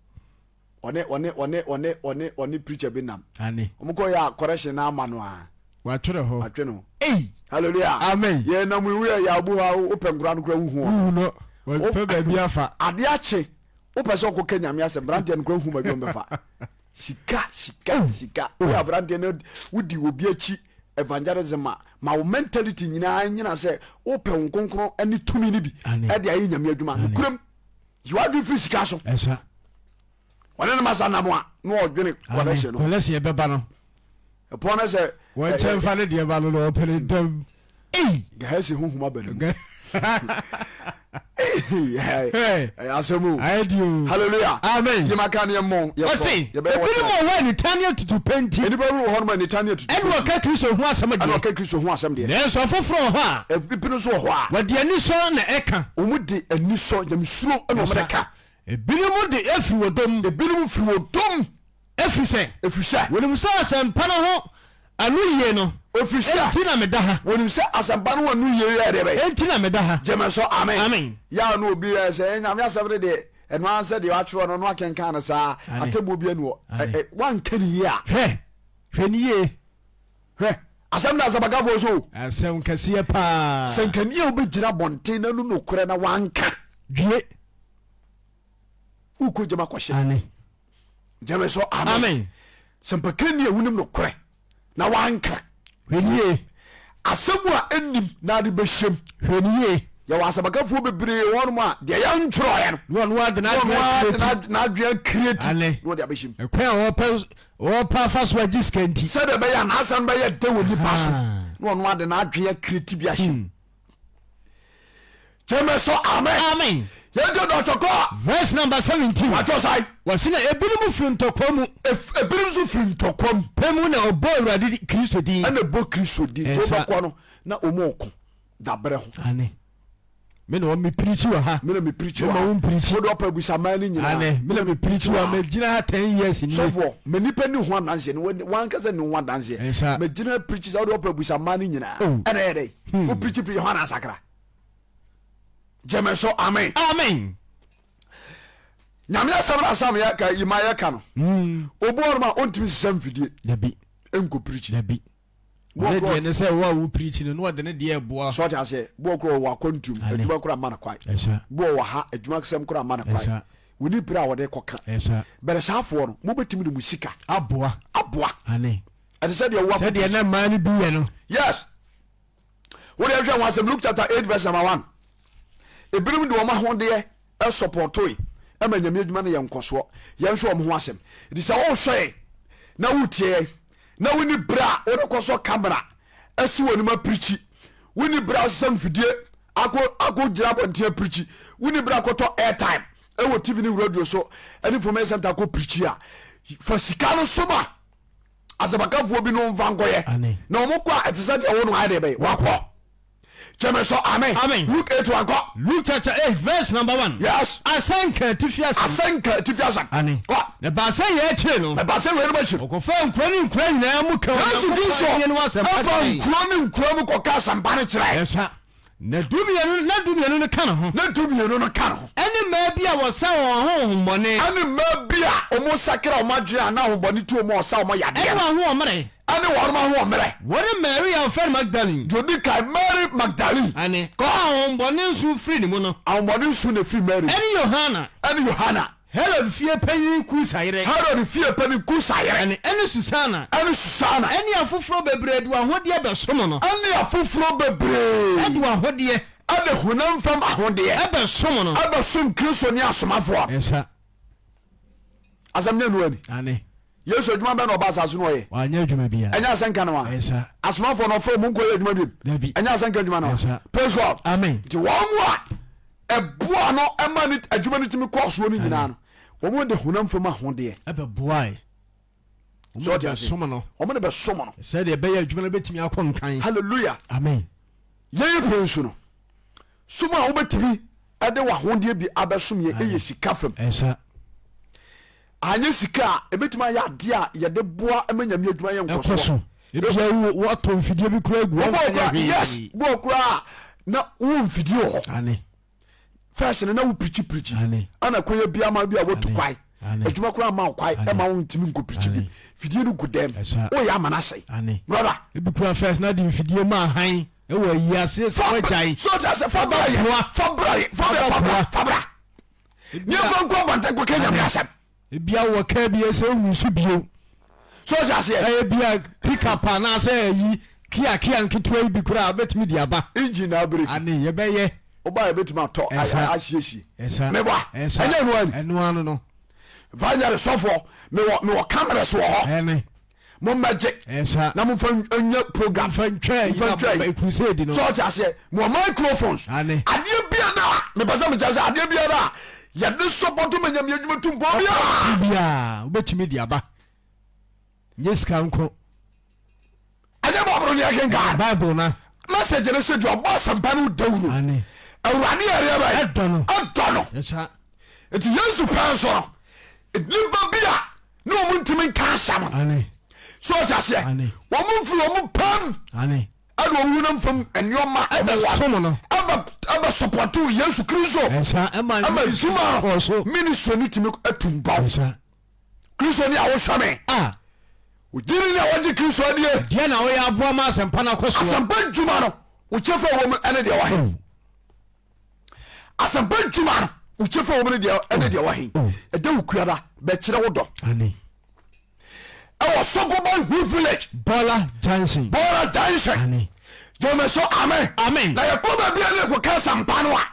One preacher binam. Ani. Omuko ya correction na ama no a. Wa twere ho. Atwe no. Hey. Hallelujah. Amen. Ye na mu wi ya abu ha opengura no kura hu ho. No. Wa fe ba bi afa. Ade ache. Opese ko Kenya me asem brande no kura hu ma bi ombefa. Sika. We abrande no wudi obi achi evangelism ma wo mentality nyina se open nkonkron ani tumi ni bi. E de ayi nyame adwuma. Kuram. You are doing physical so. Esa. Wana na masa na mo a no odwene collection no. Collection e beba no. E pon se wo chen fa ne de ba no no pele dam. Gahasi huhuma banu. Hey, asemu. Adio. Hallelujah. Amen. Ye maka ne mo. Ye be mo wa ni tania tutu penti. Eni ba ru ho no ni tania tutu. Eni wa ka Kristo hu asem de. Eni wa ka Kristo hu asem de. Ne so foforo ho a. Ebipino so ho a. Wa de ani so na eka. Omu de ani so nyamsuro eno omreka. Ebinom de efri wodom. Ebinom fri wodom. Efrise. Wonim so asɛmpa no ho anu yie no. Official. Enti na meda ha. Wonim se asɛmpa no anu yie ya de be. Enti na meda ha. Jeme so amen. Amen. Ya no obi se nyame asɛbre de eno anse de atworo no no akenkan na sa atebo bi anu. Wan kani ya. Hwɛ ni ye. Asɛm da zabagafo so. Asɛm kɛseɛ pa. Sankani obi gira bonten na no nokore na wanka. Dwie. Uko jema kwahye. Amen. Jeme so amen. Amen. Sampakani wunim nokore na wanka. Hwɛniye. Asɛm a enim na de behyem. Hwɛniye. Ya wasabagafo bebre wonmo a de ya ntworo ya no. No de na adua create. No de abehyem. Ekwan o pa fa so agiskanti. Se de be ya na asɛm be ya de woni paso. No de na adua create bi ahyem. Jeme so amen. Amen. Yendo dotoko verse number 17. Wacho sai. Wasina ebinom firi ntokwamu. Ebinom so firi ntokwamu. Pemu na obo Awurade Kristo din. Ana bo Kristo din. Tobako no na omoko da bre ho. Ane. Me no me preach wa ha. Me no me preach wa. Me no preach. Wo do pa busa mani nyina. Ane. Me no me preach wa me gina ha 10 years ni. So for me nipa ni ho adanse no wan ka se ni ho adanse. Me gina preach sa wo do pa busa mani nyina. Ana ere. Wo preach ho na sakra. Jeme so amen. Amen. Nyamya sabra sam ya ka imaya ka no. Obo ma ontimi sesam fidie. Dabi. Enko preach. Dabi. Wo de ne se wo preach no de ne de eboa. So ta se bo kro wa kwantum aduma kro ma na kwai. Bo wa ha aduma ksem kro ma na kwai. Woni bra wo de koka. Bere safo no mo betimi de musika. Aboa. Ane. Ade se de wo se de na man bi ye no. Yes. Wo de hwe wan Luke chapter 8 verse number 1. Ebirum de oma ho de e supportoi e ma nyame adwuma no ye nkoso ye nhwe om ho asem it is all say na wutie na woni bra wo de koso camera esi woni ma preachi woni bra sam fidie ako gira bontia preachi woni bra koto airtime e wo tv ni radio so any information center ko preachi a fasika no soba azabakafo bi no mvangoye na omukọ etisa de wo no ade be wakọ. Jeme so amen. Amen. Luke 8 1. Luke chapter 8 verse number 1. Yes. Asanka tifiasa. Ani. Na ba se ye che no. Na ba se we no ba chi. Okofa nkroni na mu ka. Yesu Kristo. Nkroni mu ko ka asɛmpa ne kyerɛ. Yes ha. Na dumienu no ka ho. Na dumienu no ka ho. Ene ma bia wo sa wo ho hombone. Ene ma bia o mo sakra o madwe na hombone tu o mo sa o mo yade. Ene ho omre. Ane warma ho omre. Wore Mary and Father Magdalene. Jodi kai Mary Magdalene. Ane. Ko hombone nsu free ni mu no. Hombone nsu na free Mary. Ene Yohana. Herod fie panyin kusayire. Ene Susana. Ene afoforo bebre du ahode be somo no. Ene afoforo bebre. Edu ahode. Ade hunam fam ahode. Ebe somo no. Ebe som Kristo ni asomafo. Esa. Azamne no ani. Ane. yesu adwuma bɛ na ɔba asase no ɔyɛ wanyɛ adwuma bia ɛnyɛ asɛnka no wa asomafo no ɔfrɛ mu nkɔyɛ adwuma bi ɛnyɛ asɛnka adwuma no wa praise God amen nti wɔn mu a ɛboa no ɛma ne adwuma no tumi kɔ soɔ no nyinaa no wɔn de honam fam ahodeɛ ɛbɛboae so ɔde asom no ɔmo de bɛsom no sɛdeɛ ɛbɛyɛ adwuma no bɛtumi akɔ nkan hallelujah amen yɛyɛ pɛ nso no som a wobɛtumi ɛde w'ahodeɛ bi abɛsom yɛ ɛyɛ sika fam ɛsa anyɛ sika a ɛbɛtumi ayɛ adeɛ a yɛde boa ɛma nyame adwuma yɛ nkɔ so ebia wɔtɔ mfidie bi kora agu yes bo kora na wo mfidie wɔ hɔ ane first na wo pirikyi ana kɔyɛ bia ma bi a wotu kwai adwuma kora ma kwai ɛma wo ntimi nkɔ pirikyi bi fidie no gu dɛm woyɛ ama no asɛe brother ebi kora first na de mfidie ma ahan ɛwɔ ayi ase sɛ wagyae so ta sɛ fa bra nyɛmfa nkɔ banta kɔka nyame asɛm ebia wɔ ka bi sɛ wowu so bio so ta sɛ ɛyɛ bia pickup anaasɛ ayi kia nketewa yi bi kora a wobɛtumi de aba engine na break ane yɛbɛyɛ woba yɛbɛtumi atɔ asiesie meboa ɛnyɛ ɛnoa no vanyare sɔfoɔ mewɔ cameras wɔ hɔ mommɛgye na momfa nya program crusade no so ɔte aseɛ mewɔ microphones adeɛ bia no a mepɛ sɛ mekyɛ sɛ adeɛ bia no a yɛde sɔpɔto ma nyame adwuma to mpɔ bia wobɛtumi de aba nyɛ sika nko ɛnyɛ bɔboro ne yɛkenka bible na message no sɛ deɛ ɔbɔ asɛmpa no Dawuro Awurade yɛreɛ bɛ ɛdɔ no nti yesu pɛ nso no nipa bi a ne ɔmo ntimi nka asɛm no so ɔte aseɛ wɔmo mfiri ɔmo pam ɛde ɔmo honam fam nneɔma ɛbɛ sɔpɔto yesu kristo ama adwuma no ministry no tumi atumbaw kristo ne a wohwɛ me ogyiri ne a wɔgye kristo adeɛ deɛ na woyɛ aboa ma asɛmpa no akɔ soɔ asɛmpa adwuma no wokyɛfa wɔ mu ɛne deɛ wɔhe asɛmpa adwuma no wokyɛfa wɔ mu ɛne deɛ wɔhe ɛda wo kuada bɛkyerɛ wo dɔ ɛwɔ Sogoba village Bola dancing jome so amen na yɛkɔ baabi a ne ɛkɔka asɛmpa no a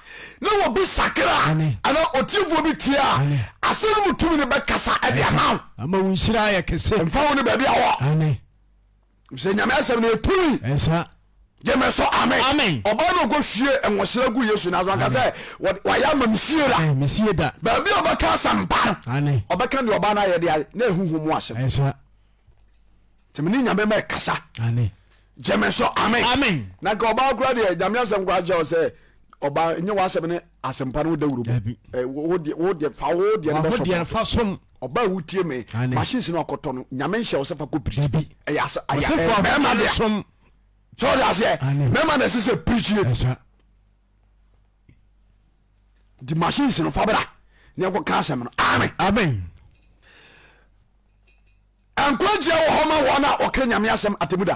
na wɔbi sakra ana ɔtifoɔ bi tie a asɛm mu tumi ne bɛkasa ɛde ama wo nhyira yɛ kɛsɛ mfa wo ne baabi a wɔ sɛ nyame asɛm no ɛtumi jeme so amen ɔba no ɔkɔhwie ɛnwɔsera gu yesu na so anka sɛ wayɛ ama mesie da baabi a ɔbɛka asɛmpa no ɔbɛka deɛ ɔba no ayɛ deɛ na ɛhuhu mu asɛm tìmí nyame mẹ kasa jẹmẹ sọ amen na nka ọba akura deɛ nyame asɛm kura kyerɛ sɛ ɔba nye wa asɛm ne asɛmpa no Dawuro mu wo deɛ fa wo deɛ ne bɛ sɔ ɔba ewu tie mi machines na ɔkɔtɔ no nyame nhyɛ ɔsɛ fa ko pirikyi ɛyɛ asa mɛma deɛ sɔɔ de aseɛ mɛma na ɛsɛ sɛ pirikyi di machines no fa bra ne ɛkɔ ka asɛm no amen ankwagye wɔ hɔ ma wɔn a ɔka nyame asɛm atemuda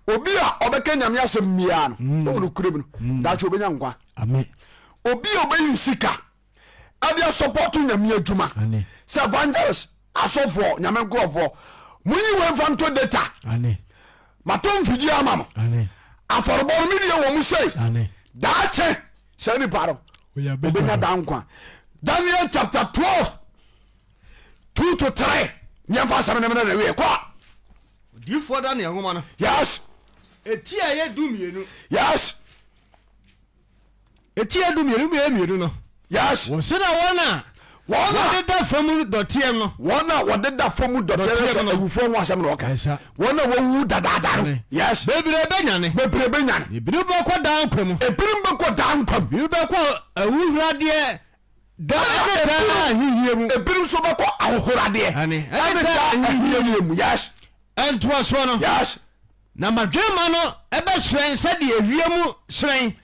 obi a ɔbɛka nyame asɛm mmia no ɔwɔ no kure mu no daakye obɛnya nkwa obi a ɔbɛyi sika ade asɔpɔto nyame adwuma sɛ evangelist asɔfoɔ nyame nkurɔfoɔ monyi wɔ mfa nto data matɔ mfidie ama mo afɔrebɔ no medeɛ wɔ mu sei daakye saa nipa no obɛnya da nkwa Daniel chapter 12 2 to 3 nyɛmfa asɛm ne mena na wie kɔ odiifoɔ da ne ɛhoma no yes ɛti a yɛ dumienu yes ɛti a dumienu no yes wɔse na wɔdeda fam dɔteɛm no wɔn a wɔdeda fam dɔteɛm no awufoɔ ho asɛm na ɔka wɔn a wɔwu dadaada no yes bebree bɛnyane ebinom bɛkɔ daa nkwa mu ebinom bɛkɔ awuhuradeɛ ebinom so bɛkɔ ahohoradeɛ ɛne mu yes ɛntoa soɔ no yes na madwema no ɛbɛhyerɛn sɛdeɛ ewiem hyerɛn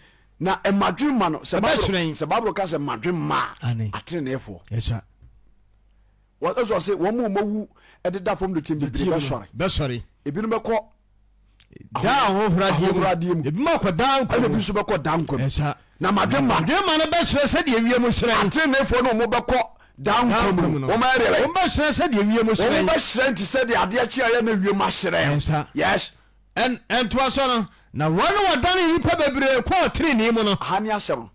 na ɛmadwema no sɛ Bible ka sɛ madwema atenenefoɔ wɔsɔ sɛ wɔn mu mawu ɛdeda fam de tim bebree bɛsɔre ebinom bɛkɔ daa ahohoradeɛ mu ebinom akɔ daa nkwa mu ɛna ebi nso bɛkɔ daa nkwa mu na madwema no bɛhyerɛ sɛdeɛ ewiem hyerɛn atenenefoɔ no wɔn bɛkɔ daa nkwa mu wɔn ayɛ wɔn bɛhyerɛ sɛdeɛ ewiem hyerɛn wɔn bɛhyerɛn ti sɛdeɛ adeɛ kyi ayɛ na ewiem ahyerɛn yes ɛntoa so no na wɔn wɔdane nipa bebree kɔ ɔtiri mu no hani asɛm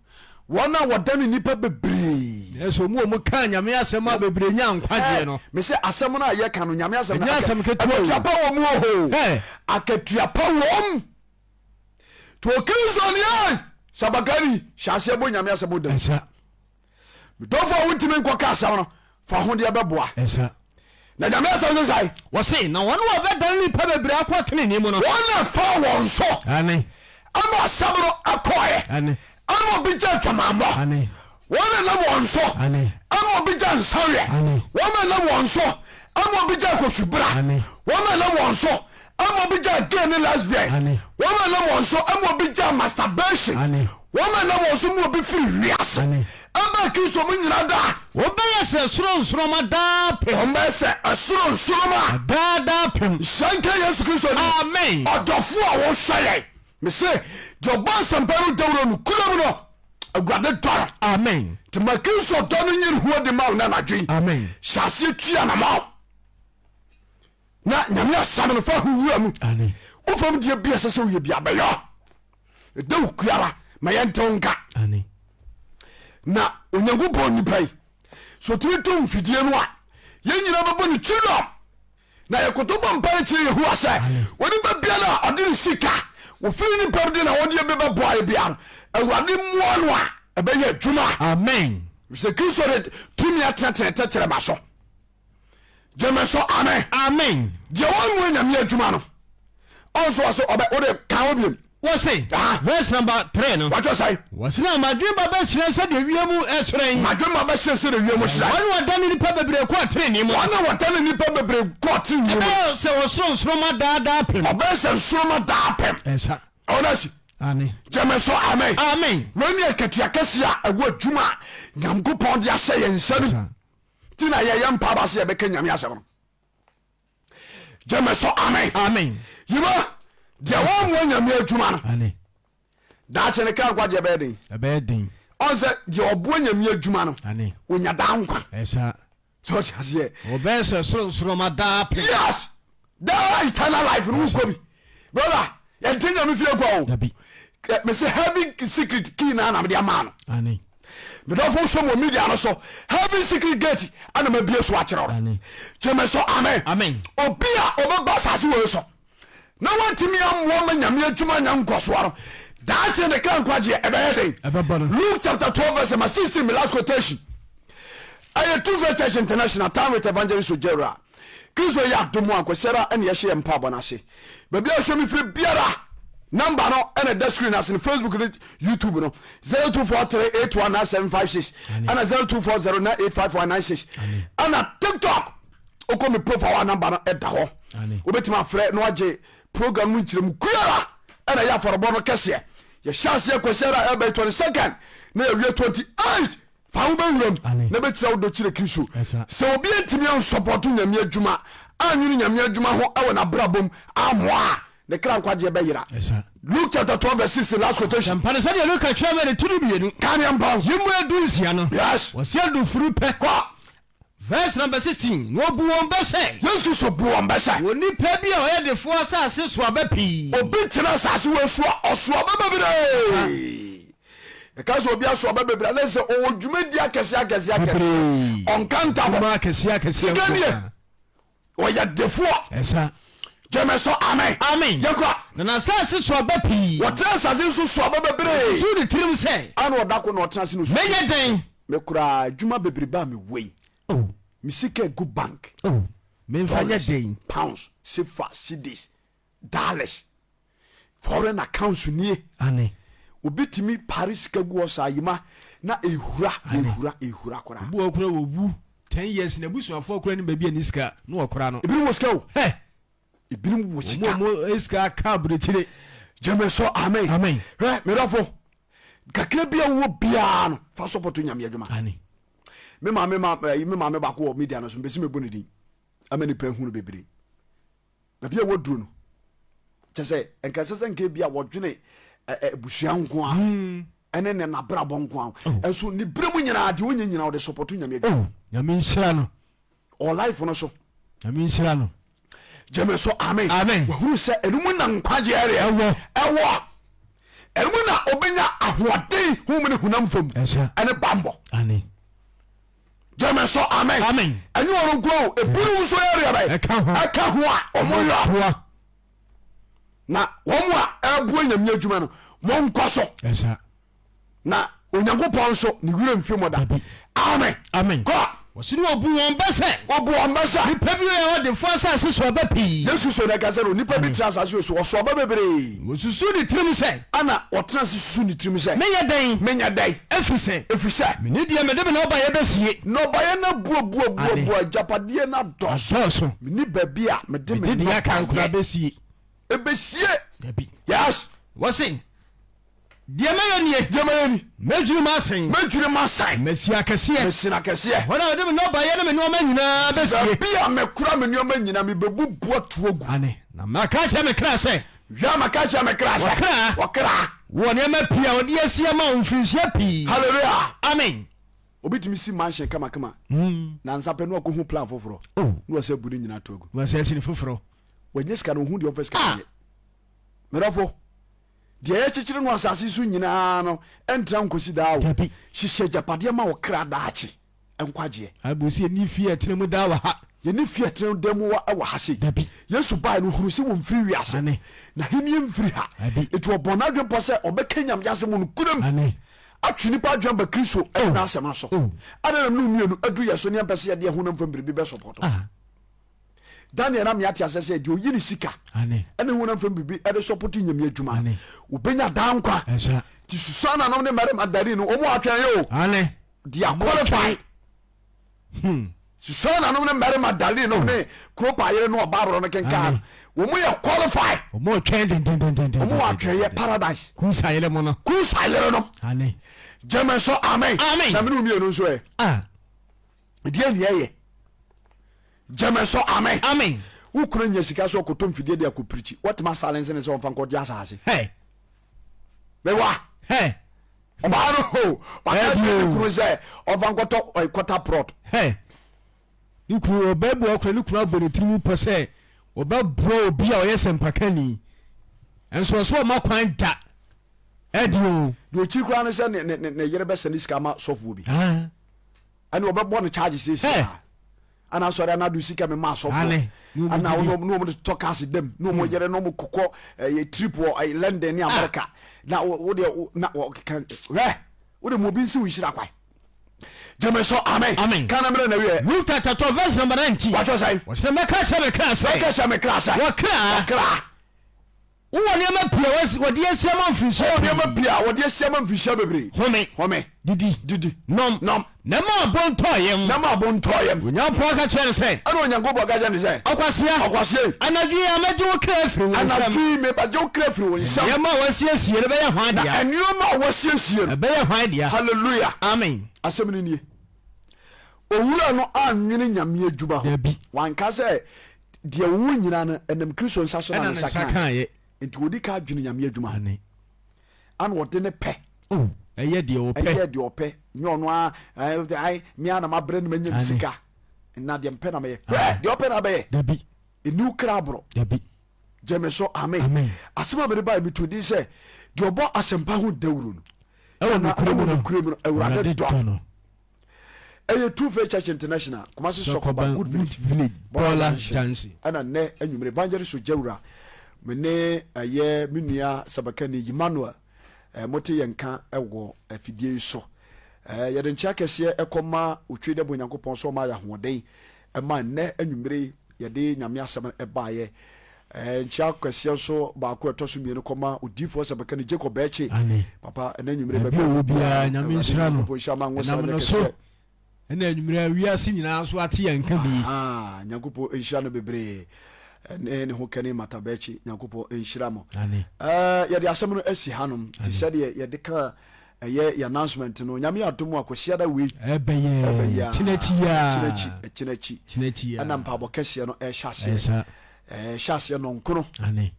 wɔn a wɔdane nipa bebree eso mu ka nyame asɛm a bebre nya nkwagye no me se asɛm no a yɛ ka no nyame asɛm na akatuapa wɔ mu ho akatuapa wɔ to Kristo ni ai sabakari hyase bo nyame asɛm odam me dofo wontimi nkɔka asɛm no fa ho de bɛboa na nyame asɛm sɛ sai wɔ se na wɔn wɔ bɛdan nipa bebre akɔtene ni mu no wɔn fa wɔn so ane ama asɛm no akɔɛ ane ama bi gya twamambɔ ane wɔn na wɔn so ama bi gya nsawɛ wɔn na wɔn so ama bi gya kosubra wɔn na wɔn so ama bi gya gay ne lesbian wɔn na wɔn so ama bi gya masturbation wɔn na wɔn so mu bi firi wiase ama Kristo mu nyina da wɔbɛyɛ sɛ soro nsoroma daa pem wɔbɛyɛ sɛ soro nsoroma daa pem sanka Yesu Kristo ni amen ɔdɔfo a wɔhwɛ me se jɔba Asɛmpa no Dawuro no kulam no Awurade dɔre amen te ma Kristo dɔ no nyiri huo de ma wo na nadwen amen hyase tua na ma na nyame asɛm no fa huwura mu amen wofam deɛ bia sɛ sɛ woyɛ bia bɛyɛ ɛda wo kuara ma yɛntew nka amen na Onyankopɔn nipa yi so tumi to mfidie no a yɛn nyina bɛbɔ ne kyidɔ na yɛkoto bɔ mpa kyerɛ Yehowa sɛ onipa biara a ɔde ne sika wofiri nipa de na wɔde bɛbɛboa yɛ bia no Awurade mmoa no a ɛbɛyɛ adwuma amen sɛ Kristo de tumi atenatena ma so gyeme so amen amen deɛ wɔnwe nyame adwuma no ɔnso wɔ so wode ka wo biom wọ́n sè verse number 3 no. wàá jọ sáyé. wọ́n sinna àmàdùn bàbá sinna sẹ́dẹ̀ wíyẹ́mu ẹ̀sọ́rẹ́ yìí. àmàdùn bàbá sinna sẹ́dẹ̀ wíyẹ́mu ṣíra. wọ́n wà dání nípa bèbèrè kọ́ àtìrì ní mu. wọ́n wà dání nípa bèbèrè kọ́ àtìrì ní mu. ọbẹ̀ sẹ wọ́n sọ nsoroma dáadáa pẹ̀m. ọbẹ̀ sẹ nsoroma dáa pẹ̀m. ẹ̀sà. ọ̀nà ẹ̀sì. ani. jẹ́mi sọ amen. amen. wọ́n ní ẹ̀kẹ́tì akẹ́sì a ẹ̀wọ́ adwuma Nyankopɔn de ahyɛ yɛn nsam. tí na yɛ yɛn mpaaba se yɛbɛka nyame asɛm no. jẹ́mi sọ amen. amen. yìí deɛ wɔn wɔ nyame adwuma no. ani. daakye ne kaa nkwadeɛ bɛyɛ den. ɛbɛyɛ den. ɔn sɛ deɛ ɔboa nyame adwuma no. ani. onya daa nkwa. ɛsà. sɛ ɔte aseɛ. ɔbɛyɛ sɛ soro nsoroma daa pɛm. yes daa eternal life no wukɔ bi brother yɛnte nyame fie kɔ o. dabi. me say heavy secret key na anam de ama no. ani. me dɔfo hwɛ mo media no so heavy secret gate ana ma bie so akyerɛ wo. ani. gyeme so amen. amen. obi a ɔbɛba asase wɔ so na wantumi amoa ma nyame adwuma nya nkɔsoa no daakye ne ka nkwagyeɛ ɛbɛyɛ den. ɛbɛbɔ no. Luke chapter 12 verse 16 me last quotation ɛyɛ Two Faith Church International time with evangelist Ojera Kristo yɛ adomu ankɔsɛra ɛne yɛhyɛ yɛ mpa abɔ no ase baabi a hwɛ me firi biara number no ɛna da screen ase no Facebook ne YouTube no 0243819756 ɛna 0240985196 ɛna TikTok wokɔ me profile wa number no ɛda hɔ wobɛtumi afrɛ na wagye program no nkyerɛ mu kuara ɛna yɛ afɔrebɔ no kɛseɛ yɛhyɛ aseɛ kɔsɛra ɛbɛyɛ 22nd na yɛwie 28 fa wo bɛwuram na bɛkyerɛ wo dɔkyerɛ Kristo sɛ obi antimi ansɔpɔto nyame adwuma anwene nyame adwuma ho ɛwɔ nabrabom amoa a ne kra nkwagyeɛ bɛyera. Luke chapter 12 verse 16 last quotation. mpane sɛdeɛ Luke twɛ mɛ ne turu bienu kaneɛ mpa yimu adu nsia no. yes wɔsi adu furu pɛ. kɔ verse number 16 na ɔbu wɔn bɛsɛ. Yesu Kristo bu wɔn bɛsɛ. onipa bi a ɔyɛ defoɔ asase so aba pii. obi tena asase wɔ soa ɔsoa bɛbɛ ɛka sɛ obi asoa bɛbɛ ne sɛ ɔwɔ dwumadi akɛseɛ ɔnka ntabɔ sikanie ɔyɛ defoɔ ɛsa. gyeme so amen. amen. yɛnkɔ na n'asase so aba pii. wɔtena asase nso soa bɛbɛbree su de tirim sɛ. ana ɔda ko na ɔtena ase no su mɛnyɛ den. mekura adwuma bebrebe a mewei me sika gu bank memfa nyɛ den. pounds sefa cedis dollars foreign accounts nie ane. obi timi pare sika gu ɔsa yima na ehura kora bu okura wo wu 10 years na busuafo okura ni baabi ani sika na okura no ebi mo sika o he ebi mo sika mo sika ka buretire. gyeme so amen amen. he merafo kakra bia wo bia no fa support nyame adwuma ane. me maame ba ko media no so mbesi mebo ne din amani pa hu no bebre na bia wo duro no kyese enka sese nka bia wo dwene busua nko a ene ne na bra bon nko a enso ni bremu nyina de wonya nyina wo de support nyame adwuma nyame nhyira no all life no so nyame nhyira no gyeme so amen amen. wo hu se enum na nkwaje ere ewo enum na obenya ahoɔden hu me ne hunam fam ɛsa. ene bambo ane. Jame so amen. Amen. And you want to grow a blue so area. I can't na wonwa abuo nyam adwuma no mo nkoso. Yes sir. Na onyankopon so ne wura mfie moda. Amen. Amen. Go. Wasini obu won bese. Obu won bese. Nipa bi e de force so ba pi. Yesu so na gase no nipa bi trasa so ba bebre. Wosusu ni trim se. Ana o trans susu ni trim se. Menya den. Efise. Me ni dia me de na oba ye besie. No ba ye na buo japade na doso. Me ni ba bi a me de me dia kan kura besie. Ebesie. Dabi. Yes. Wasin. Dia mayoni. Mejuru masen. Mesia kese. Wana de no ba ye na me no manyina besie. Bia me kura me no manyina me bebu buatu ogu. Ane. Na maka che me kra se. Ya maka che me kra se. Wakra. Wona me pia odi asia ma onfirisia pi. Hallelujah. Amen. Obitimi si mansion kama. Na nsape no ko hu plan foforo. No wase budi nyina to ogu. Wase asini foforo. Wanyeska no hu de office ka. Merafo. De ye chichire no asase su nyina no entra nkosi da wo. Hihye japade ma wo kra daachi. Enkwaje. Abusi ni fie atremu da wa ha. Ye ni fie atremu da mu wa ha se. Yesu bai no huru se wo mfiri wiase. Na henie mfiri ha. Etu obona dwempo se obekanyam yase mu no kuram. Atwini pa dwan ba Kristo na asem no so. Adana no mienu adu yeso ne empese ye de ho na mfam biribi be support. Daniel na miati asese de oyini sika ane hu na mfam bibi e de support nyame adwuma obenya dankwa ti susana no ne mare madari no omo atwan yo ane they are qualified susana no ne mare madari no ne kropa yere no obabro no kenkan wo mo ye qualified omo twen den omo atwan ye paradise kusa yele no ane jeme so amen na me no mi enu so e die ne ye Jame so amen. Who couldn't you see us or could fidel de preach? What my silence and so on from Kodjas? Hey, me wa hey, Obano ho, but you cruise or Van Goto or Quata Prot. Hey, you could obey walk and look rub on 3%. Or bro be our Asɛmpa Kenny. And so more quite that. Edio, do chief crown send Yerebes and this scammer soft will be. And Oba charges is. Ana sorry na do sika me ma sofo ana no talk as them no mo yere no mo kokọ trip or London ni America na wo de na kan wo de mo bi nsi wo hira kwai jeme so amen kana mre na we Luke chapter 12 verse number 19 what was I was the make me class wakra Uwani ama pia wadi asiama mfisha wadi ama pia wadi asiama mfisha bebre home didi nom nama abontoyem unyampo aka chere se ana onyango bo gaja ni se akwasia anadwi amaje wo krafiri wo anadwi me baje wo krafiri wo nsam yema wasiesie ne be ya hwan dia enioma wasiesie ne be ya hwan dia hallelujah amen asemni nie owura no anwene nyame adwuma wanka se de wo nyina no enam Kristo nsa so na sakan enti wodi ka adwene nyame adwuma an wode ne pe eye de ope nyono ai mi ana mabre no manyam sika na de mpe na me de ope na be dabi enu krabro dabi jeme so amen asema be ba mi to di se de obo Asɛmpa ho Dawuro no Nokorem no Awurade do eye Two Faith Church International kuma so Sokoba Good Village Bola Jansi ana ne anwumre evangelist Dawuro mene aye menua Sabakani Emmanuel mote yenka ewo afidie so yede nchia kese ekoma otwede bo Nyankopon so ma ya hoden ma ne anwumre yede nyame asem ebaye nchia kese so ba ko etoso mi ne koma odifo Sabakani Jacob Eche papa na anwumre bebe obia nyame nsira no po shama ngosa ne kese ena anwumre wiase nyina so ate yenka bi Nyankopon nsira no bebre ne ho kane matabechi Nyankopon enhyira mo yede asem no asi hanom ti said yede ka ye announcement no nyame adomu akosia da we ebeye chineci ana mpabo kese no hyase no nkono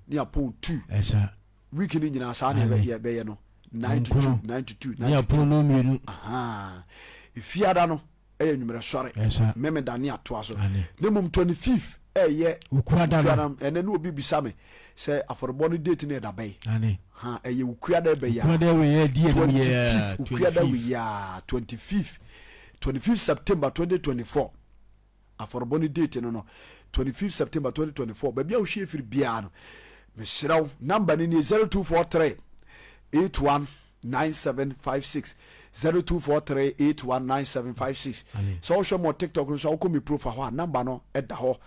ni apo 2 week ni nyina sa na be no 92 ni apo no mienu ifiada no enwumere sore meme dani ato so ne mum 25 eye ukuada ene no obi bisame se aforbo no date ne da bay eye ukuada be ya ukuada we ye die 25 ukuada we ya 25 25 September 2024 afɔrebɔ no date no 25 September 2024 baabi a wohwie firi biara no mesrɛ wo number no ne 0243 819756 0243 819756 sɛ wohwɛ mɔ TikTok no so wokɔ me profile hɔ a number no ɛda hɔ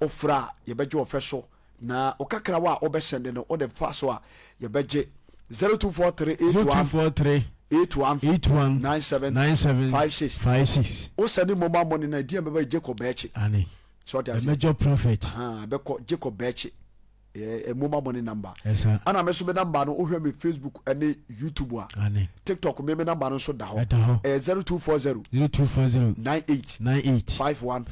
wofrɛ a yɛbɛgye wɔfɛ so na wokakra wo a wobɛsɛnde no wode fa so a yɛbɛgye 0243 819756 wosɛne moma mɔne na ɛdiɛ bɛbɛ Jacob Bɛkye so ɔde ase major prophet bɛkɔ Jacob Bɛkye moma money number ana me so me number no wohwɛ me Facebook ene YouTube a TikTok me number no so da ho 0240 98 51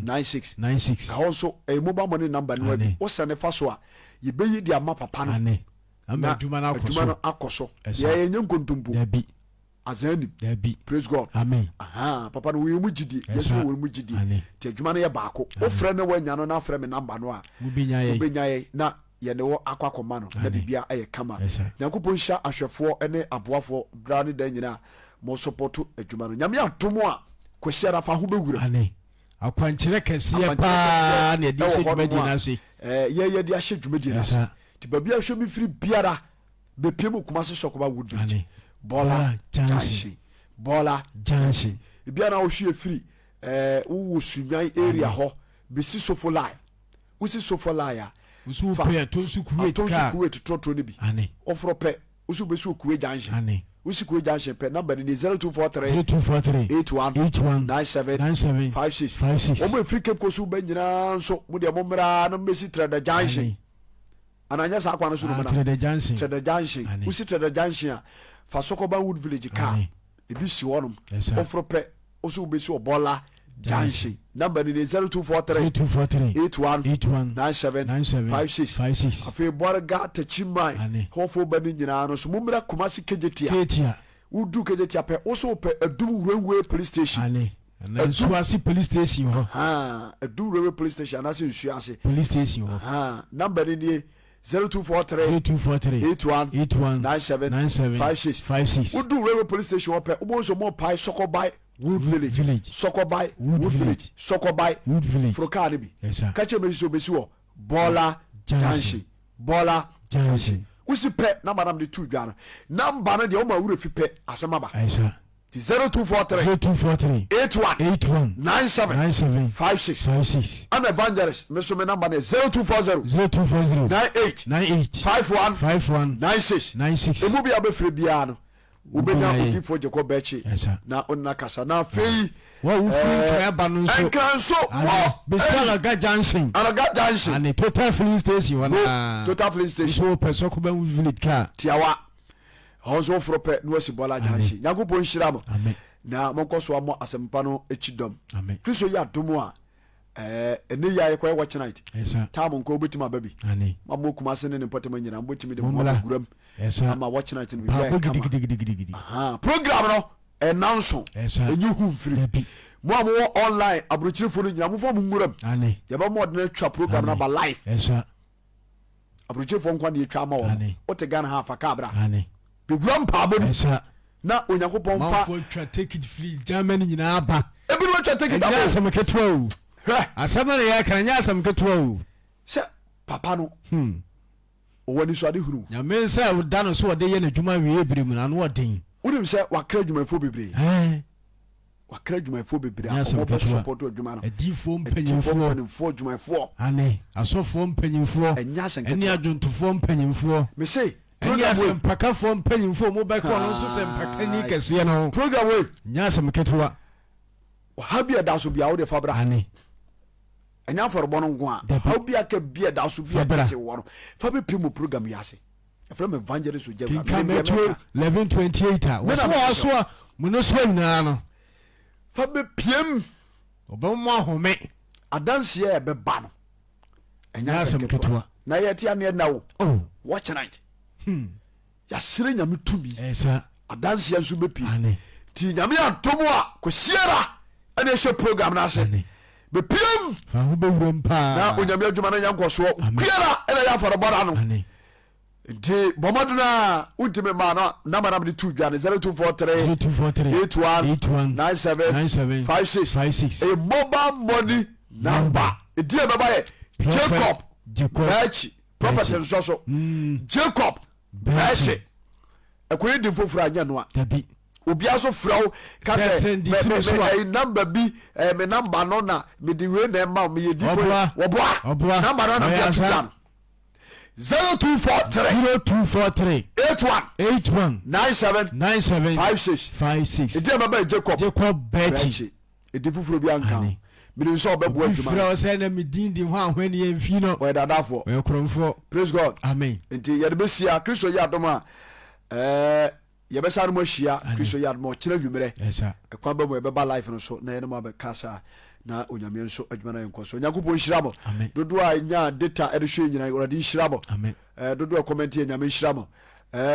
96 ho so mobile money number no bi wo sene fa so a ye beyi di ama papa no ama adwuma no akoso ye enye nkontompo azani praise God amen papa no we mu gidi yesu we mu gidi ti adwuma no ye baako wo frɛ no wanya no na frɛ me number no a ubenya na ye ne wo akwakoma no na bibia eye kama nyankopon hya ahwɛfoɔ ne aboafoɔ bra ne dan nyina mo support adwuma no nyame atomo a kwahia rafa ho bewura akwankyerɛ kɛseɛ pa na yɛde hyɛ dwumadi no ase yɛde ahyɛ dwumadi no ase ti babia hwɛ me firi biara bepiem kuma se sokoba woodvillage Bola Janshi biara wo hwe free wo sunwan area ho besi sofolai wo si sofolai a wo pe tonsu kuwait trotro ne bi ofro pe wo besi kuwait janshi wo si kuwait janshi pe number ni 0243 819756 wo mo free cape ko so ba nyina nso mo de mo mra no besi trade janshi ananya sa kwa no so no na trade janshi wo si trade janshi a fa sokoba wood village car ebi si wonum ofro pe oso besi obola janshi number ni 0243 819756 afi borga tachimai hofo bani nyina no so mumra kumasi kejetia udu kejetia pe oso pe adum railway police station na nsuasi police station ho adum railway police station na se nsuasi police station ho number ni 0243 819756 Udu railway police station ope ubonso mo pai Sokobai Wood Village Sokobai Wood Village Sokobai Wood Village Frokane bi kache me so besi wo Bola Janshi usi pe number nam de tu dwa number na de o ma wure fi pe asema ba 0243 819756 I'm evangelist me so me number 0240 98 5196 ebu bia be free bia no ubenya otifo Jacob Bɛkye na onna kasa na fei wa wo free kraba no so ekranso besala ga junction and total filling station wana total filling station so person ko ba village car tiawa honso frope no si bola janshi yakopon hira mo na monkoso amo asɛmpa no echidom kristo ya domo a ene ya ekwa watch night ta mo nko obetima baby mamo kuma se ne potema nyina mbotimi de mo guram ama watch night no bia program no announce enyu hu free mo amo online abrochirefo no nyina mo fo mo nguram ya ba mo de twa program na ba live abrochirefo nkwa de twa ma wo o te Ghana ha fa kabra beguram pa bodu na onyankopon fa twa take it free Germany nyina ba ebi no twa take it aba asem ketwa o asem na ya kan nya asem ketwa o se papa no o wani so ade huru nya men say wo da no so de ye na dwuma wie ebirim na no den unim se wakra dwumafo bebre wakra dwumafo bebre a mo be support dwuma no edifo mpanyimfo dwumafo asofo mpanyimfo eni adwontofo mpanyimfo me say program Asɛmpa fo mpanyimfo mo ba ko no so Asɛmpa ni kɛse no program we nya asɛm ketwa o habia da so bia wo de fabra enya for bono nko a habia ka bia da so bia tete wo no fa be pimo program yase from evangelist so jeba 1128 wo so mo no so nyina no fa be piem obammo ahome adanse e be ba no enya asɛm ketwa na yeti ane na wo watch night ya sire nyame tumi adanse nso be pie ti nyame atomo a ko siera ane hye program na ase be piem fa ho be wuram pa na onyame adwuma na yankoso kuara ene ya fara bora no nti bɔmmɔdena wontimi ma no nama nam de to dwane 0243 81 97 56 a mobile money number ɛdina bɛba yɛ Jacob Bachi prophet nso so Jacob Bachi ɛkɔyɛ din foforɔ anyɛ no a obia so frɛ wo ka sɛ number bi me number no na mede wei na ɛma meyɛ di wɔboa number no na bia to dwane 0243 81 97 56 ɛdina bɛba yɛ Jacob Bachi ɛdi foforɔ bi anka mede nso ɔbɛboa adwuma no sɛ na medindi ho ahwɛ ne yɛmfi no ɔyɛ dadafoɔ ɔyɛ korɔmfoɔ praise God amen nti yɛde bɛsia kristo yɛ adom a yɛbɛsa no mu ahyia kristo yɛ adom a ɔkyerɛ adwumerɛ ɛkwan bɛ mu yɛbɛba life no so na yɛne mu abɛka saa na onyame nso adwuma no yɛnkɔ so onyankopɔn nhyira mo dodoɔ a ɛnya data ɛde hwɛ nyina Awurade nhyira mo dodoɔ a comment yɛ nyame nhyira mo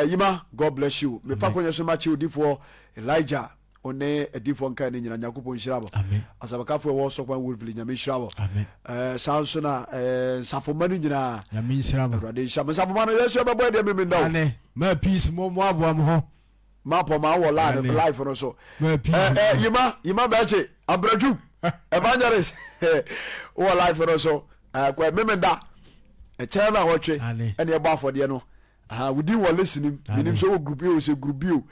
yima God bless you mefa kɔnyɛ so makye odifoɔ Elijah one adifo nka ne nyina nyankopɔn nhyira bo asabakafo ɛwɔ sɔkwan wolfili nyame nhyira bo saa nso na nsafoma no nyinaa nyame nhyira bo Awurade nhyira nsafoma no yesu ɛbɛbɔ deɛ meme ndaw ane ma peace mo aboa mo ho ma pɔ ma wɔ la ne life no so yima bɛkye abradwu evangelist wɔ life no so kwa meme da ɛkyɛn na wɔtwe ɛne ɛbɔ afɔdeɛ no wodi wɔ listening menim so wɔ group A o se group B o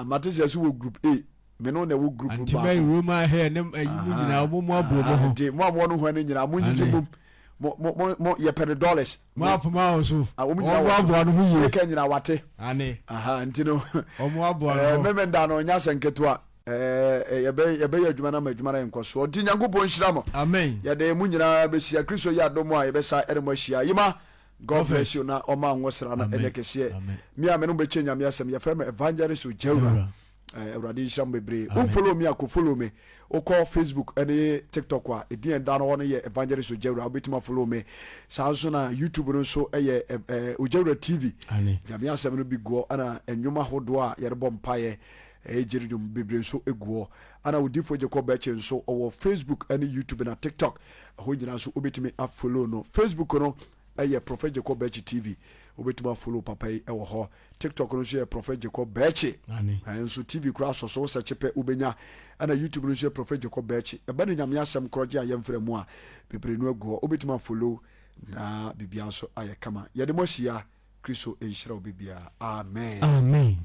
matese so wo group A me no na wo group ba antibai roma he ne ayimu nyina mo abro mo ho de mo amwo no ho ne nyina mo nyije mo ye pere dollars mo apoma o so mo abro no ho ye ka nyina wate ane nti no mo abro no memenda no nya senketo a yɛbɛyɛ adwuma no ma adwuma no yɛnkɔ so ɔnti nyankopɔn nhyira mo amen yɛde mu nyinaa bɛhyia kristo yɛ adom a yɛbɛsa ɛde mo ahyia yima God bless you na oma nwosra na ene kese mi a me no beche nyame asem ye frɛ me evangelist Dawuro Awurade nhyira mo bebre o follow me akɔ follow me o call Facebook ene TikTok a edin da no one ye evangelist Dawuro obetima follow me sanso na YouTube no so ye Dawuro TV nyame asem no bi go ana enwuma hodo a ye rebɔ mpaye ejiridum bebre so eguo ana odifo Jacob Bachi nso o Facebook ene YouTube na TikTok ho nyina so obetimi a follow no Facebook no ɛyɛ Prophet Jacob Bachi TV obetuma follow papa yi ɛwɔ hɔ TikTok no so yɛ Prophet Jacob Bachi nso TV kura so search pɛ ubenya ana YouTube no so yɛ Prophet Jacob Bachi ɛba ne nyame asɛm kroje a yɛmfrɛ mu a bebre no agu obetuma follow na bibia nso ayɛ kama yɛde mo hyia Kristo enhyira obibia amen